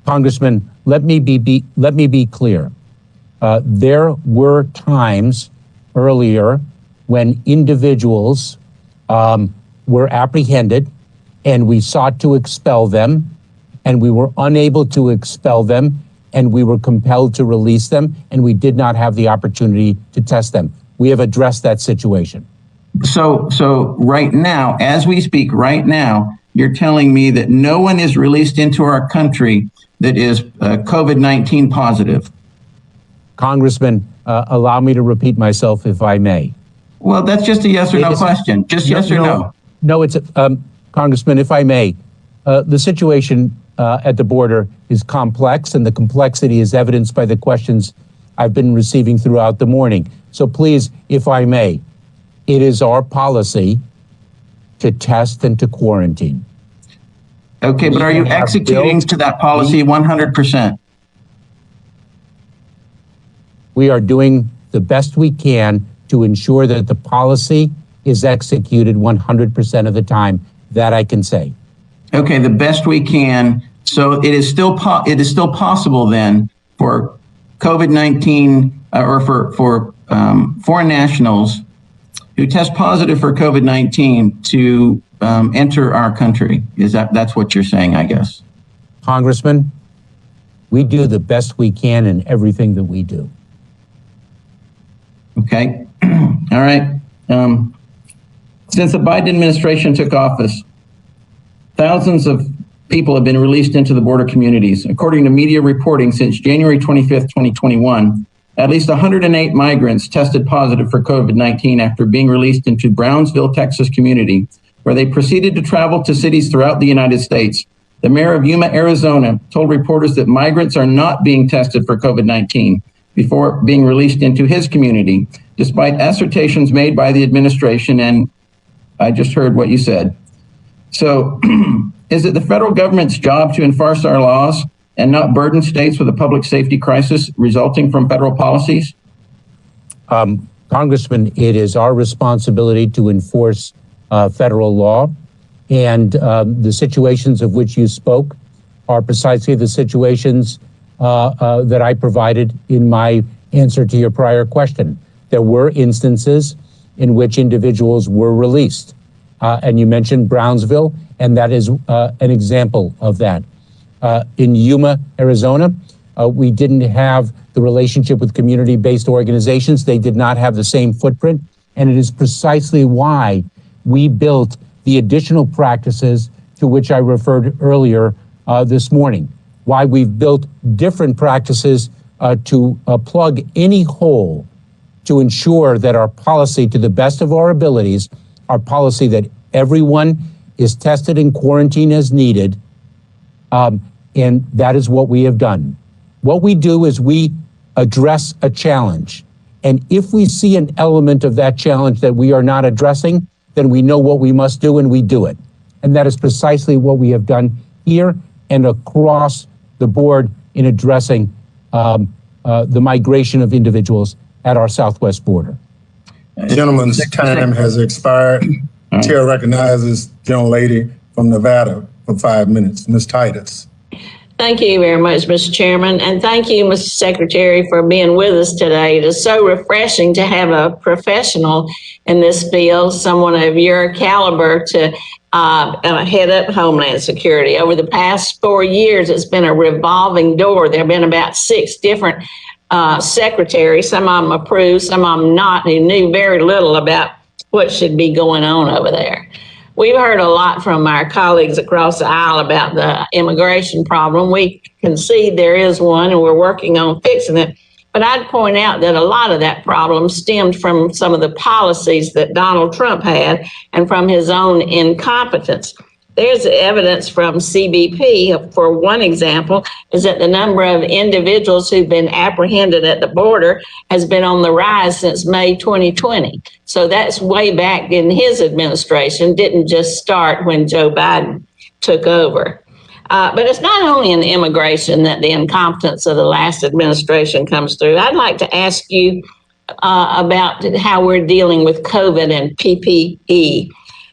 Congressman, let me be clear. There were times earlier when individuals were apprehended and we sought to expel them, and we were unable to expel them, and we were compelled to release them, and we did not have the opportunity to test them. We have addressed that situation. So right now, as we speak right now, you're telling me that no one is released into our country that is COVID-19 positive. Congressman, allow me to repeat myself if I may. Well, that's just a yes or no question. Just yes or no. No, it's Congressman, if I may. The situation at the border is complex, and the complexity is evidenced by the questions I've been receiving throughout the morning. So please, if I may, it is our policy to test and to quarantine. Okay, but are you executing to that policy 100%? We are doing the best we can to ensure that the policy is executed 100% of the time. That I can say. Okay, the best we can. So it is still possible then for COVID-19 or for foreign nationals who test positive for COVID-19 to enter our country. That's what you're saying, I guess? Congressman, we do the best we can in everything that we do. Okay, all right. Since the Biden administration took office, thousands of people have been released into the border communities. According to media reporting, since January 25th, 2021, at least 108 migrants tested positive for COVID-19 after being released into Brownsville, Texas community, where they proceeded to travel to cities throughout the United States. The mayor of Yuma, Arizona, told reporters that migrants are not being tested for COVID-19 before being released into his community, despite assertions made by the administration, and I just heard what you said. So is it the federal government's job to enforce our laws and not burden states with a public safety crisis resulting from federal policies? Congressman, it is our responsibility to enforce federal law, and the situations of which you spoke are precisely the situations that I provided in my answer to your prior question. There were instances in which individuals were released, and you mentioned Brownsville, and that is an example of that. In Yuma, Arizona, we didn't have the relationship with community-based organizations. They did not have the same footprint, and it is precisely why we built the additional practices to which I referred earlier this morning, why we've built different practices to plug any hole to ensure that our policy, to the best of our abilities, our policy that everyone is tested and quarantined as needed, and that is what we have done. What we do is we address a challenge. And if we see an element of that challenge that we are not addressing, then we know what we must do and we do it. And that is precisely what we have done here and across the board in addressing the migration of individuals at our southwest border. Gentleman's time has expired. Chair recognizes gentlelady from Nevada for 5 minutes, Ms. Titus. Thank you very much, Mr. Chairman, and thank you, Mr. Secretary, for being with us today. It is so refreshing to have a professional in this field, someone of your caliber, to head up Homeland Security. Over the past 4 years, it's been a revolving door. There have been about 6 different secretaries, some of them approved, some of them not, who knew very little about what should be going on over there. We've heard a lot from our colleagues across the aisle about the immigration problem. We concede there is one, and we're working on fixing it. But I'd point out that a lot of that problem stemmed from some of the policies that Donald Trump had and from his own incompetence. There's evidence from CBP, for one example, is that the number of individuals who've been apprehended at the border has been on the rise since May 2020. So that's way back in his administration, didn't just start when Joe Biden took over. But it's not only in immigration that the incompetence of the last administration comes through. I'd like to ask you about how we're dealing with COVID and PPE.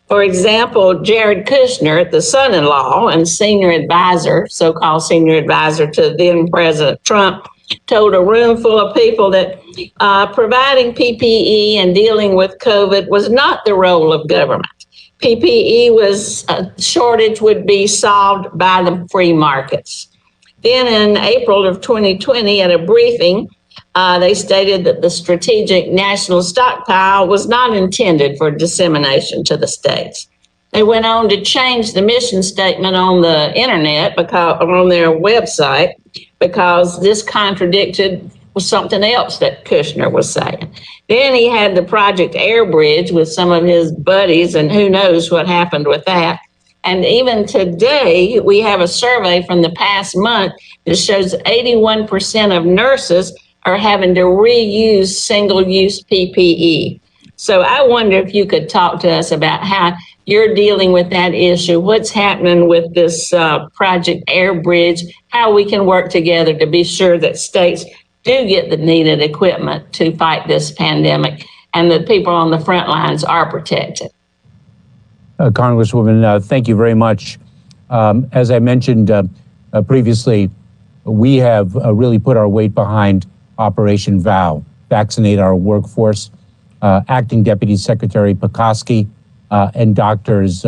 For example, Jared Kushner, the son-in-law and senior advisor, so-called senior advisor to then President Trump, told a room full of people that providing PPE and dealing with COVID was not the role of government. PPE was a shortage would be solved by the free markets. Then in April of 2020, at a briefing, they stated that the strategic national stockpile was not intended for dissemination to the states. They went on to change the mission statement on the internet, on their website, because this contradicted something else that Kushner was saying. Then he had the Project Air Bridge with some of his buddies, and who knows what happened with that. And even today, we have a survey from the past month that shows 81% of nurses are having to reuse single-use PPE. So I wonder if you could talk to us about how you're dealing with that issue, what's happening with this Project Air Bridge, how we can work together to be sure that states do get the needed equipment to fight this pandemic and that people on the front lines are protected. Congresswoman, thank you very much. As I mentioned previously, we have really put our weight behind Operation VOW, vaccinate our workforce. Acting Deputy Secretary Pekoski and Doctors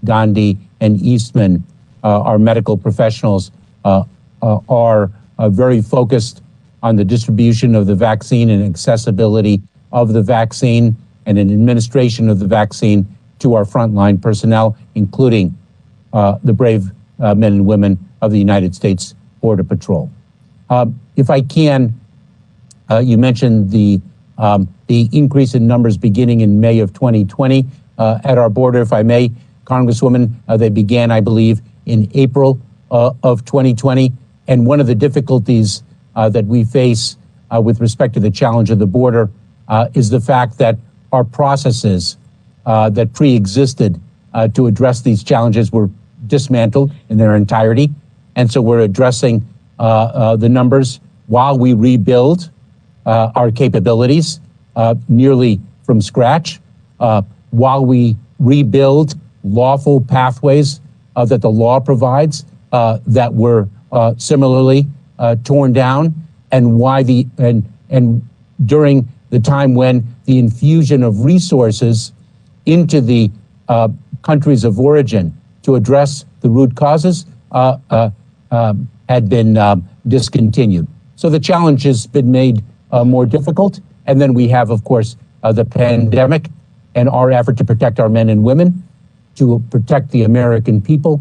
Gandhi and Eastman, our medical professionals, are very focused on the distribution of the vaccine and accessibility of the vaccine and an administration of the vaccine to our frontline personnel, including the brave men and women of the United States Border Patrol. If I can, you mentioned the increase in numbers beginning in May of 2020 at our border. If I may, Congresswoman, they began, I believe, in April of 2020. And one of the difficulties that we face with respect to the challenge of the border is the fact that our processes that pre-existed to address these challenges were dismantled in their entirety. And so we're addressing the numbers while we rebuild our capabilities nearly from scratch, while we rebuild lawful pathways that the law provides that were similarly torn down, and why and during the time when the infusion of resources into the countries of origin to address the root causes had been discontinued. So the challenge has been made more difficult. And then we have, of course, the pandemic and our effort to protect our men and women, to protect the American people,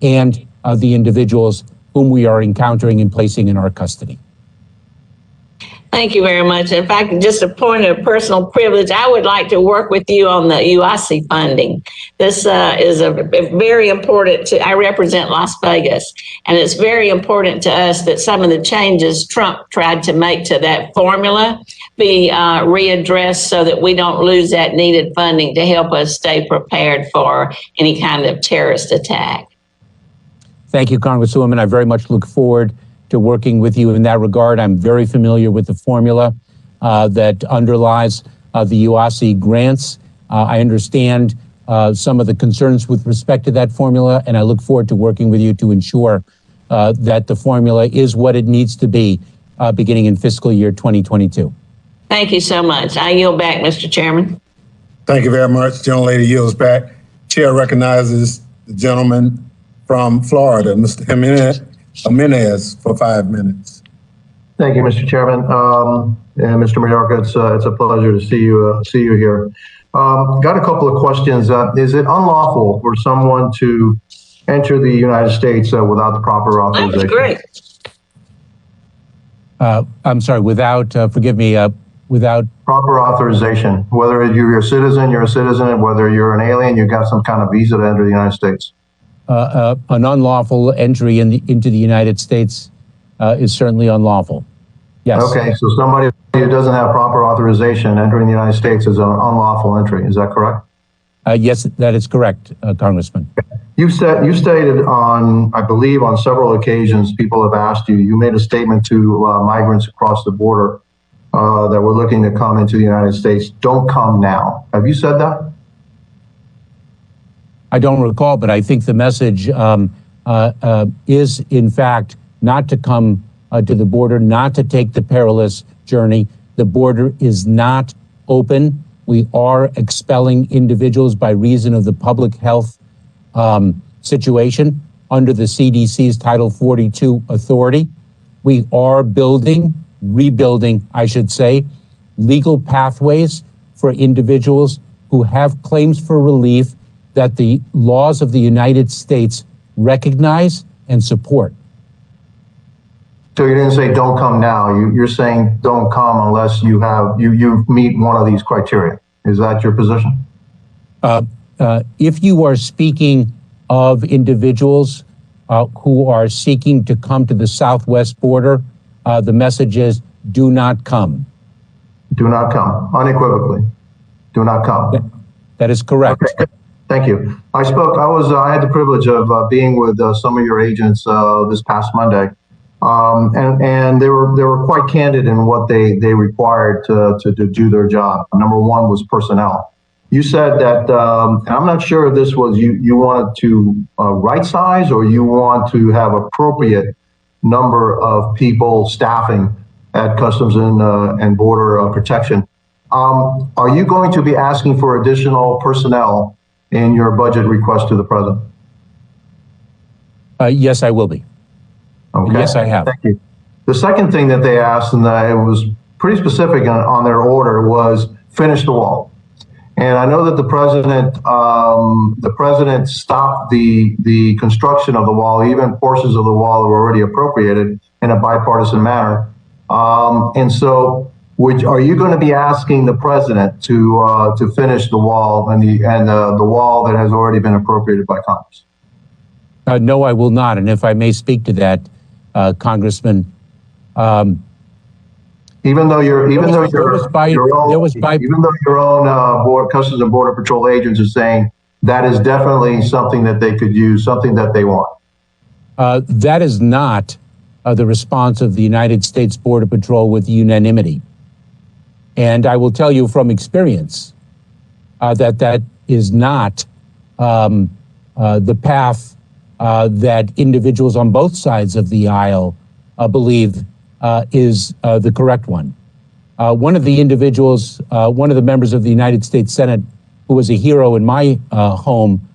and the individuals whom we are encountering and placing in our custody. Thank you very much. In fact, just a point of personal privilege, I would like to work with you on the UIC funding. This is a very important I represent Las Vegas, and it's very important to us that some of the changes Trump tried to make to that formula be readdressed so that we don't lose that needed funding to help us stay prepared for any kind of terrorist attack. Thank you, Congresswoman. I very much look forward to working with you in that regard. I'm very familiar with the formula that underlies the UIC grants. I understand some of the concerns with respect to that formula, and I look forward to working with you to ensure that the formula is what it needs to be beginning in fiscal year 2022. Thank you so much. I yield back, Mr. Chairman. Thank you very much. Gentlelady yields back. Chair recognizes the gentleman from Florida, Mr. Jimenez, for 5 minutes. Thank you, Mr. Chairman. And Mr. Mayorkas, it's a pleasure to see you here. Got a couple of questions. Is it unlawful for someone to enter the United States without the proper authorization? That's great. I'm sorry, without, forgive me, without proper authorization, whether you're a citizen, whether you're an alien, you got some kind of visa to enter the United States. An unlawful entry into the United States is certainly unlawful. Yes. Okay, so somebody who doesn't have proper authorization entering the United States is an unlawful entry. Is that correct? Yes, that is correct, Congressman. You stated on, I believe, on several occasions, people have asked you. You made a statement to migrants across the border that were looking to come into the United States. Don't come now. Have you said that? I don't recall, but I think the message is, in fact, not to come to the border, not to take the perilous journey. The border is not open. We are expelling individuals by reason of the public health situation under the CDC's Title 42 authority. We are rebuilding, I should say, legal pathways for individuals who have claims for relief that the laws of the United States recognize and support. So you didn't say don't come now. You're saying don't come unless you meet one of these criteria. Is that your position? If you are speaking of individuals who are seeking to come to the southwest border, the message is do not come. Do not come, unequivocally. Do not come. That is correct. Okay. Thank you. I had the privilege of being with some of your agents this past Monday, and they were quite candid in what they required to do their job. Number one was personnel. You said that, and I'm not sure if this was you wanted to right size or you want to have appropriate number of people staffing at Customs and Border Protection. Are you going to be asking for additional personnel in your budget request to the president? Yes, I will be. Okay. Yes, I have. Thank you. The second thing that they asked, and it was pretty specific on their order, was finish the wall. And I know that the president stopped the construction of the wall, even portions of the wall that were already appropriated in a bipartisan manner. And so, are you going to be asking the president to finish the wall and the wall that has already been appropriated by Congress? No, I will not. And if I may speak to that, Congressman, even though your own Customs and Border Patrol agents are saying that is definitely something that they could use, something that they want. That is not the response of the United States Border Patrol with unanimity. And I will tell you from experience that is not the path that individuals on both sides of the aisle believe is the correct one. One of the individuals, one of the members of the United States Senate who was a hero in my home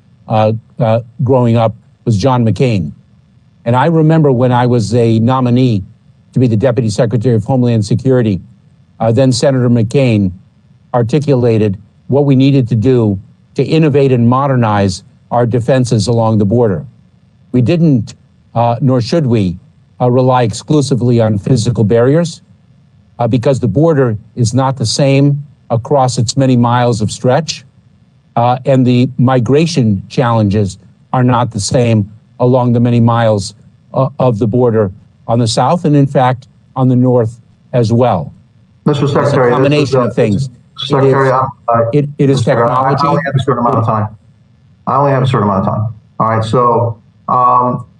growing up was John McCain. And I remember when I was a nominee to be the Deputy Secretary of Homeland Security, then Senator McCain articulated what we needed to do to innovate and modernize our defenses along the border. We didn't, nor should we, rely exclusively on physical barriers because the border is not the same across its many miles of stretch, and the migration challenges are not the same along the many miles of the border on the south and, in fact, on the north as well. Mr. Secretary, it's a combination of things. Secretary, it is technology. I only have a certain amount of time. All right, so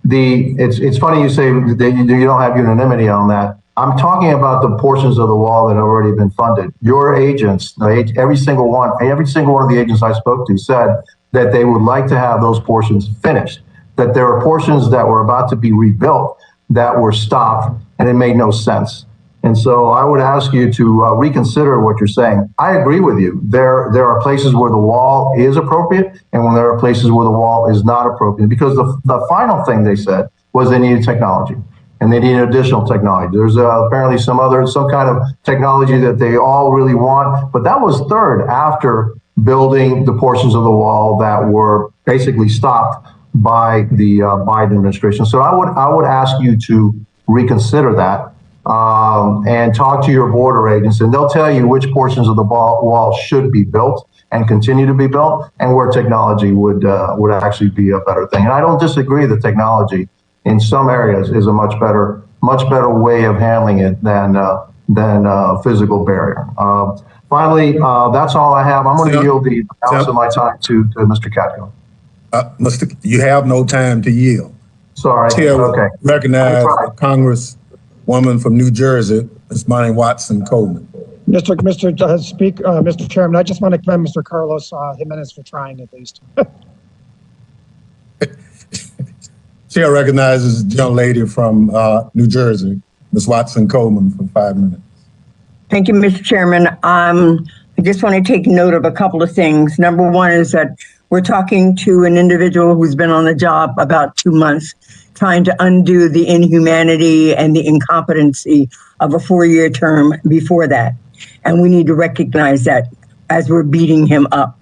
it's funny you say that you don't have unanimity on that. I'm talking about the portions of the wall that have already been funded. Your agents, every single one of the agents I spoke to said that they would like to have those portions finished, that there are portions that were about to be rebuilt that were stopped, and it made no sense. And so I would ask you to reconsider what you're saying. I agree with you. There are places where the wall is appropriate and when there are places where the wall is not appropriate, because the final thing they said was they needed technology and they needed additional technology. There's apparently some kind of technology that they all really want, but that was third after building the portions of the wall that were basically stopped by the Biden administration. So I would ask you to reconsider that. And talk to your border agents, and they'll tell you which portions of the wall should be built and continue to be built, and where technology would actually be a better thing. And I don't disagree that technology in some areas is a much better way of handling it than physical barrier. Finally, that's all I have. I'm going to yield the balance of my time to Mr. Katko. You have no time to yield. Sorry. Okay. Recognize Congresswoman from New Jersey, Ms. Monty Watson Coleman. Mr. Chairman, I just want to commend Mr. Carlos Jimenez for trying at least. Chair recognizes the young lady from New Jersey, Ms. Watson Coleman, for 5 minutes. Thank you, Mr. Chairman. I just want to take note of a couple of things. Number one is that we're talking to an individual who's been on the job about 2 months, trying to undo the inhumanity and the incompetency of a 4-year term before that. And we need to recognize that as we're beating him up.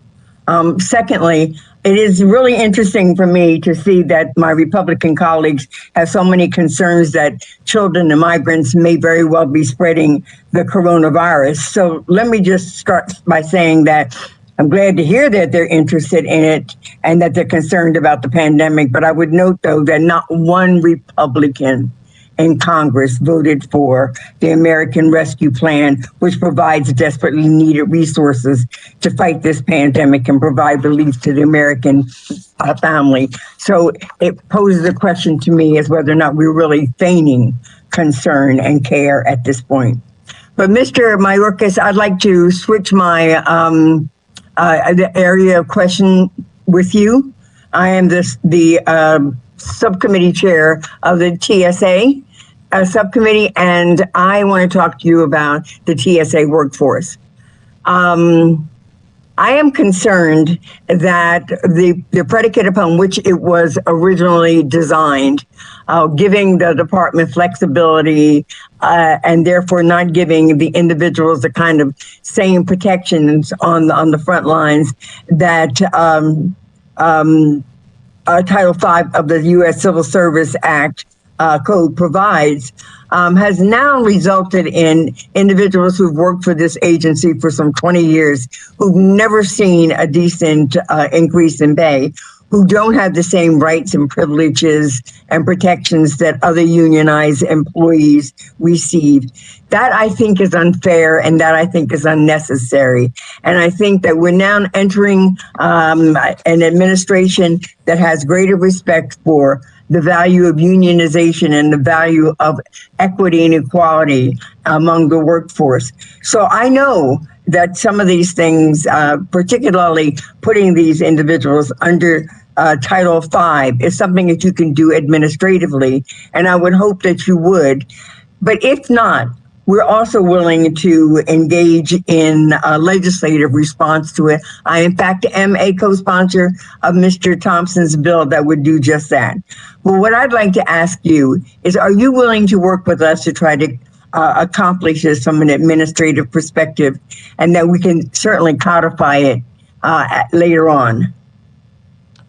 Secondly, it is really interesting for me to see that my Republican colleagues have so many concerns that children and migrants may very well be spreading the coronavirus. So let me just start by saying that I'm glad to hear that they're interested in it and that they're concerned about the pandemic. But I would note, though, that not one Republican in Congress voted for the American Rescue Plan, which provides desperately needed resources to fight this pandemic and provide relief to the American family. So it poses a question to me as whether or not we're really feigning concern and care at this point. But Mr. Mayorkas, I'd like to switch my the area of question with you. I am the subcommittee chair of the TSA subcommittee, and I want to talk to you about the TSA workforce. I am concerned that the predicate upon which it was originally designed, giving the department flexibility and therefore not giving the individuals the kind of same protections on the front lines that Title V of the U.S. Civil Service Act code provides, has now resulted in individuals who've worked for this agency for some 20 years, who've never seen a decent increase in pay, who don't have the same rights and privileges and protections that other unionized employees receive. That I think is unfair, and that I think is unnecessary. And I think that we're now entering an administration that has greater respect for the value of unionization and the value of equity and equality among the workforce. So I know that some of these things, particularly putting these individuals under Title V, is something that you can do administratively, and I would hope that you would. But if not, we're also willing to engage in a legislative response to it. I, in fact, am a co-sponsor of Mr. Thompson's bill that would do just that. Well, what I'd like to ask you is, are you willing to work with us to try to accomplish this from an administrative perspective, and that we can certainly codify it later on?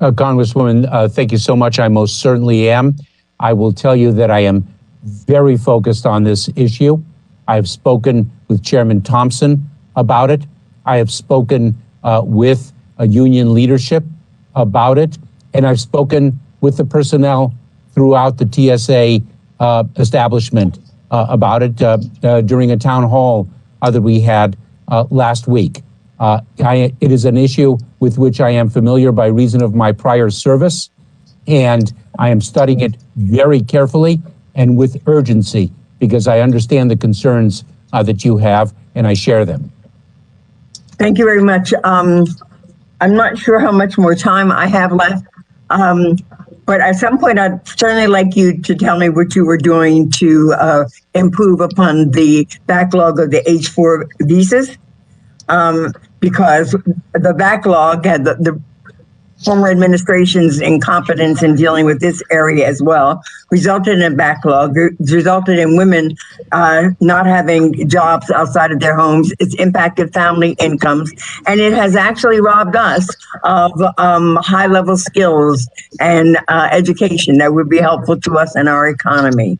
Congresswoman, thank you so much. I most certainly am. I will tell you that I am very focused on this issue. I have spoken with Chairman Thompson about it. I have spoken with union leadership about it, and I've spoken with the personnel throughout the TSA establishment about it during a town hall that we had last week. It is an issue with which I am familiar by reason of my prior service, and I am studying it very carefully and with urgency, because I understand the concerns that you have, and I share them. Thank you very much. I'm not sure how much more time I have left, but at some point I'd certainly like you to tell me what you were doing to improve upon the backlog of the H-4 visas, because the backlog had the former administration's incompetence in dealing with this area as well resulted in a backlog, resulted in women not having jobs outside of their homes. It's impacted family incomes, and it has actually robbed us of high-level skills and education that would be helpful to us and our economy.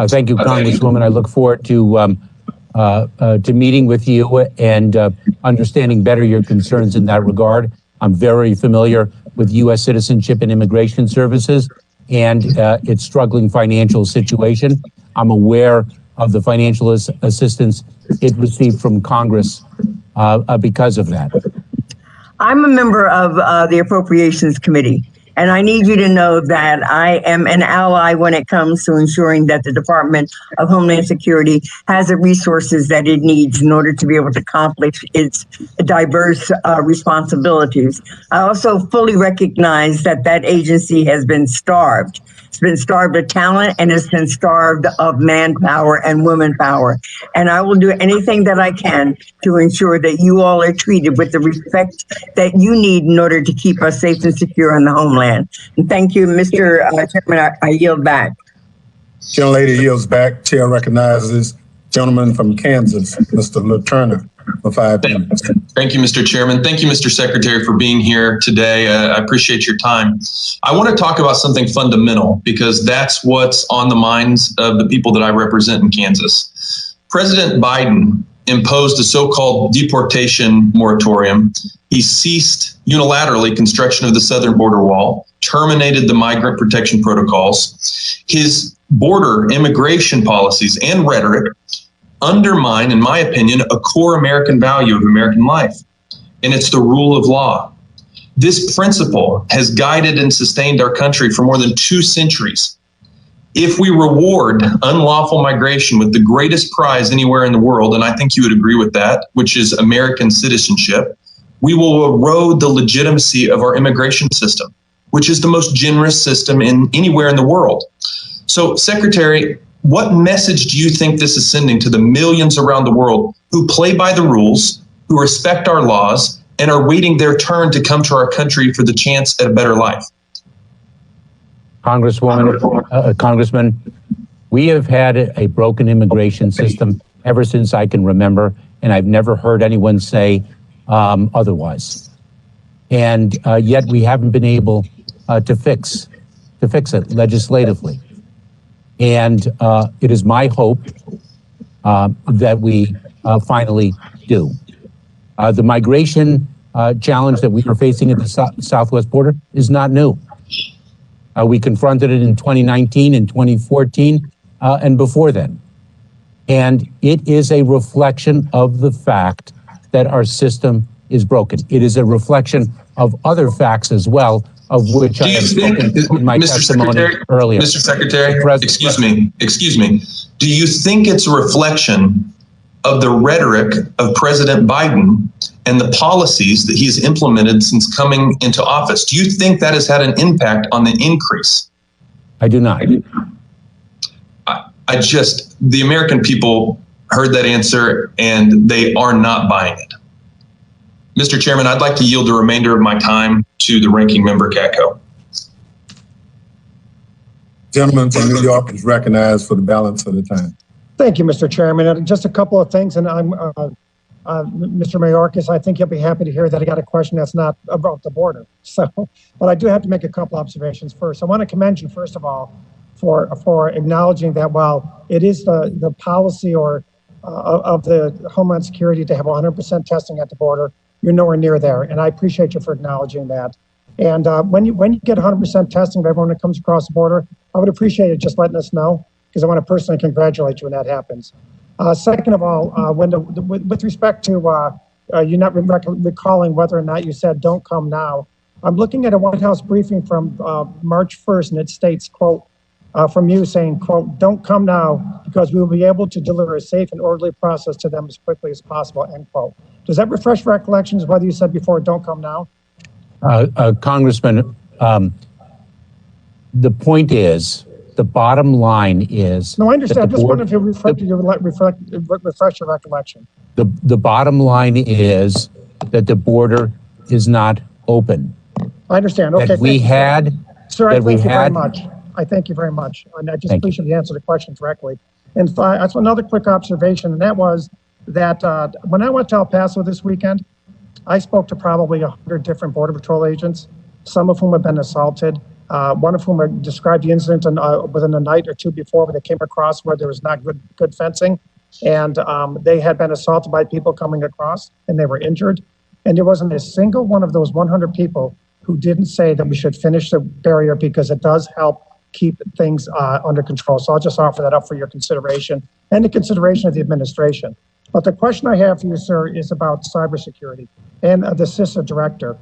Thank you, Congresswoman. I look forward to meeting with you and understanding better your concerns in that regard. I'm very familiar with U.S. Citizenship and Immigration Services and its struggling financial situation. I'm aware of the financial assistance it received from Congress because of that. I'm a member of the Appropriations Committee, and I need you to know that I am an ally when it comes to ensuring that the Department of Homeland Security has the resources that it needs in order to be able to accomplish its diverse responsibilities. I also fully recognize that that agency has been starved. It's been starved of talent, and it's been starved of manpower and woman power. And I will do anything that I can to ensure that you all are treated with the respect that you need in order to keep us safe and secure in the homeland. And thank you, Mr. Chairman. I yield back. Gentlelady yields back. Chair recognizes gentleman from Kansas, Mr. LaTurner, for 5 minutes. Thank you, Mr. Chairman. Thank you, Mr. Secretary, for being here today. I appreciate your time. I want to talk about something fundamental, because that's what's on the minds of the people that I represent in Kansas. President Biden imposed a so-called deportation moratorium. He ceased unilaterally construction of the southern border wall, terminated the migrant protection protocols. His border immigration policies and rhetoric undermine, in my opinion, a core American value of American life, and it's the rule of law. This principle has guided and sustained our country for more than 2 centuries. If we reward unlawful migration with the greatest prize anywhere in the world, and I think you would agree with that, which is American citizenship, we will erode the legitimacy of our immigration system, which is the most generous system in anywhere in the world. So, Secretary, what message do you think this is sending to the millions around the world who play by the rules, who respect our laws, and are waiting their turn to come to our country for the chance at a better life? Congressman, we have had a broken immigration system ever since I can remember, and I've never heard anyone say otherwise. And yet we haven't been able to fix it legislatively. And it is my hope that we finally do. The migration challenge that we are facing at the southwest border is not new. We confronted it in 2019 and 2014 and before then. And it is a reflection of the fact that our system is broken. It is a reflection of other facts as well, of which I Do you have think, spoken in my Mr. testimony Secretary, earlier. Mr. Secretary, President- excuse me. Do you think it's a reflection of the rhetoric of President Biden and the policies that he's implemented since coming into office? Do you think that has had an impact on the increase? I do not. The American people heard that answer and they are not buying it. Mr. Chairman, I'd like to yield the remainder of my time to the ranking member, Katko. Gentleman from New York is recognized for the balance of the time. Thank you, Mr. Chairman. And just a couple of things, and I'm, Mr. Mayorkas, I think you'll be happy to hear that I got a question that's not about the border. So, but I do have to make a couple observations first. I want to commend you, first of all, for acknowledging that while it is the policy or of the Homeland Security to have 100% testing at the border, you're nowhere near there, and I appreciate you for acknowledging that. And when you get 100% testing of everyone that comes across the border, I would appreciate it just letting us know, because I want to personally congratulate you when that happens. Second of all, with respect to you not recalling whether or not you said "don't come now," I'm looking at a White House briefing from March 1st, and it states, quote, from you saying, quote, "don't come now because we will be able to deliver a safe and orderly process to them as quickly as possible," end quote. Does that refresh recollections whether you said before "don't come now"? Congressman, the point is, the bottom line is... No, I understand. I just wanted to refresh your recollection. The bottom line is that the border is not open. I understand. Okay. That we had... Sir, I thank you very much. I thank you very much. And I just appreciate the answer to the question directly. And that's another quick observation, and that was that when I went to El Paso this weekend, I spoke to probably 100 different Border Patrol agents, some of whom have been assaulted, one of whom had described the incident within a night or two before where they came across where there was not good fencing. And they had been assaulted by people coming across and they were injured. And there wasn't a single one of those 100 people who didn't say that we should finish the barrier because it does help keep things under control. So I'll just offer that up for your consideration and the consideration of the administration. But the question I have for you, sir, is about cybersecurity and the CISA director.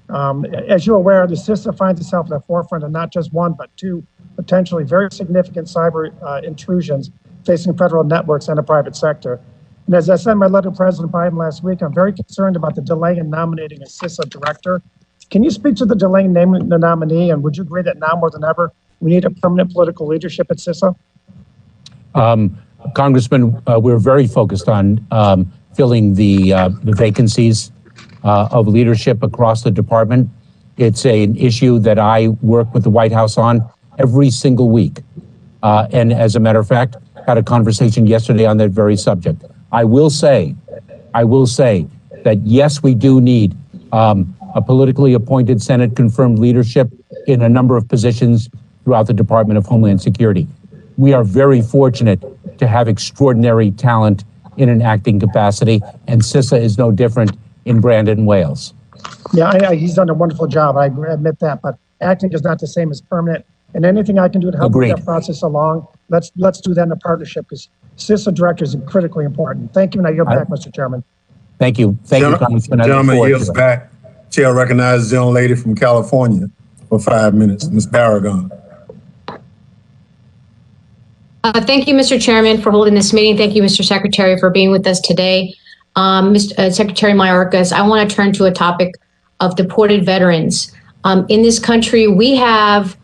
As you're aware, the CISA finds itself at the forefront of not just one, but two potentially very significant cyber intrusions facing federal networks and the private sector. And as I said in my letter to President Biden last week, I'm very concerned about the delay in nominating a CISA director. Can you speak to the delay in naming the nominee? And would you agree that now more than ever, we need a permanent political leadership at CISA? Congressman, we're very focused on filling the vacancies of leadership across the department. It's an issue that I work with the White House on every single week. And as a matter of fact, had a conversation yesterday on that very subject. I will say that yes, we do need a politically appointed Senate confirmed leadership in a number of positions throughout the Department of Homeland Security. We are very fortunate to have extraordinary talent in an acting capacity, and CISA is no different in Brandon, Wales. Yeah, he's done a wonderful job. I admit that, but acting is not the same as permanent. And anything I can do to help move that process along, let's do that in a partnership, because CISA director is critically important. Thank you, and I yield back, Mr. Chairman. Thank you. Thank you, Congressman. Gentleman yields back. Chair recognizes the young lady from California for 5 minutes, Ms. Barragan. Thank you, Mr. Chairman, for holding this meeting. Thank you, Mr. Secretary, for being with us today. Mr. Secretary Mayorkas, I want to turn to a topic of deported veterans. In this country, we have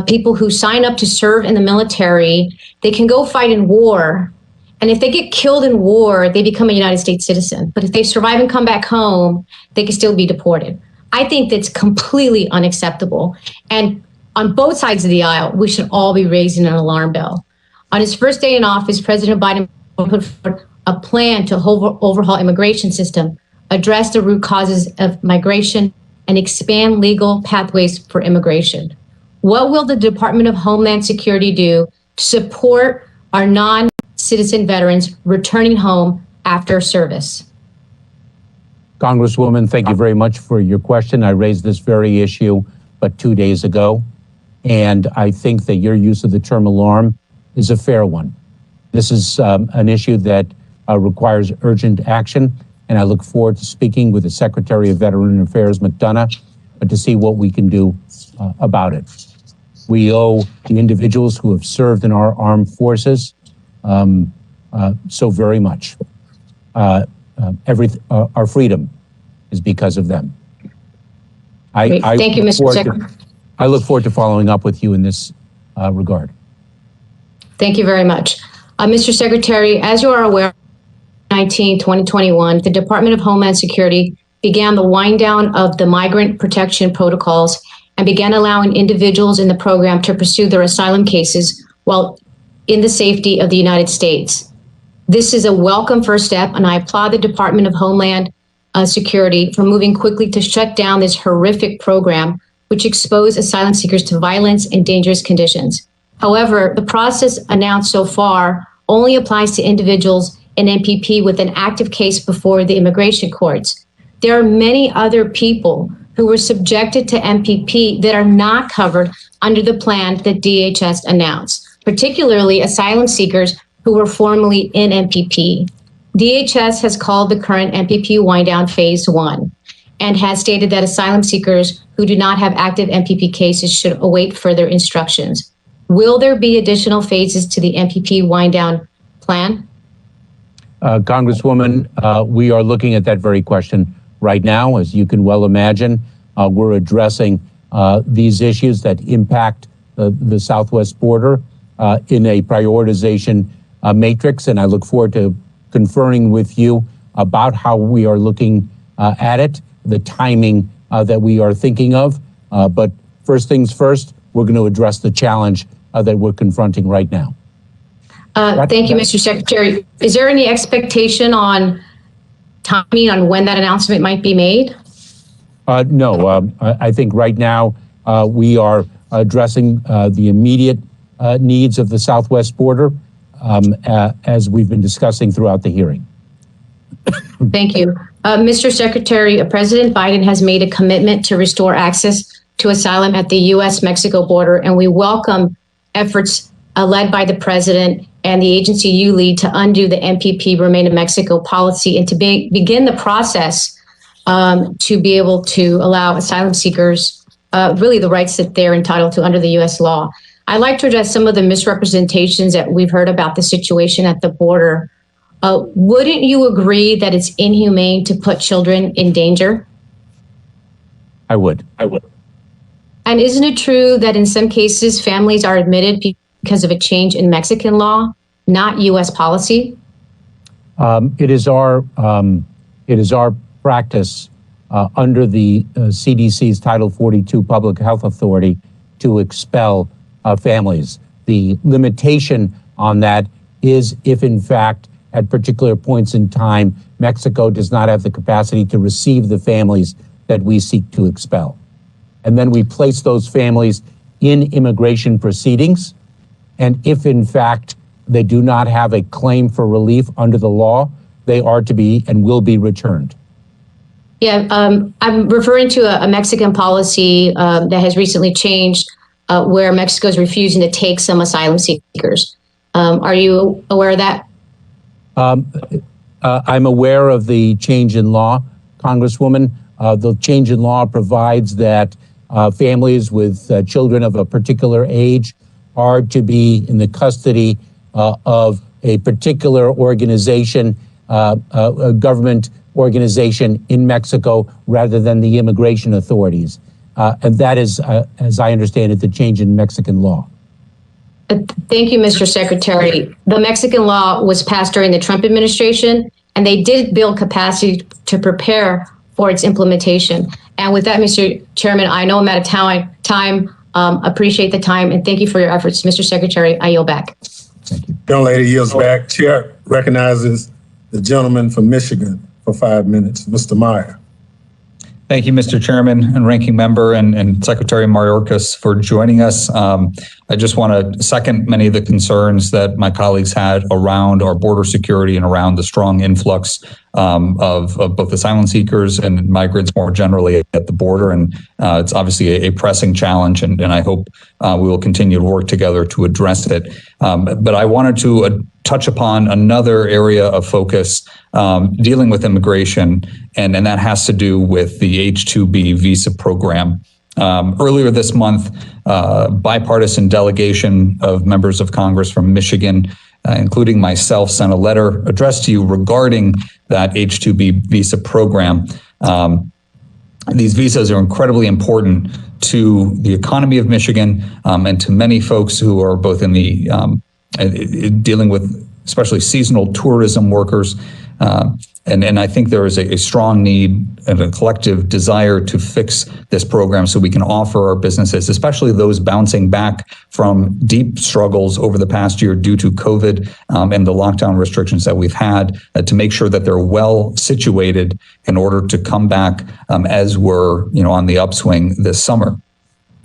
people who sign up to serve in the military. They can go fight in war. And if they get killed in war, they become a United States citizen. But if they survive and come back home, they can still be deported. I think that's completely unacceptable. And on both sides of the aisle, we should all be raising an alarm bell. On his first day in office, President Biden put forward a plan to overhaul immigration system, address the root causes of migration, and expand legal pathways for immigration. What will the Department of Homeland Security do to support our non-citizen veterans returning home after service? Congresswoman, thank you very much for your question. I raised this very issue but 2 days ago, and I think that your use of the term alarm is a fair one. This is an issue that requires urgent action, and I look forward to speaking with the Secretary of Veteran Affairs, McDonough, but to see what we can do about it. We owe the individuals who have served in our armed forces so very much. Our freedom is because of them. Thank you, Mr. Secretary. I look forward to following up with you in this regard. Thank you very much. Mr. Secretary, as you are aware, 2021, the Department of Homeland Security began the wind down of the migrant protection protocols and began allowing individuals in the program to pursue their asylum cases while in the safety of the United States. This is a welcome first step, and I applaud the Department of Homeland Security for moving quickly to shut down this horrific program, which exposed asylum seekers to violence and dangerous conditions. However, the process announced so far only applies to individuals in MPP with an active case before the immigration courts. There are many other people who were subjected to MPP that are not covered under the plan that DHS announced, particularly asylum seekers who were formerly in MPP. DHS has called the current MPP wind down phase 1 and has stated that asylum seekers who do not have active MPP cases should await further instructions. Will there be additional phases to the MPP wind down plan? Congresswoman, we are looking at that very question right now. As you can well imagine, we're addressing these issues that impact the southwest border in a prioritization matrix, and I look forward to conferring with you about how we are looking at it, the timing that we are thinking of. But first things first, we're going to address the challenge that we're confronting right now. Thank you, Mr. Secretary. Is there any expectation on timing on when that announcement might be made? No, I think right now we are addressing the immediate needs of the southwest border as we've been discussing throughout the hearing. Thank you. Mr. Secretary, President Biden has made a commitment to restore access to asylum at the U.S.-Mexico border, and we welcome efforts led by the president and the agency you lead to undo the MPP Remain in Mexico policy and to begin the process to be able to allow asylum seekers really the rights that they're entitled to under the U.S. law. I'd like to address some of the misrepresentations that we've heard about the situation at the border. Wouldn't you agree that it's inhumane to put children in danger? I would. And isn't it true that in some cases families are admitted because of a change in Mexican law, not U.S. policy? It is our practice under the CDC's Title 42 Public Health Authority to expel families. The limitation on that is if, in fact, at particular points in time, Mexico does not have the capacity to receive the families that we seek to expel. And then we place those families in immigration proceedings. And if, in fact, they do not have a claim for relief under the law, they are to be and will be returned. Yeah, I'm referring to a Mexican policy that has recently changed where Mexico is refusing to take some asylum seekers. Are you aware of that? I'm aware of the change in law, Congresswoman. The change in law provides that families with children of a particular age are to be in the custody of a particular organization, a government organization in Mexico rather than the immigration authorities. And that is, as I understand it, the change in Mexican law. Thank you, Mr. Secretary. The Mexican law was passed during the Trump administration, and they did build capacity to prepare for its implementation. And with that, Mr. Chairman, I know I'm out of time. Appreciate the time, and thank you for your efforts. Mr. Secretary, I yield back. Thank you. Young lady yields back. Chair recognizes the gentleman from Michigan for 5 minutes, Mr. Meyer. Thank you, Mr. Chairman and Ranking Member and Secretary Mayorkas for joining us. I just want to second many of the concerns that my colleagues had around our border security and around the strong influx of both asylum seekers and migrants more generally at the border. And it's obviously a pressing challenge, and I hope we will continue to work together to address it. But I wanted to touch upon another area of focus dealing with immigration, and that has to do with the H-2B visa program. Earlier this month, bipartisan delegation of members of Congress from Michigan, including myself, sent a letter addressed to you regarding that H-2B visa program. These visas are incredibly important to the economy of Michigan and to many folks who are both in the dealing with especially seasonal tourism workers. And I think there is a strong need and a collective desire to fix this program so we can offer our businesses, especially those bouncing back from deep struggles over the past year due to COVID and the lockdown restrictions that we've had, to make sure that they're well situated in order to come back as we're on the upswing this summer.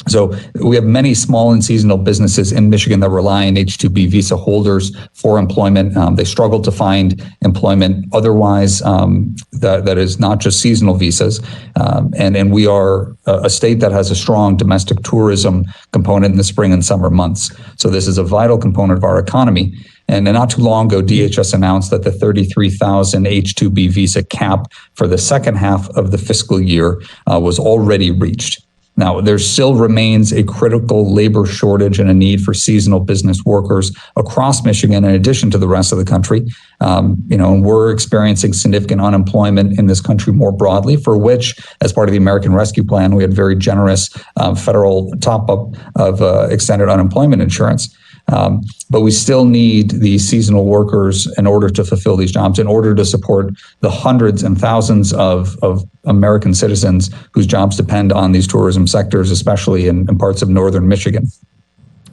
So we have many small and seasonal businesses in Michigan that rely on H-2B visa holders for employment. They struggle to find employment otherwise that is not just seasonal visas. And we are a state that has a strong domestic tourism component in the spring and summer months. So this is a vital component of our economy. And not too long ago, DHS announced that the 33,000 H-2B visa cap for the second half of the fiscal year was already reached. Now, there still remains a critical labor shortage and a need for seasonal business workers across Michigan, in addition to the rest of the country. And we're experiencing significant unemployment in this country more broadly, for which, as part of the American Rescue Plan, we had very generous federal top-up of extended unemployment insurance. But we still need these seasonal workers in order to fulfill these jobs, in order to support the hundreds and thousands of American citizens whose jobs depend on these tourism sectors, especially in parts of northern Michigan.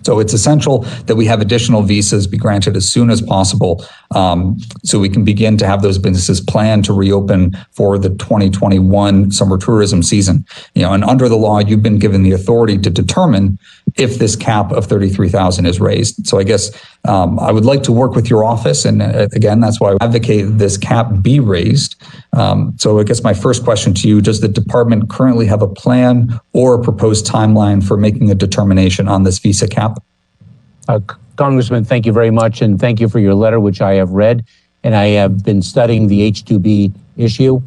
So it's essential that we have additional visas be granted as soon as possible, so we can begin to have those businesses plan to reopen for the 2021 summer tourism season. And under the law, you've been given the authority to determine if this cap of 33,000 is raised. So I guess I would like to work with your office, and again, that's why I advocate this cap be raised. So I guess my first question to you: does the department currently have a plan or a proposed timeline for making a determination on this visa cap? Congressman, thank you very much, and thank you for your letter, which I have read, and I have been studying the H-2B issue.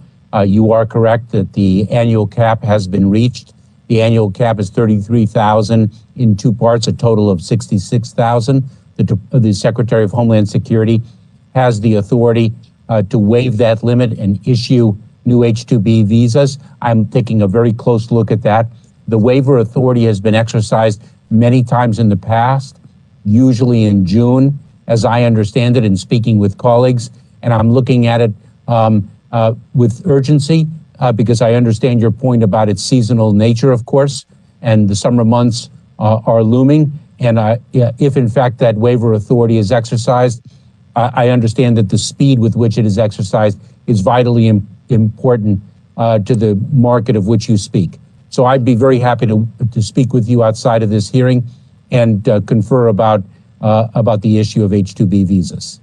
You are correct that the annual cap has been reached. The annual cap is 33,000 in two parts, a total of 66,000. The Secretary of Homeland Security has the authority to waive that limit and issue new H-2B visas. I'm taking a very close look at that. The waiver authority has been exercised many times in the past, usually in June, as I understand it, in speaking with colleagues. And I'm looking at it with urgency because I understand your point about its seasonal nature, of course, and the summer months are looming. And if, in fact, that waiver authority is exercised, I understand that the speed with which it is exercised is vitally important to the market of which you speak. So I'd be very happy to speak with you outside of this hearing and confer about the issue of H-2B visas.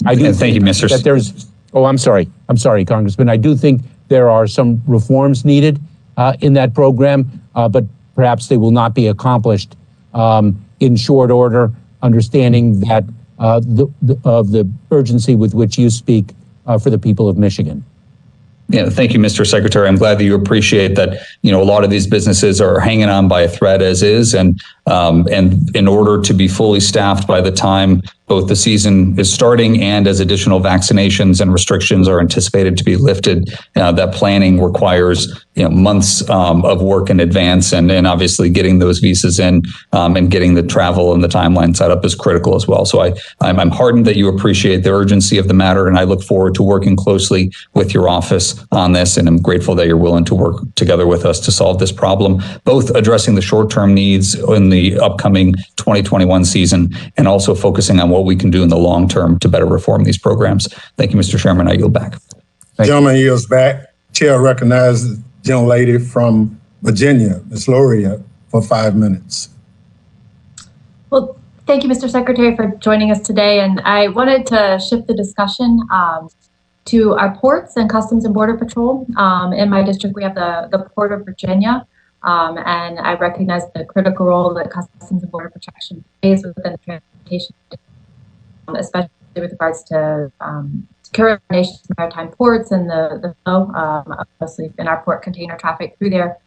I do thank you, Mr. That there's. Oh, I'm sorry, Congressman. I do think there are some reforms needed in that program, but perhaps they will not be accomplished in short order. Understanding that of the urgency with which you speak for the people of Michigan. Yeah, thank you, Mr. Secretary. I'm glad that you appreciate that. A lot of these businesses are hanging on by a thread as is, and in order to be fully staffed by the time both the season is starting and as additional vaccinations and restrictions are anticipated to be lifted, that planning requires months of work in advance, and obviously getting those visas in and getting the travel and the timeline set up is critical as well. So I'm heartened that you appreciate the urgency of the matter, and I look forward to working closely with your office on this, and I'm grateful that you're willing to work together with us to solve this problem, both addressing the short-term needs in the upcoming 2021 season and also focusing on what we can do in the long term to better reform these programs. Thank you, Mr. Chairman. I yield back. Gentleman yields back. Chair recognizes the gentlelady from Virginia, Ms. Loria, for 5 minutes. Well, thank you, Mr. Secretary, for joining us today. And I wanted to shift the discussion to our ports and Customs and Border Patrol. In my district, we have the Port of Virginia. And I recognize the critical role that Customs and Border Protection plays within the transportation, especially with regards to secure our nation's maritime ports and the flow, mostly in our port container traffic through there.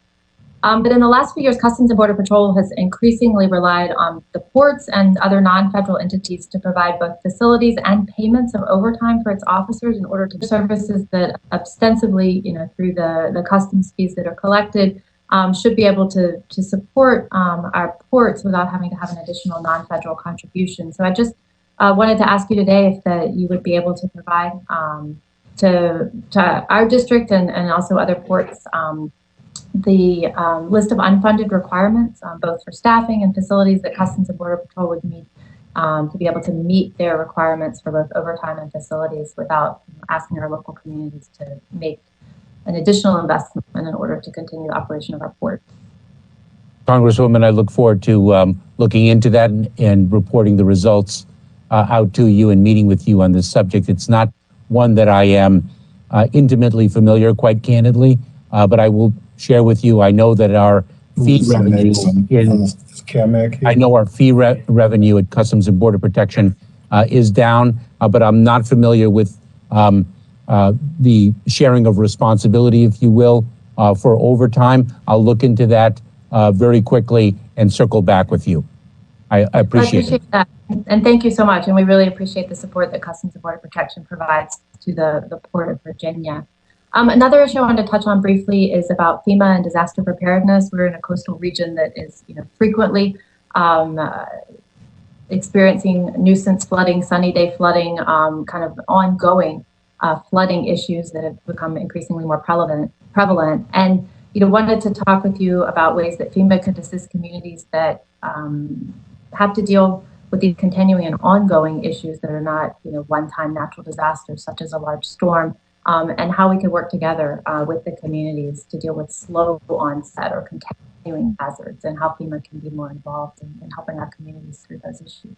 But in the last few years, Customs and Border Patrol has increasingly relied on the ports and other non-federal entities to provide both facilities and payments of overtime for its officers in order to services that ostensibly, through the customs fees that are collected, should be able to support our ports without having to have an additional non-federal contribution. So I just wanted to ask you today if you would be able to provide to our district and also other ports the list of unfunded requirements, both for staffing and facilities that Customs and Border Patrol would need to be able to meet their requirements for both overtime and facilities without asking our local communities to make an additional investment in order to continue the operation of our port. Congresswoman, I look forward to looking into that and reporting the results out to you and meeting with you on this subject. It's not one that I am intimately familiar, quite candidly, but I will share with you. I know that our fee revenue our fee revenue at Customs and Border Protection is down, but I'm not familiar with the sharing of responsibility, if you will, for overtime. I'll look into that very quickly and circle back with you. I appreciate that. And thank you so much. And we really appreciate the support that Customs and Border Protection provides to the Port of Virginia. Another issue I wanted to touch on briefly is about FEMA and disaster preparedness. We're in a coastal region that is, frequently experiencing nuisance flooding, sunny day flooding, kind of ongoing flooding issues that have become increasingly more prevalent. And wanted to talk with you about ways that FEMA could assist communities that have to deal with these continuing and ongoing issues that are not, one-time natural disasters such as a large storm. And how we could work together with the communities to deal with slow onset or continuing hazards, and how FEMA can be more involved in helping our communities through those issues.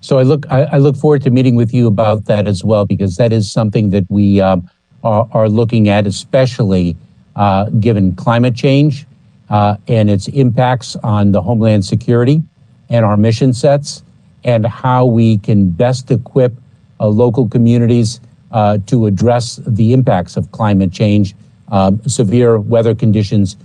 So I look forward to meeting with you about that as well, because that is something that we are looking at, especially given climate change and its impacts on the Homeland Security and our mission sets, and how we can best equip local communities to address the impacts of climate change, severe weather conditions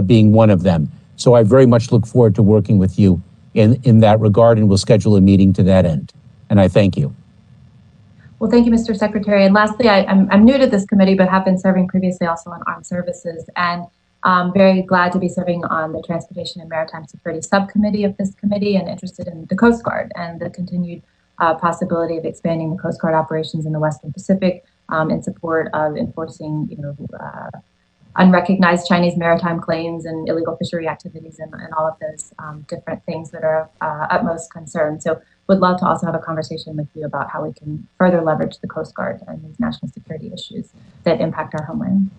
being one of them. So I very much look forward to working with you in that regard, and we'll schedule a meeting to that end. And I thank you. Well, thank you, Mr. Secretary. And lastly, I'm new to this committee, but have been serving previously also on armed services, and I'm very glad to be serving on the Transportation and Maritime Security Subcommittee of this committee, and interested in the Coast Guard and the continued possibility of expanding the Coast Guard operations in the Western Pacific in support of enforcing, unrecognized Chinese maritime claims and illegal fishery activities, and all of those different things that are of utmost concern. So would love to also have a conversation with you about how we can further leverage the Coast Guard and these national security issues that impact our homeland.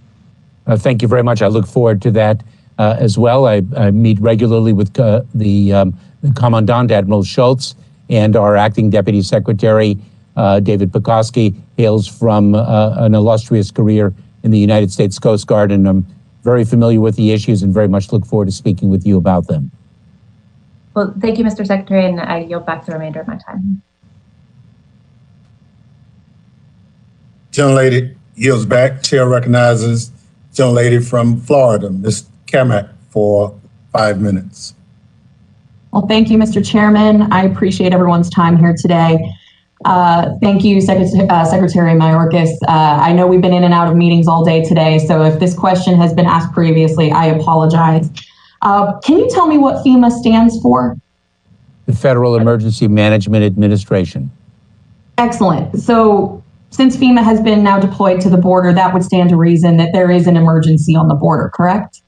Thank you very much. I look forward to that as well. I meet regularly with the Commandant, Admiral Schultz, and our acting Deputy Secretary, David Pekoski, hails from an illustrious career in the United States Coast Guard, and I'm very familiar with the issues and very much look forward to speaking with you about them. Well, thank you, Mr. Secretary, and I yield back the remainder of my time. Gentlelady yields back. Chair recognizes gentlelady from Florida, Ms. Kamak, for 5 minutes. Well, thank you, Mr. Chairman. I appreciate everyone's time here today. Thank you, Secretary Mayorkas. I know we've been in and out of meetings all day today, so if this question has been asked previously, I apologize. Can you tell me what FEMA stands for? The Federal Emergency Management Administration. Excellent. So since FEMA has been now deployed to the border, that would stand to reason that there is an emergency on the border, correct?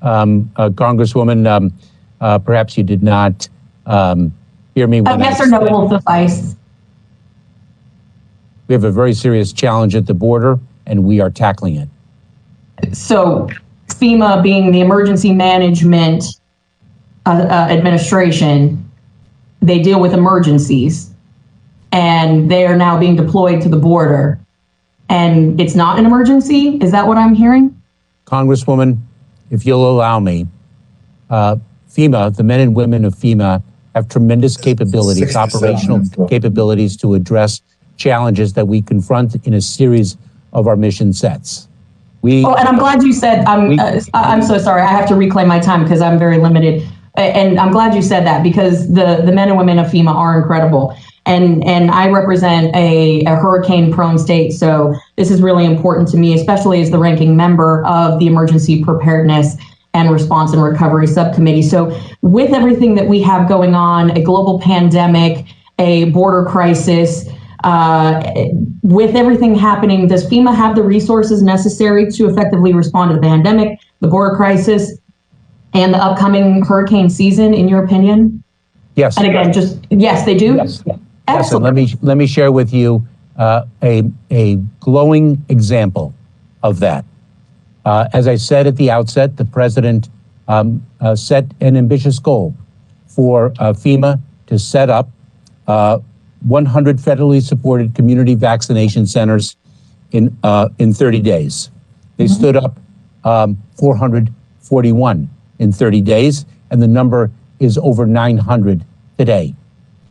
Congresswoman, perhaps you did not hear me when yes or no will suffice. We have a very serious challenge at the border, and we are tackling it. So FEMA, being the Emergency Management Administration, they deal with emergencies, and they are now being deployed to the border, and it's not an emergency? Is that what I'm hearing? Congresswoman, if you'll allow me, FEMA, the men and women of FEMA have tremendous capabilities, operational capabilities to address challenges that we confront in a series of our mission sets. And I'm glad you said, I'm so sorry, I have to reclaim my time because I'm very limited. And I'm glad you said that because the men and women of FEMA are incredible. And I represent a hurricane prone state. So this is really important to me, especially as the ranking member of the Emergency Preparedness and Response and Recovery Subcommittee. So with everything that we have going on, a global pandemic, a border crisis, with everything happening, does FEMA have the resources necessary to effectively respond to the pandemic, the border crisis, and the upcoming hurricane season, in your opinion? Yes. And again, yes, they do? Yes. Yes, and let me share with you a glowing example of that. As I said at the outset, the president set an ambitious goal for FEMA to set up 100 federally supported community vaccination centers in 30 days. They stood up 441 in 30 days, and the number is over 900 today.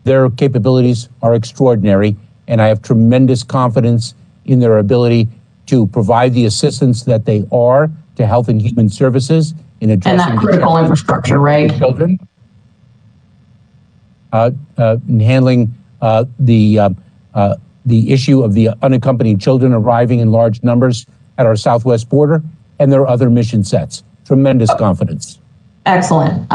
Their capabilities are extraordinary, and I have tremendous confidence in their ability to provide the assistance that they are to Health and Human Services in addressing and that critical infrastructure, right? Children, in handling the issue of the unaccompanied children arriving in large numbers at our southwest border, and their other mission sets. Tremendous confidence. Excellent.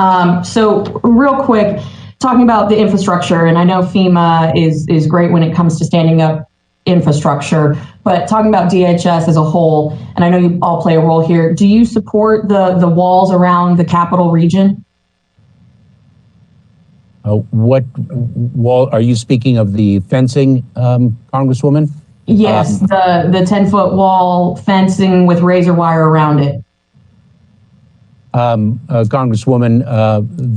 So real quick, talking about the infrastructure, and I know FEMA is great when it comes to standing up infrastructure, but talking about DHS as a whole, and I know you all play a role here, do you support the walls around the capital region? What wall, are you speaking of the fencing, Congresswoman? Yes, the 10-foot wall fencing with razor wire around it. Congresswoman,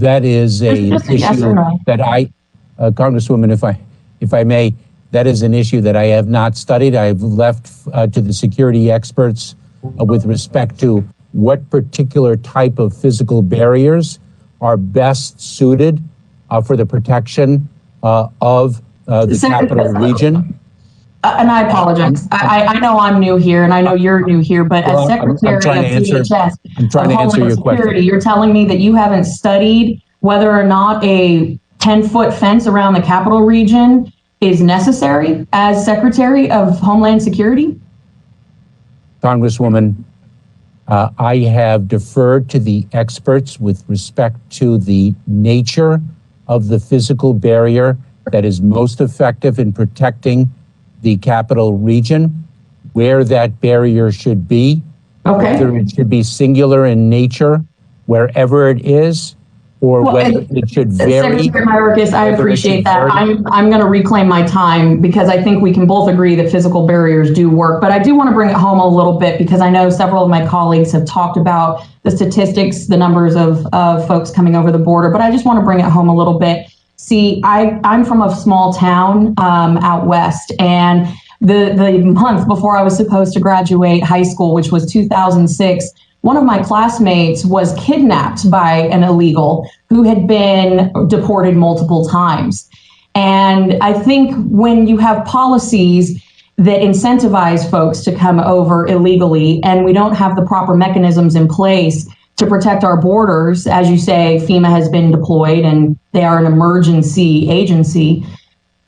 that is a issue that Congresswoman, if I may, that is an issue that I have not studied. I've left to the security experts with respect to what particular type of physical barriers are best suited for the protection of the capital region. And I apologize. I know I'm new here, and I know you're new here, but as Secretary of DHS of Homeland Security, you're telling me that you haven't studied whether or not a 10-foot fence around the capital region is necessary as Secretary of Homeland Security? Congresswoman, I have deferred to the experts with respect to the nature of the physical barrier that is most effective in protecting the capital region, where that barrier should be, whether it should be singular in nature, wherever it is, or whether it should vary. Secretary Mayorkas, I appreciate that. I'm going to reclaim my time because I think we can both agree that physical barriers do work, but I do want to bring it home a little bit because I know several of my colleagues have talked about the statistics, the numbers of folks coming over the border, but I just want to bring it home a little bit. See, I'm from a small town out west, and the month before I was supposed to graduate high school, which was 2006, one of my classmates was kidnapped by an illegal who had been deported multiple times. And I think when you have policies that incentivize folks to come over illegally, and we don't have the proper mechanisms in place to protect our borders, as you say, FEMA has been deployed and they are an emergency agency,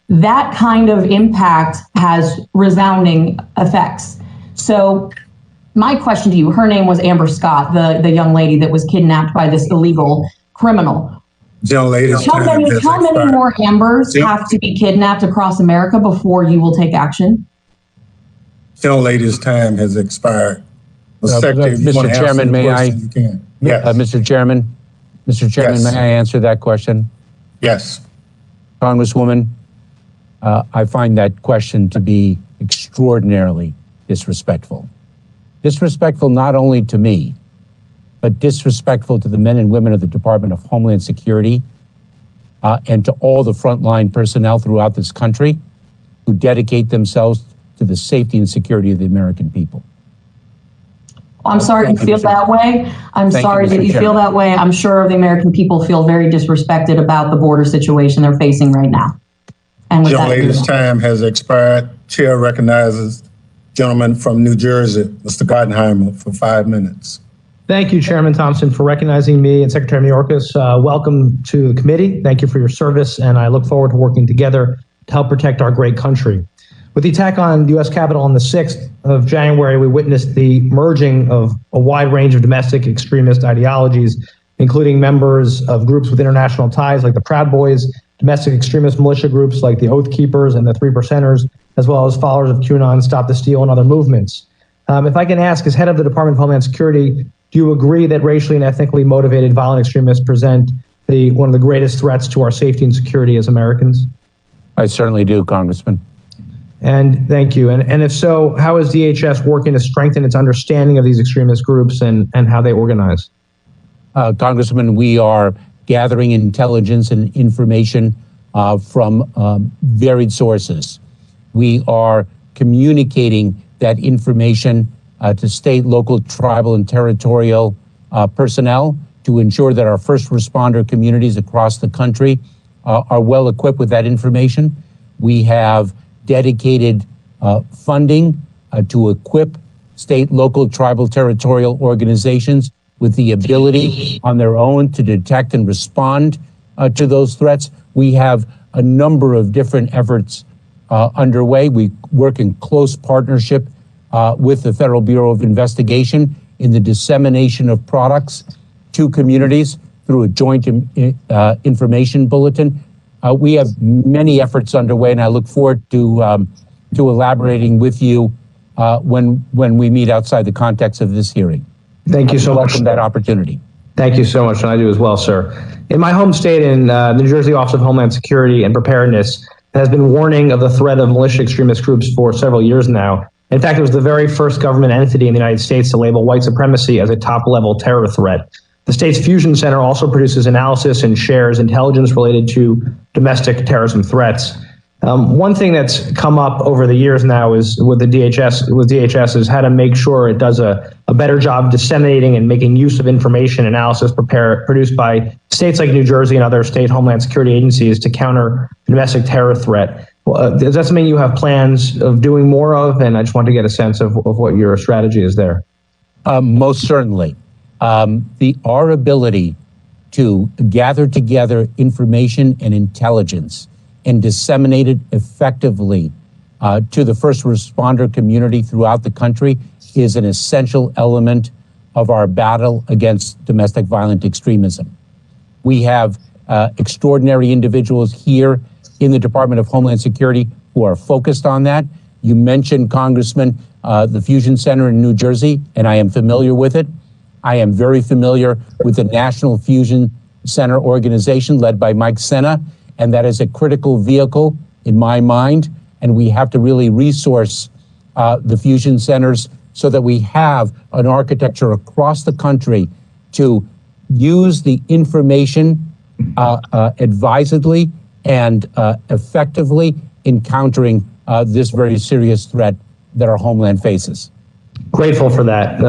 that kind of impact has resounding effects. So my question to you, her name was Amber Scott, the young lady that was kidnapped by this illegal criminal. Young lady, how many more Ambers have to be kidnapped across America before you will take action? Young lady's time has expired. Mr. Chairman, may I? Yes. Mr. Chairman, may I answer that question? Yes. Congresswoman, I find that question to be extraordinarily disrespectful. Disrespectful not only to me, but disrespectful to the men and women of the Department of Homeland Security and to all the frontline personnel throughout this country who dedicate themselves to the safety and security of the American people. I'm sorry you feel that way. I'm sorry that you feel that way. I'm sure the American people feel very disrespected about the border situation they're facing right now. And with Young that, lady's time has expired. Chair recognizes gentleman from New Jersey, Mr. Gottheimer, for 5 minutes. Thank you, Chairman Thompson, for recognizing me, and Secretary Mayorkas. Welcome to the committee. Thank you for your service, and I look forward to working together to help protect our great country. With the attack on the U.S. Capitol on the 6th of January, we witnessed the merging of a wide range of domestic extremist ideologies, including members of groups with international ties like the Proud Boys, domestic extremist militia groups like the Oath Keepers and the Three Percenters, as well as followers of QAnon, Stop the Steal, and other movements. If I can ask, as head of the Department of Homeland Security, do you agree that racially and ethnically motivated violent extremists present one of the greatest threats to our safety and security as Americans? I certainly do, Congressman. And thank you. And if so, how is DHS working to strengthen its understanding of these extremist groups and how they organize? Congressman, we are gathering intelligence and information from varied sources. We are communicating that information to state, local, tribal, and territorial personnel to ensure that our first responder communities across the country are well equipped with that information. We have dedicated funding to equip state, local, tribal, territorial organizations with the ability on their own to detect and respond to those threats. We have a number of different efforts underway. We work in close partnership with the Federal Bureau of Investigation in the dissemination of products to communities through a joint information bulletin. We have many efforts underway, and I look forward to elaborating with you when we meet outside the context of this hearing. Thank you so much. Welcome that opportunity. Thank you so much, and I do as well, sir. In my home state, in the New Jersey Office of Homeland Security and Preparedness, has been warning of the threat of militia extremist groups for several years now. In fact, it was the very first government entity in the United States to label white supremacy as a top-level terror threat. The state's Fusion Center also produces analysis and shares intelligence related to domestic terrorism threats. One thing that's come up over the years now is with DHS is how to make sure it does a better job disseminating and making use of information analysis produced by states like New Jersey and other state homeland security agencies to counter the domestic terror threat. Is that something you have plans of doing more of? And I just want to get a sense of what your strategy is there. Most certainly. Our ability to gather together information and intelligence and disseminate it effectively to the first responder community throughout the country is an essential element of our battle against domestic violent extremism. We have extraordinary individuals here in the Department of Homeland Security who are focused on that. You mentioned, Congressman, the Fusion Center in New Jersey, and I am familiar with it. I am very familiar with the National Fusion Center organization led by Mike Sena, and that is a critical vehicle in my mind. And we have to really resource the fusion centers so that we have an architecture across the country to use the information advisedly and effectively in countering this very serious threat that our homeland faces. Grateful for that.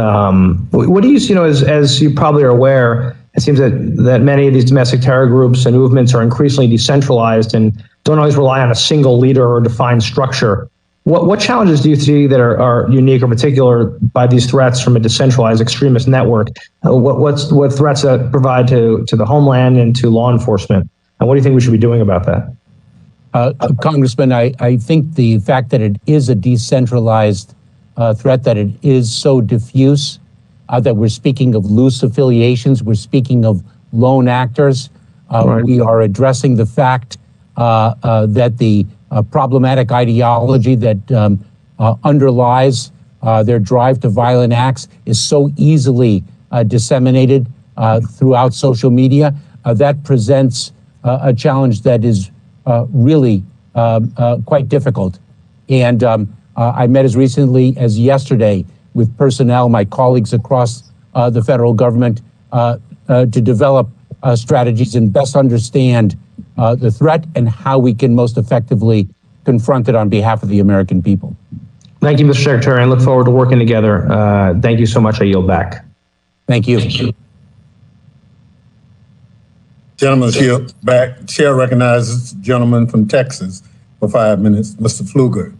What do you see, as you probably are aware, it seems that many of these domestic terror groups and movements are increasingly decentralized and don't always rely on a single leader or defined structure. What challenges do you see that are unique or particular by these threats from a decentralized extremist network? What threats that provide to the homeland and to law enforcement? And what do you think we should be doing about that? Congressman, I think the fact that it is a decentralized threat, that it is so diffuse, that we're speaking of loose affiliations, we're speaking of lone actors. Right. We are addressing the fact that the problematic ideology that underlies their drive to violent acts is so easily disseminated throughout social media. That presents a challenge that is really quite difficult. And I met as recently as yesterday with personnel, my colleagues across the federal government, to develop strategies and best understand the threat and how we can most effectively confront it on behalf of the American people. Thank you, Mr. Secretary. I look forward to working together. Thank you so much. I yield back. Thank you. Gentleman's yield back. Chair recognizes the gentleman from Texas for 5 minutes, Mr. Pfluger.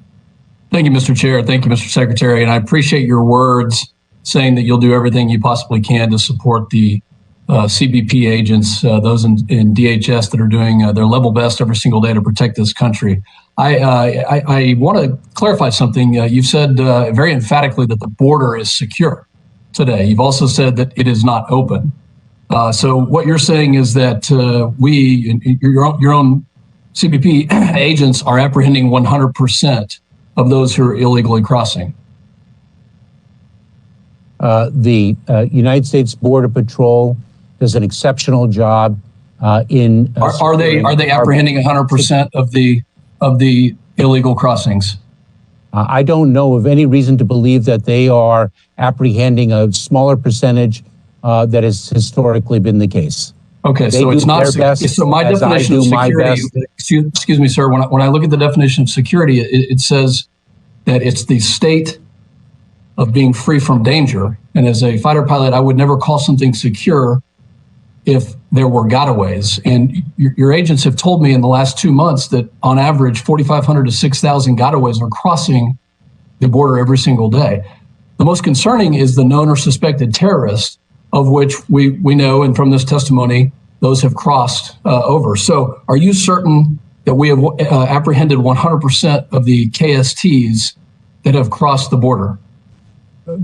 Thank you, Mr. Chair. Thank you, Mr. Secretary. And I appreciate your words saying that you'll do everything you possibly can to support the CBP agents, those in DHS that are doing their level best every single day to protect this country. I want to clarify something. You've said very emphatically that the border is secure today. You've also said that it is not open. So what you're saying is that your own CBP agents are apprehending 100% of those who are illegally crossing. The United States Border Patrol does an exceptional job in. Are they apprehending 100% of the illegal crossings? I don't know of any reason to believe that they are apprehending a smaller percentage that has historically been the case. Okay, so it's not. So my definition of security. Excuse me, sir. When I look at the definition of security, it says that it's the state of being free from danger. And as a fighter pilot, I would never call something secure if there were gotaways. And your agents have told me in the last 2 months that on average, 4,500 to 6,000 gotaways are crossing the border every single day. The most concerning is the known or suspected terrorists, of which we know, and from this testimony, those have crossed over. So are you certain that we have apprehended 100% of the KSTs that have crossed the border?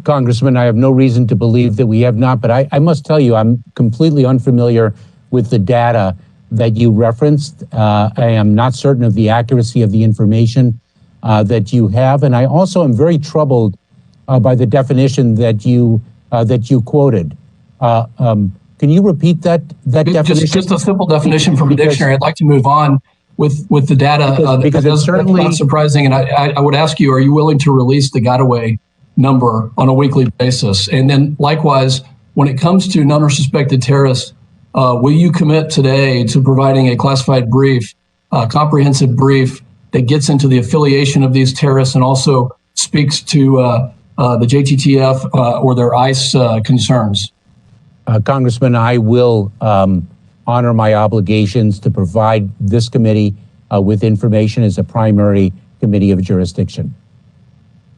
Congressman, I have no reason to believe that we have not, but I must tell you, I'm completely unfamiliar with the data that you referenced. I am not certain of the accuracy of the information that you have, and I also am very troubled by the definition that you quoted. Can you repeat that definition? Just a simple definition from a dictionary. I'd like to move on with the data. Because it's certainly not surprising, and I would ask you: are you willing to release the gotaway number on a weekly basis? And then likewise, when it comes to known or suspected terrorists, will you commit today to providing a classified brief, comprehensive brief that gets into the affiliation of these terrorists and also speaks to the JTTF or their ICE concerns? Congressman, I will honor my obligations to provide this committee with information as a primary committee of jurisdiction.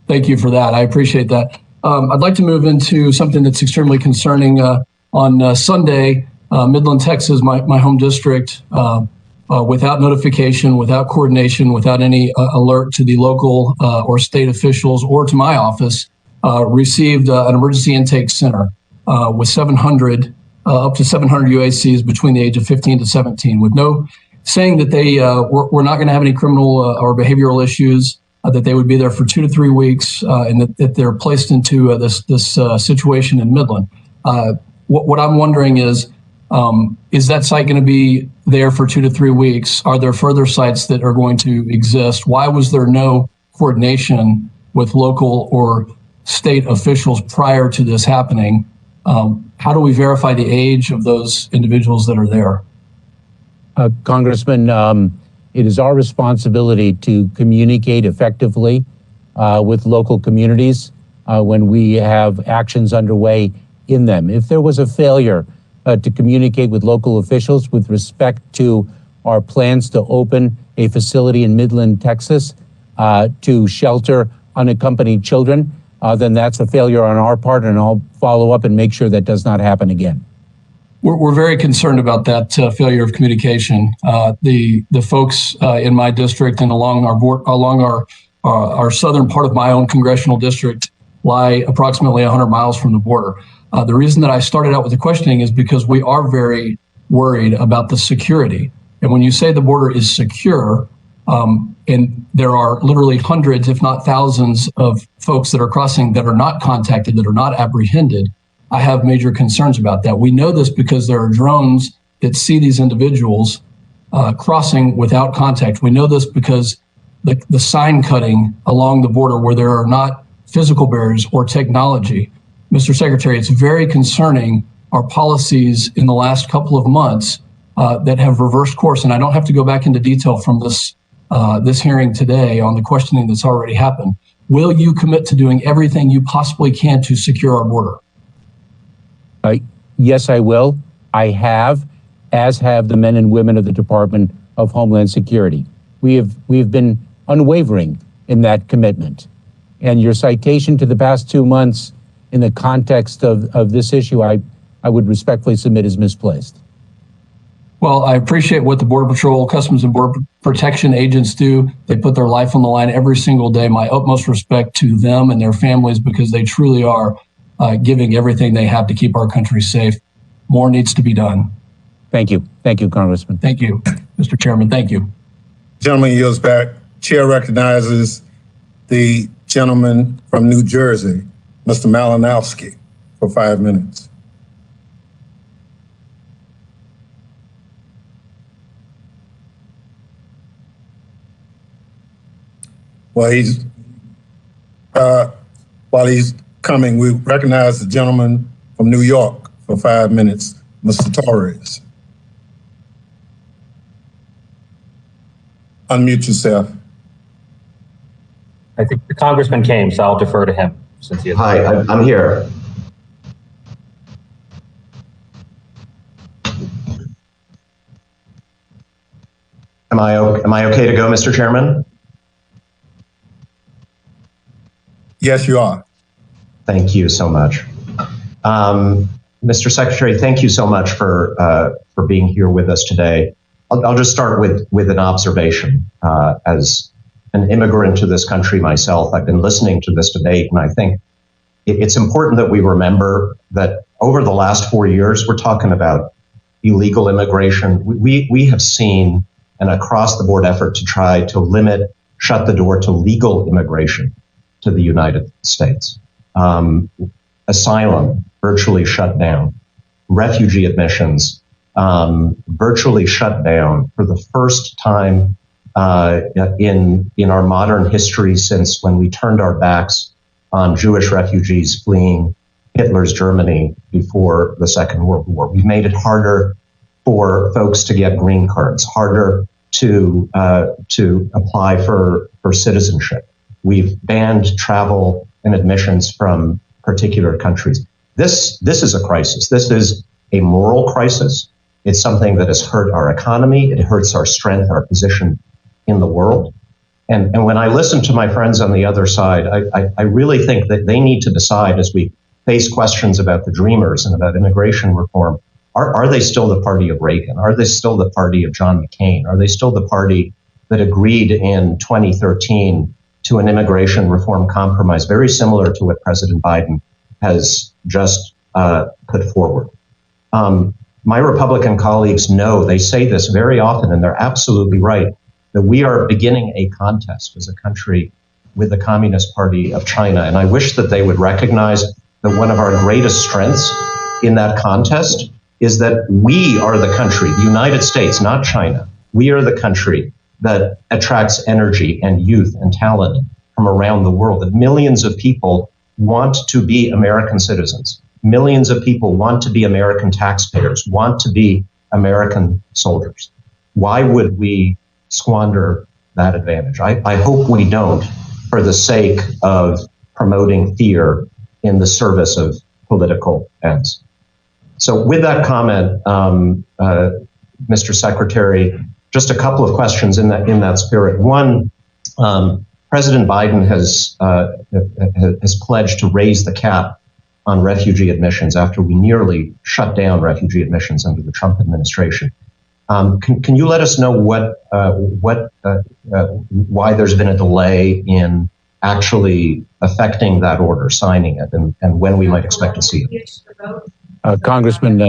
Thank you for that. I appreciate that. I'd like to move into something that's extremely concerning. On Sunday, Midland, Texas, my home district, without notification, without coordination, without any alert to the local or state officials or to my office, received an emergency intake center with 700, up to 700 UACs between the age of 15 to 17, with no saying that they were not going to have any criminal or behavioral issues, that they would be there for 2 to 3 weeks, and that they're placed into this situation in Midland. What I'm wondering is that site going to be there for 2 to 3 weeks? Are there further sites that are going to exist? Why was there no coordination with local or state officials prior to this happening? How do we verify the age of those individuals that are there? Congressman, it is our responsibility to communicate effectively with local communities when we have actions underway in them. If there was a failure to communicate with local officials with respect to our plans to open a facility in Midland, Texas, to shelter unaccompanied children, then that's a failure on our part, and I'll follow up and make sure that does not happen again. We're very concerned about that failure of communication. The folks in my district and along our southern part of my own congressional district lie approximately 100 miles from the border. The reason that I started out with the questioning is because we are very worried about the security. And when you say the border is secure, and there are literally hundreds, if not thousands, of folks that are crossing that are not contacted, that are not apprehended, I have major concerns about that. We know this because there are drones that see these individuals crossing without contact. We know this because the sign cutting along the border where there are not physical barriers or technology. Mr. Secretary, it's very concerning our policies in the last couple of months that have reversed course. And I don't have to go back into detail from this hearing today on the questioning that's already happened. will you commit to doing everything you possibly can to secure our border? Yes, I will. I have, as have the men and women of the Department of Homeland Security. We have been unwavering in that commitment. And your citation to the past 2 months in the context of this issue, I would respectfully submit is misplaced. Well, I appreciate what the Border Patrol, Customs and Border Protection agents do. They put their life on the line every single day. My utmost respect to them and their families, because they truly are giving everything they have to keep our country safe. More needs to be done. Thank you. Thank you, Congressman. Thank you, Mr. Chairman. Thank you. Gentleman yields back. Chair recognizes the gentleman from New Jersey, Mr. Malinowski, for 5 minutes. While he's coming, we recognize the gentleman from New York for 5 minutes, Mr. Torres. Unmute yourself. I think the congressman came, so I'll defer to him since he has. Hi, I'm here. Am I okay to go, Mr. Chairman? Yes, you are. Thank you so much. Mr. Secretary, thank you so much for being here with us today. I'll just start with an observation. As an immigrant to this country myself, I've been listening to this debate, and I think it's important that we remember that over the last 4 years, we're talking about illegal immigration. We have seen an across-the-board effort to try to limit, shut the door to legal immigration to the United States. Asylum virtually shut down. Refugee admissions virtually shut down for the first time in our modern history since when we turned our backs on Jewish refugees fleeing Hitler's Germany before the Second World War. We've made it harder for folks to get green cards, harder to apply for citizenship. We've banned travel and admissions from particular countries. This is a crisis. This is a moral crisis. It's something that has hurt our economy. It hurts our strength, our position in the world. And when I listen to my friends on the other side, I really think that they need to decide, as we face questions about the Dreamers and about immigration reform, are they still the party of Reagan? Are they still the party of John McCain? Are they still the party that agreed in 2013 to an immigration reform compromise very similar to what President Biden has just put forward? My Republican colleagues know, they say this very often, and they're absolutely right, that we are beginning a contest as a country with the Communist Party of China. And I wish that they would recognize that one of our greatest strengths in that contest is that we are the country, the United States, not China. We are the country that attracts energy and youth and talent from around the world. That millions of people want to be American citizens. Millions of people want to be American taxpayers, want to be American soldiers. Why would we squander that advantage? I hope we don't, for the sake of promoting fear in the service of political ends. So with that comment, Mr. Secretary, just a couple of questions in that spirit. One, President Biden has pledged to raise the cap on refugee admissions after we nearly shut down refugee admissions under the Trump administration. Can you let us know why there's been a delay in actually affecting that order, signing it, and when we might expect to see it? Congressman,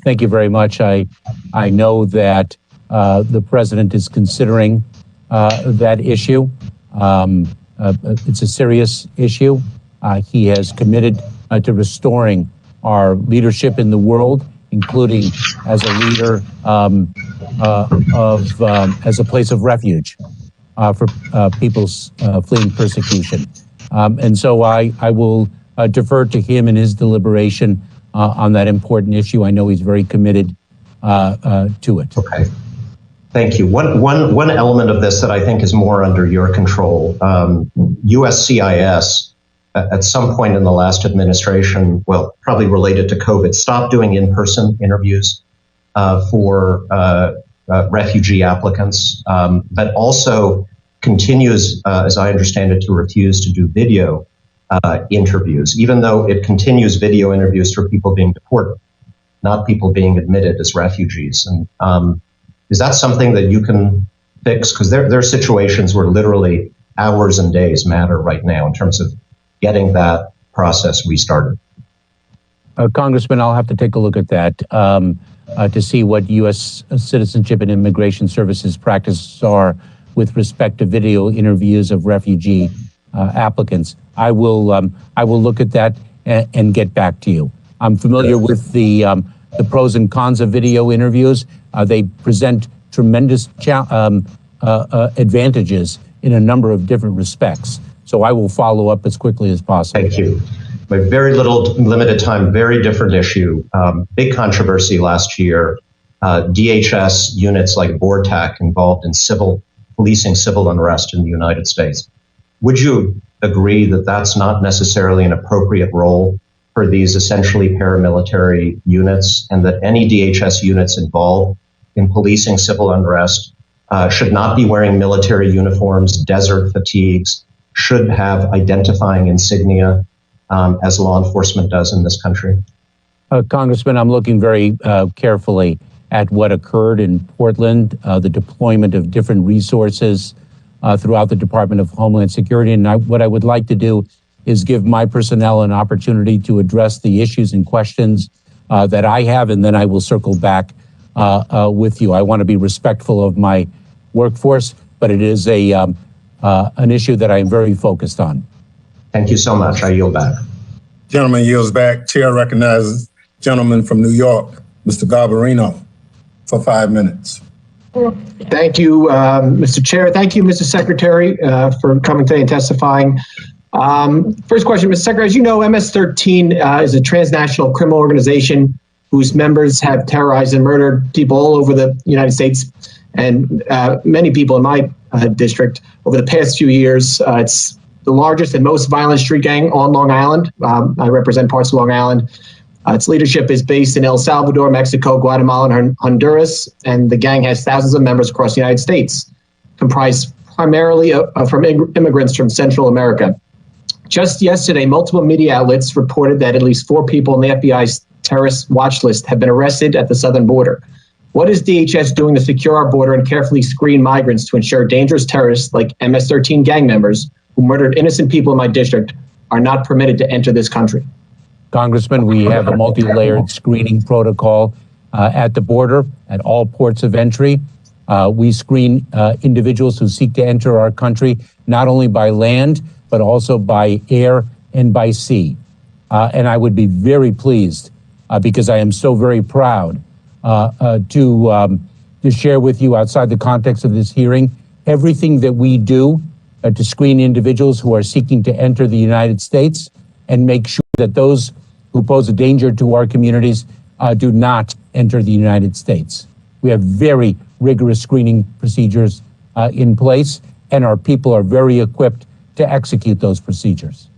thank you very much. I know that the president is considering that issue. It's a serious issue. He has committed to restoring our leadership in the world, including as a leader as a place of refuge for people's fleeing persecution. And so I will defer to him and his deliberation on that important issue. I know he's very committed to it. Okay. Thank you. One element of this that I think is more under your control, USCIS at some point in the last administration, well, probably related to COVID, stopped doing in-person interviews for refugee applicants, but also continues, as I understand it, to refuse to do video interviews, even though it continues video interviews for people being deported, not people being admitted as refugees. And is that something that you can fix? Because there are situations where literally hours and days matter right now in terms of getting that process restarted. Congressman, I'll have to take a look at that to see what U.S. Citizenship and Immigration Services practices are with respect to video interviews of refugee applicants. I will look at that and get back to you. I'm familiar with the pros and cons of video interviews. They present tremendous advantages in a number of different respects. So I will follow up as quickly as possible. Thank you. With very limited time, very different issue. Big controversy last year. DHS units like BORTAC involved in policing civil unrest in the United States. Would you agree that that's not necessarily an appropriate role for these essentially paramilitary units, and that any DHS units involved in policing civil unrest should not be wearing military uniforms, desert fatigues, should have identifying insignia as law enforcement does in this country? Congressman, I'm looking very carefully at what occurred in Portland, the deployment of different resources throughout the Department of Homeland Security. And what I would like to do is give my personnel an opportunity to address the issues and questions that I have, and then I will circle back with you. I want to be respectful of my workforce, but it is an issue that I am very focused on. Thank you so much. I yield back. Gentleman yields back. Chair recognizes gentleman from New York, Mr. Garbarino, for 5 minutes. Thank you, Mr. Chair. Thank you, Mr. Secretary, for coming today and testifying. First question, Mr. Secretary, as you know, MS-13 is a transnational criminal organization whose members have terrorized and murdered people all over the United States and many people in my district over the past few years. It's the largest and most violent street gang on Long Island. I represent parts of Long Island. Its leadership is based in El Salvador, Mexico, Guatemala, and Honduras, and the gang has thousands of members across the United States, comprised primarily from immigrants from Central America. Just yesterday, multiple media outlets reported that at least 4 people in the FBI's terrorist watch list have been arrested at the southern border. What is DHS doing to secure our border and carefully screen migrants to ensure dangerous terrorists like MS-13 gang members who murdered innocent people in my district are not permitted to enter this country? Congressman, we have a multi-layered screening protocol at the border, at all ports of entry. We screen individuals who seek to enter our country, not only by land, but also by air and by sea. And I would be very pleased, because I am so very proud to share with you, outside the context of this hearing, everything that we do to screen individuals who are seeking to enter the United States and make sure that those who pose a danger to our communities do not enter the United States. We have very rigorous screening procedures in place, and our people are very equipped to execute those procedures.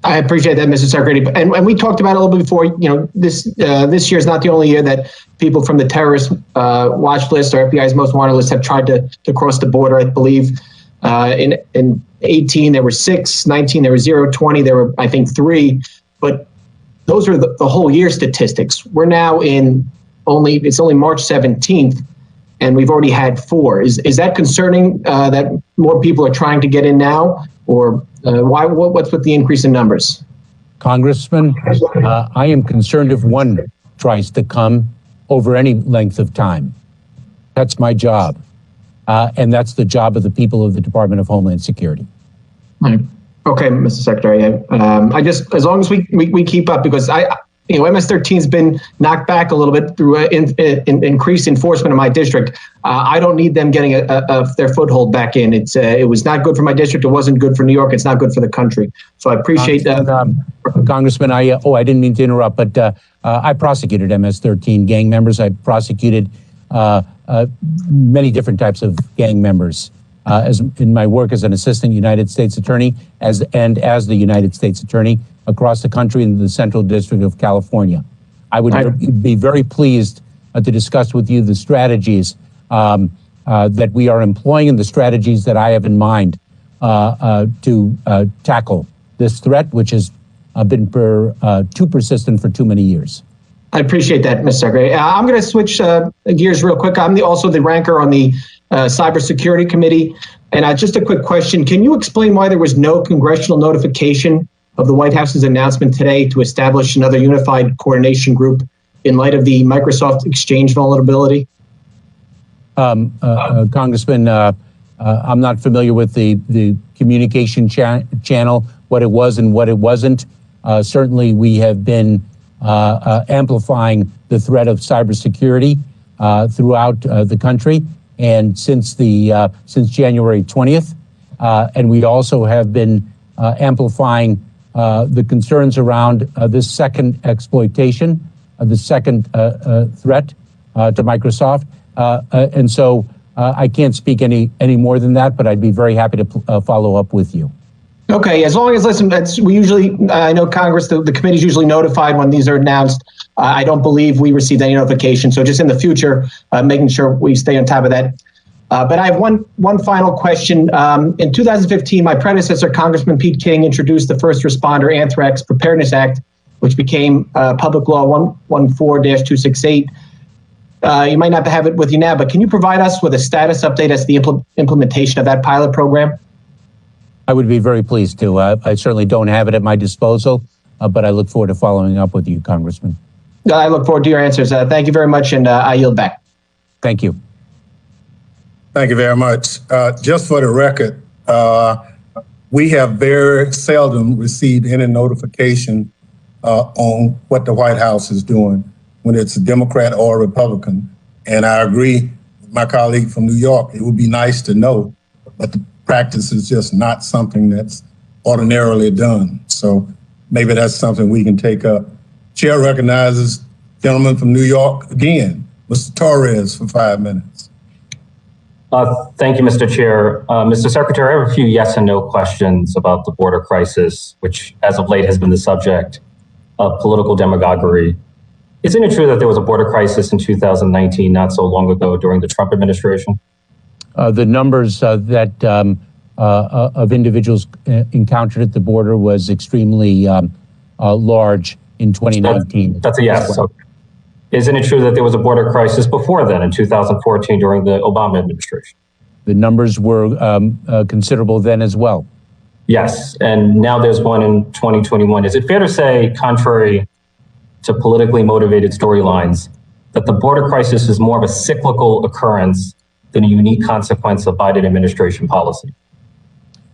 I appreciate that, Mr. Secretary. And we talked about it a little bit before. You know, this year is not the only year that people from the terrorist watch list or FBI's most wanted list have tried to cross the border. I believe in 18 there were 6, 19 there were 0, 20 there were, I think, 3. But those are the whole year statistics. We're now it's only March 17th, and we've already had 4. Is that concerning that more people are trying to get in now, or what's with the increase in numbers? Congressman, I am concerned if one tries to come over any length of time. That's my job, and that's the job of the people of the Department of Homeland Security. Okay, Mr. Secretary. I just, as long as we keep up, because MS-13's been knocked back a little bit through increased enforcement in my district. I don't need them getting their foothold back in. It was not good for my district. It wasn't good for New York. It's not good for the country. So I appreciate that. Congressman, I didn't mean to interrupt, but I prosecuted MS-13 gang members. I prosecuted many different types of gang members. As in my work as an assistant United States attorney, as the United States attorney across the country in the Central District of California. I would be very pleased to discuss with you the strategies that we are employing and the strategies that I have in mind to tackle this threat, which has been too persistent for too many years. I appreciate that, Mr. Secretary. I'm going to switch gears real quick. I'm also the ranker on the Cybersecurity Committee. And just a quick question. Can you explain why there was no congressional notification of the White House's announcement today to establish another unified coordination group in light of the Microsoft Exchange vulnerability? Congressman, I'm not familiar with the communication channel, what it was and what it wasn't. Certainly, we have been amplifying the threat of cybersecurity throughout the country, and since January 20th, and we also have been amplifying the concerns around this second exploitation, the second threat to Microsoft, and so I can't speak any more than that, but I'd be very happy to follow up with you. Okay, as long as, listen, we usually, I know Congress, the committee is usually notified when these are announced. I don't believe we received any notification. So just in the future, making sure we stay on top of that. But I have one final question. In 2015, my predecessor, Congressman Pete King, introduced the First Responder Anthrax Preparedness Act, which became Public Law 114-268. You might not have it with you now, but can you provide us with a status update as the implementation of that pilot program? I would be very pleased to. I certainly don't have it at my disposal, but I look forward to following up with you, Congressman. I look forward to your answers. Thank you very much, and I yield back. Thank you. Thank you very much. Just for the record, we have very seldom received any notification on what the White House is doing when it's a Democrat or a Republican. And I agree with my colleague from New York. It would be nice to know, but the practice is just not something that's ordinarily done. So maybe that's something we can take up. Chair recognizes gentleman from New York again, Mr. Torres, for 5 minutes. Thank you, Mr. Chair. Mr. Secretary, I have a few yes and no questions about the border crisis, which as of late has been the subject of political demagoguery. Isn't it true that there was a border crisis in 2019, not so long ago, during the Trump administration? The numbers of individuals encountered at the border was extremely large in 2019. That's a yes. So, isn't it true that there was a border crisis before then in 2014 during the Obama administration? The numbers were considerable then as well. Yes, and now there's one in 2021. Is it fair to say, contrary to politically motivated storylines, that the border crisis is more of a cyclical occurrence than a unique consequence of Biden administration policy?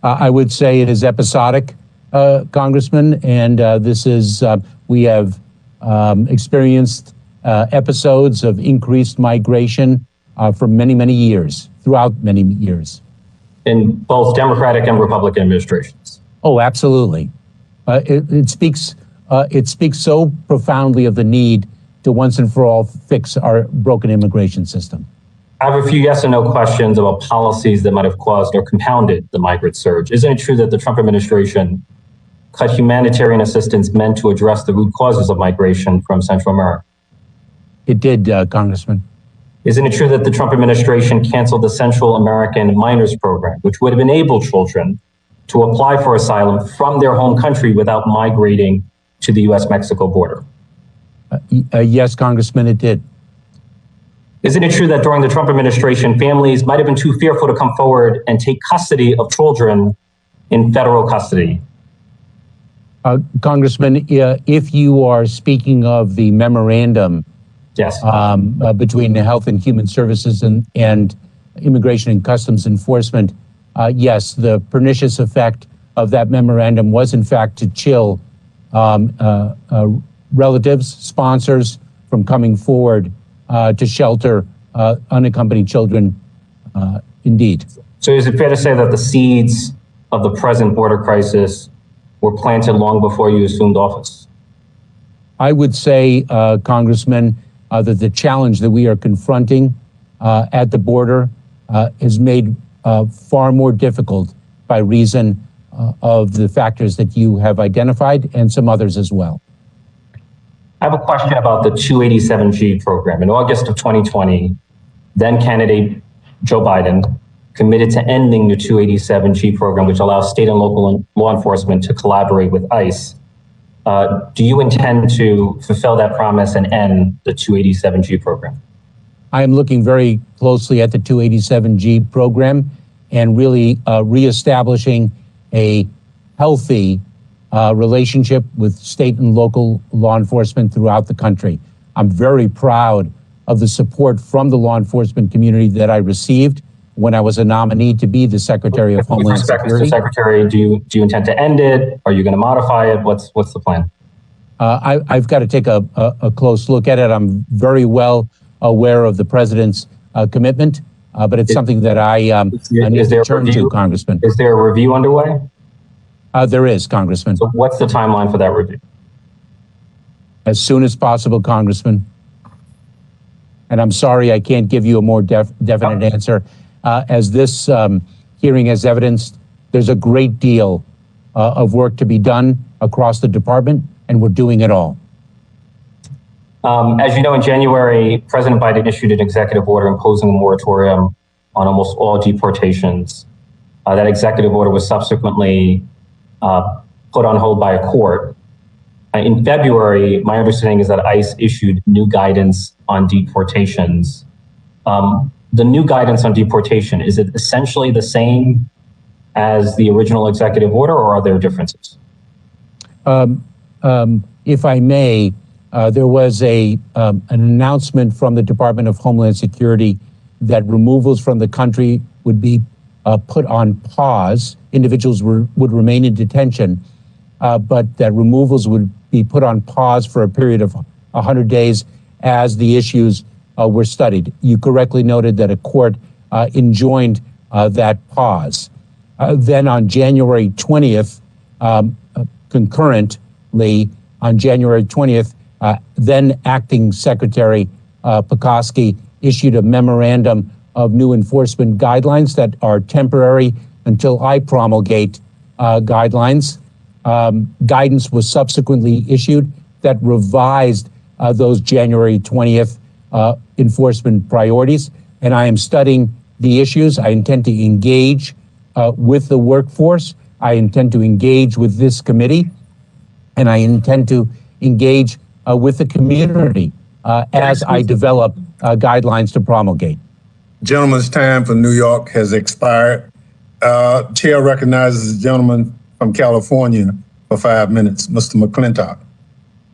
I would say it is episodic, Congressman, and this is, we have experienced episodes of increased migration for many, many years, throughout many years. In both Democratic and Republican administrations? Oh, absolutely. It speaks so profoundly of the need to once and for all fix our broken immigration system. I have a few yes and no questions about policies that might have caused or compounded the migrant surge. Isn't it true that the Trump administration cut humanitarian assistance meant to address the root causes of migration from Central America? It did, Congressman. Isn't it true that the Trump administration canceled the Central American Minors Program, which would have enabled children to apply for asylum from their home country without migrating to the U.S.-Mexico border? Yes, Congressman, it did. Isn't it true that during the Trump administration, families might have been too fearful to come forward and take custody of children in federal custody? Congressman, if you are speaking of the memorandum yes, between the Health and Human Services and Immigration and Customs Enforcement, yes, the pernicious effect of that memorandum was in fact to chill relatives, sponsors from coming forward to shelter unaccompanied children, indeed. So is it fair to say that the seeds of the present border crisis were planted long before you assumed office? I would say, Congressman, that the challenge that we are confronting at the border is made far more difficult by reason of the factors that you have identified and some others as well. I have a question about the 287G program. In August of 2020, then candidate Joe Biden committed to ending the 287G program, which allows state and local law enforcement to collaborate with ICE. Do you intend to fulfill that promise and end the 287G program? I am looking very closely at the 287G program and really reestablishing a healthy relationship with state and local law enforcement throughout the country. I'm very proud of the support from the law enforcement community that I received when I was a nominee to be the Secretary of Homeland Security. Mr. Secretary, do you intend to end it? Are you going to modify it? What's the plan? I've got to take a close look at it. I'm very well aware of the president's commitment, but it's something that I need to turn to, Congressman. Is there a review underway? There is, Congressman. So what's the timeline for that review? As soon as possible, Congressman. And I'm sorry I can't give you a more definite answer. As this hearing has evidenced, there's a great deal of work to be done across the department, and we're doing it all. As you know, in January, President Biden issued an executive order imposing a moratorium on almost all deportations. That executive order was subsequently put on hold by a court. In February, my understanding is that ICE issued new guidance on deportations. The new guidance on deportation, is it essentially the same as the original executive order, or are there differences? If I may, there was an announcement from the Department of Homeland Security that removals from the country would be put on pause. Individuals would remain in detention, but that removals would be put on pause for a period of 100 days as the issues were studied. You correctly noted that a court enjoined that pause. Then on January 20th, concurrently, on January 20th, then Acting Secretary Pekoski issued a memorandum of new enforcement guidelines that are temporary until I promulgate guidelines. Guidance was subsequently issued that revised those January 20th enforcement priorities, and I am studying the issues. I intend to engage with the workforce. I intend to engage with this committee, and I intend to engage with the community as I develop guidelines to promulgate. Gentleman's time for New York has expired. Chair recognizes the gentleman from California for 5 minutes, Mr. McClintock.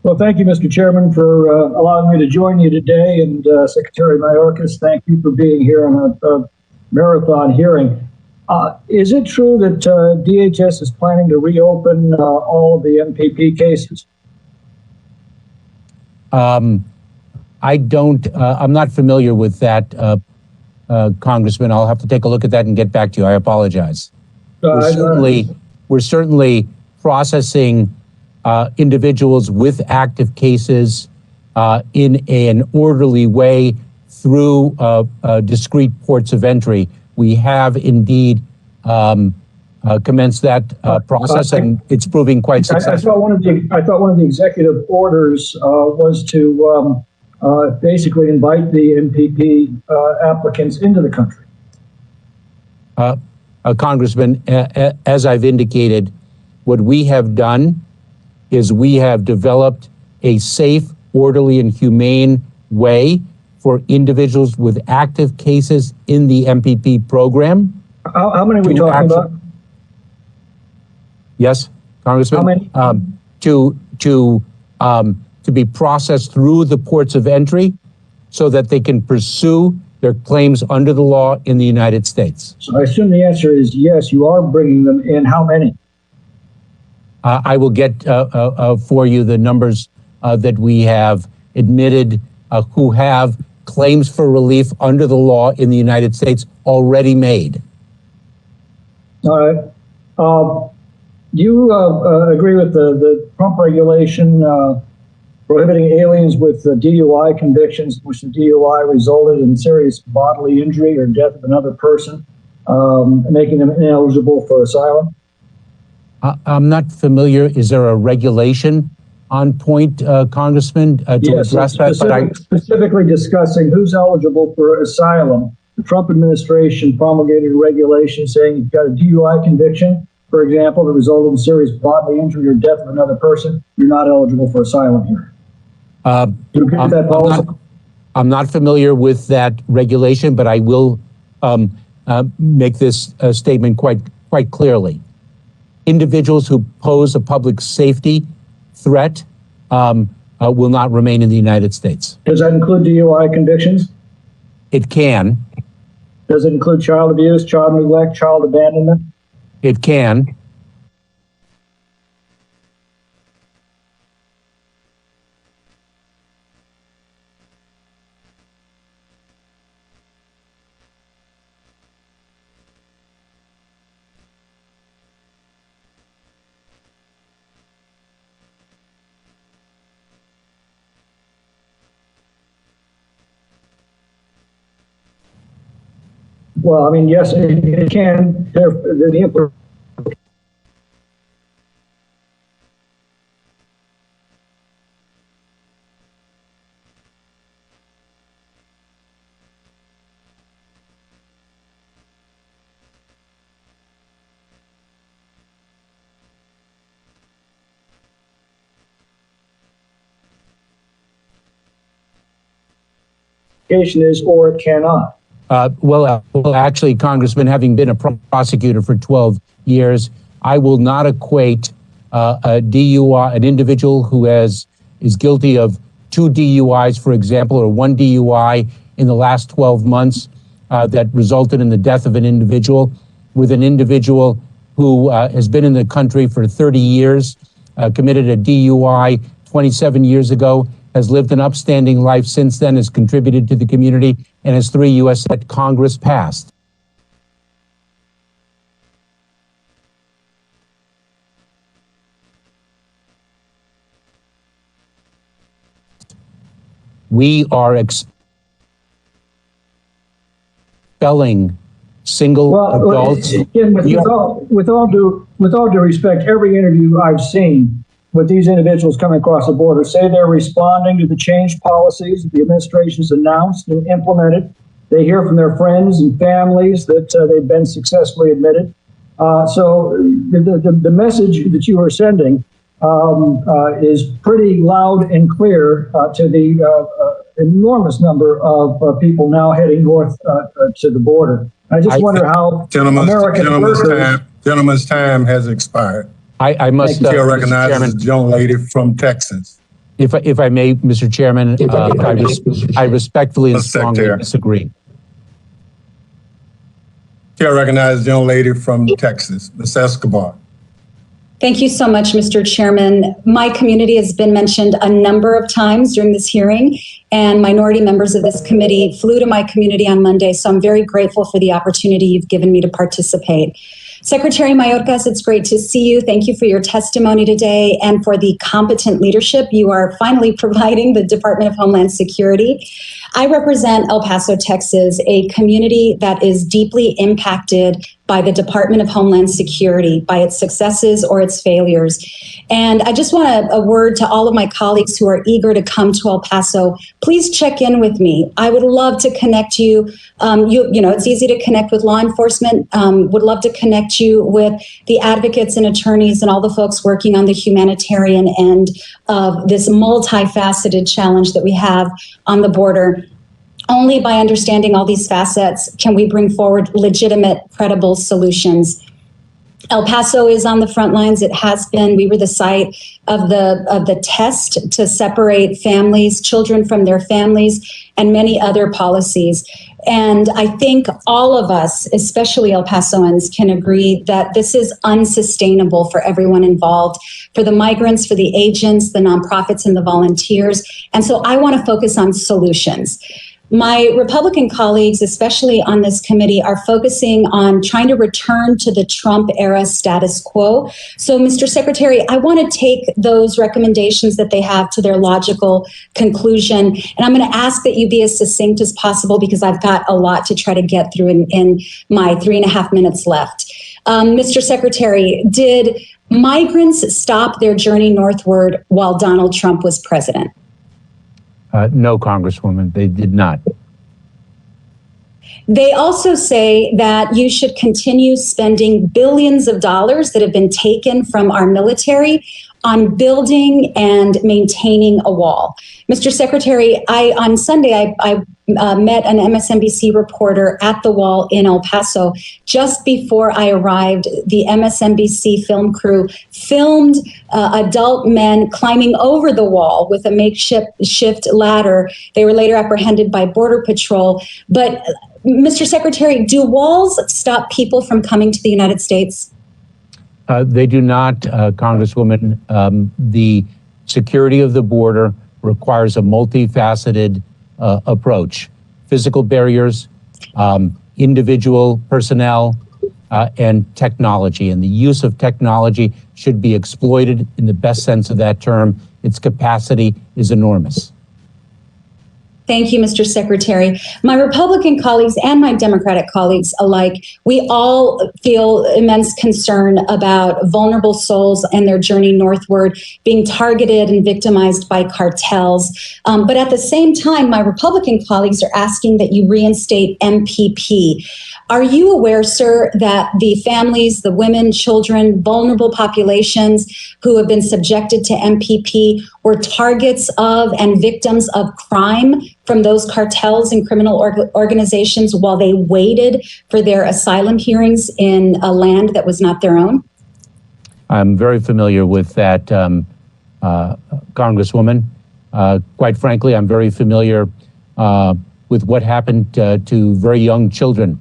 Well, thank you, Mr. Chairman, for allowing me to join you today. And Secretary Mayorkas, thank you for being here on a marathon hearing. Is it true that DHS is planning to reopen all of the MPP cases? I don't, I'm not familiar with that, Congressman. I'll have to take a look at that and get back to you. I apologize. We're certainly processing individuals with active cases in an orderly way through discrete ports of entry. We have indeed commenced that process, and it's proving quite successful. I thought one of the executive orders was to basically invite the MPP applicants into the country. Congressman, as I've indicated, what we have done is we have developed a safe, orderly, and humane way for individuals with active cases in the MPP program. How many are we talking about? Yes, Congressman. How many? To be processed through the ports of entry so that they can pursue their claims under the law in the United States. So I assume the answer is yes, you are bringing them in. How many? I will get for you the numbers that we have admitted who have claims for relief under the law in the United States already made. All right. Do you agree with the Trump regulation prohibiting aliens with DUI convictions, in which the DUI resulted in serious bodily injury or death of another person, making them ineligible for asylum? I'm not familiar. Is there a regulation on point, Congressman, to address that? Specifically discussing who's eligible for asylum. The Trump administration promulgated a regulation saying you've got a DUI conviction, for example, that resulted in serious bodily injury or death of another person, you're not eligible for asylum here. Do you agree with that policy? I'm not familiar with that regulation, but I will make this statement quite clearly. Individuals who pose a public safety threat will not remain in the United States. Does that include DUI convictions? It can. Does it include child abuse, child neglect, child abandonment? It can. Well, I mean, yes, it can. The implication is, or it cannot. Well, actually, Congressman, having been a prosecutor for 12 years, I will not equate a DUI, an individual who is guilty of 2 DUIs, for example, or 1 DUI in the last 12 months that resulted in the death of an individual, with an individual who has been in the country for 30 years, committed a DUI 27 years ago, has lived an upstanding life since then, has contributed to the community, and has 3 U.S. that Congress passed. We are expelling single adults. Again, with all due respect, every interview I've seen with these individuals coming across the border say they're responding to the change policies that the administration's announced and implemented. They hear from their friends and families that they've been successfully admitted. So the message that you are sending is pretty loud and clear to the enormous number of people now heading north to the border. I just wonder how Gentleman's time has expired. I must recognize the young lady from Texas. If I may, Mr. Chairman, I respectfully and strongly disagree. Chair recognizes the young lady from Texas, Ms. Escobar. Thank you so much, Mr. Chairman. My community has been mentioned a number of times during this hearing, and minority members of this committee flew to my community on Monday, so I'm very grateful for the opportunity you've given me to participate. Secretary Mayorkas, it's great to see you. Thank you for your testimony today and for the competent leadership you are finally providing the Department of Homeland Security. I represent El Paso, Texas, a community that is deeply impacted by the Department of Homeland Security, by its successes or its failures. And I just want a word to all of my colleagues who are eager to come to El Paso. Please check in with me. I would love to connect you. You know, it's easy to connect with law enforcement. Would love to connect you with the advocates and attorneys and all the folks working on the humanitarian end of this multifaceted challenge that we have on the border. Only by understanding all these facets can we bring forward legitimate, credible solutions. El Paso is on the front lines. It has been. We were the site of the test to separate families, children from their families, and many other policies. And I think all of us, especially El Pasoans, can agree that this is unsustainable for everyone involved, for the migrants, for the agents, the nonprofits, and the volunteers. And so I want to focus on solutions. My Republican colleagues, especially on this committee, are focusing on trying to return to the Trump era status quo. So, Mr. Secretary, I want to take those recommendations that they have to their logical conclusion. And I'm going to ask that you be as succinct as possible because I've got a lot to try to get through in my 3.5 minutes left. Mr. Secretary, did migrants stop their journey northward while Donald Trump was president? No, Congresswoman, they did not. They also say that you should continue spending billions of dollars that have been taken from our military on building and maintaining a wall. Mr. Secretary, on Sunday, I met an MSNBC reporter at the wall in El Paso. Just before I arrived, the MSNBC film crew filmed adult men climbing over the wall with a makeshift ladder. They were later apprehended by Border Patrol. But, Mr. Secretary, do walls stop people from coming to the United States? They do not, Congresswoman. The security of the border requires a multifaceted approach. Physical barriers, individual personnel, and technology. And the use of technology should be exploited in the best sense of that term. Its capacity is enormous. Thank you, Mr. Secretary. My Republican colleagues and my Democratic colleagues alike, we all feel immense concern about vulnerable souls and their journey northward being targeted and victimized by cartels. But at the same time, my Republican colleagues are asking that you reinstate MPP. Are you aware, sir, that the families, the women, children, vulnerable populations who have been subjected to MPP were targets of and victims of crime from those cartels and criminal organizations while they waited for their asylum hearings in a land that was not their own? I'm very familiar with that, Congresswoman. Quite frankly, I'm very familiar with what happened to very young children,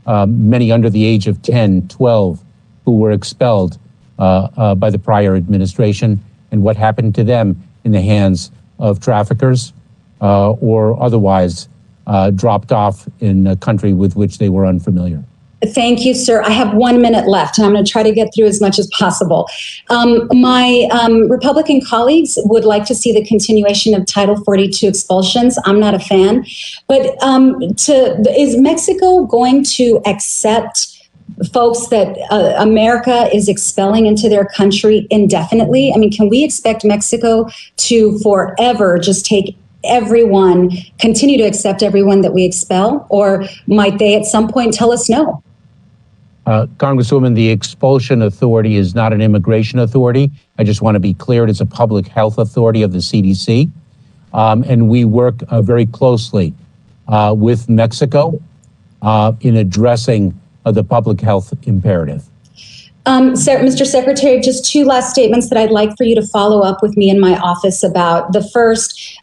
many under the age of 10, 12, who were expelled by the prior administration, and what happened to them in the hands of traffickers or otherwise dropped off in a country with which they were unfamiliar. Thank you, sir. I have 1 minute left, and I'm going to try to get through as much as possible. My Republican colleagues would like to see the continuation of Title 42 expulsions. I'm not a fan. But is Mexico going to accept folks that America is expelling into their country indefinitely? I mean, can we expect Mexico to forever just take everyone, continue to accept everyone that we expel? Or might they at some point tell us no? Congresswoman, the expulsion authority is not an immigration authority. I just want to be clear, it is a public health authority of the CDC. And we work very closely with Mexico in addressing the public health imperative. Mr. Secretary, just two last statements that I'd like for you to follow up with me in my office about. The first,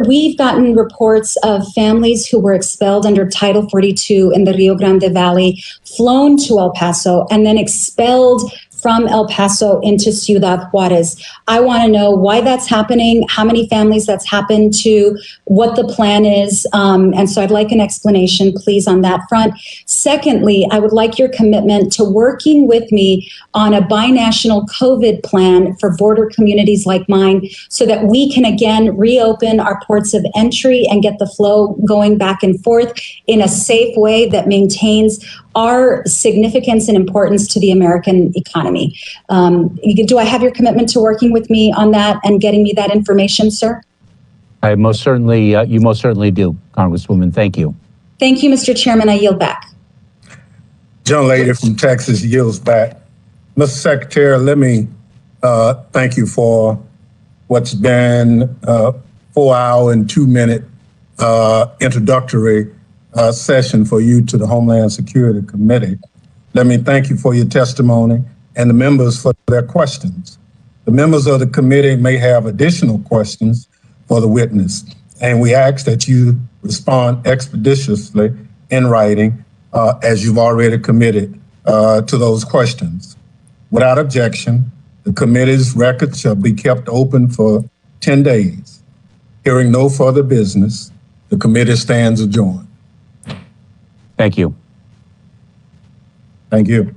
we've gotten reports of families who were expelled under Title 42 in the Rio Grande Valley, flown to El Paso, and then expelled from El Paso into Ciudad Juarez. I want to know why that's happening, how many families that's happened to, what the plan is. And so I'd like an explanation, please, on that front. Secondly, I would like your commitment to working with me on a binational COVID plan for border communities like mine so that we can again reopen our ports of entry and get the flow going back and forth in a safe way that maintains our significance and importance to the American economy. Do I have your commitment to working with me on that and getting me that information, sir? I most certainly, you most certainly do, Congresswoman. Thank you. Thank you, Mr. Chairman. I yield back. Young lady from Texas yields back. Mr. Secretary, let me thank you for what's been a 4-hour and 2-minute introductory session for you to the Homeland Security Committee. Let me thank you for your testimony and the members for their questions. The members of the committee may have additional questions for the witness, and we ask that you respond expeditiously in writing as you've already committed to those questions. Without objection, the committee's records shall be kept open for 10 days. Hearing no further business, The committee stands adjourned. Thank you. Thank you.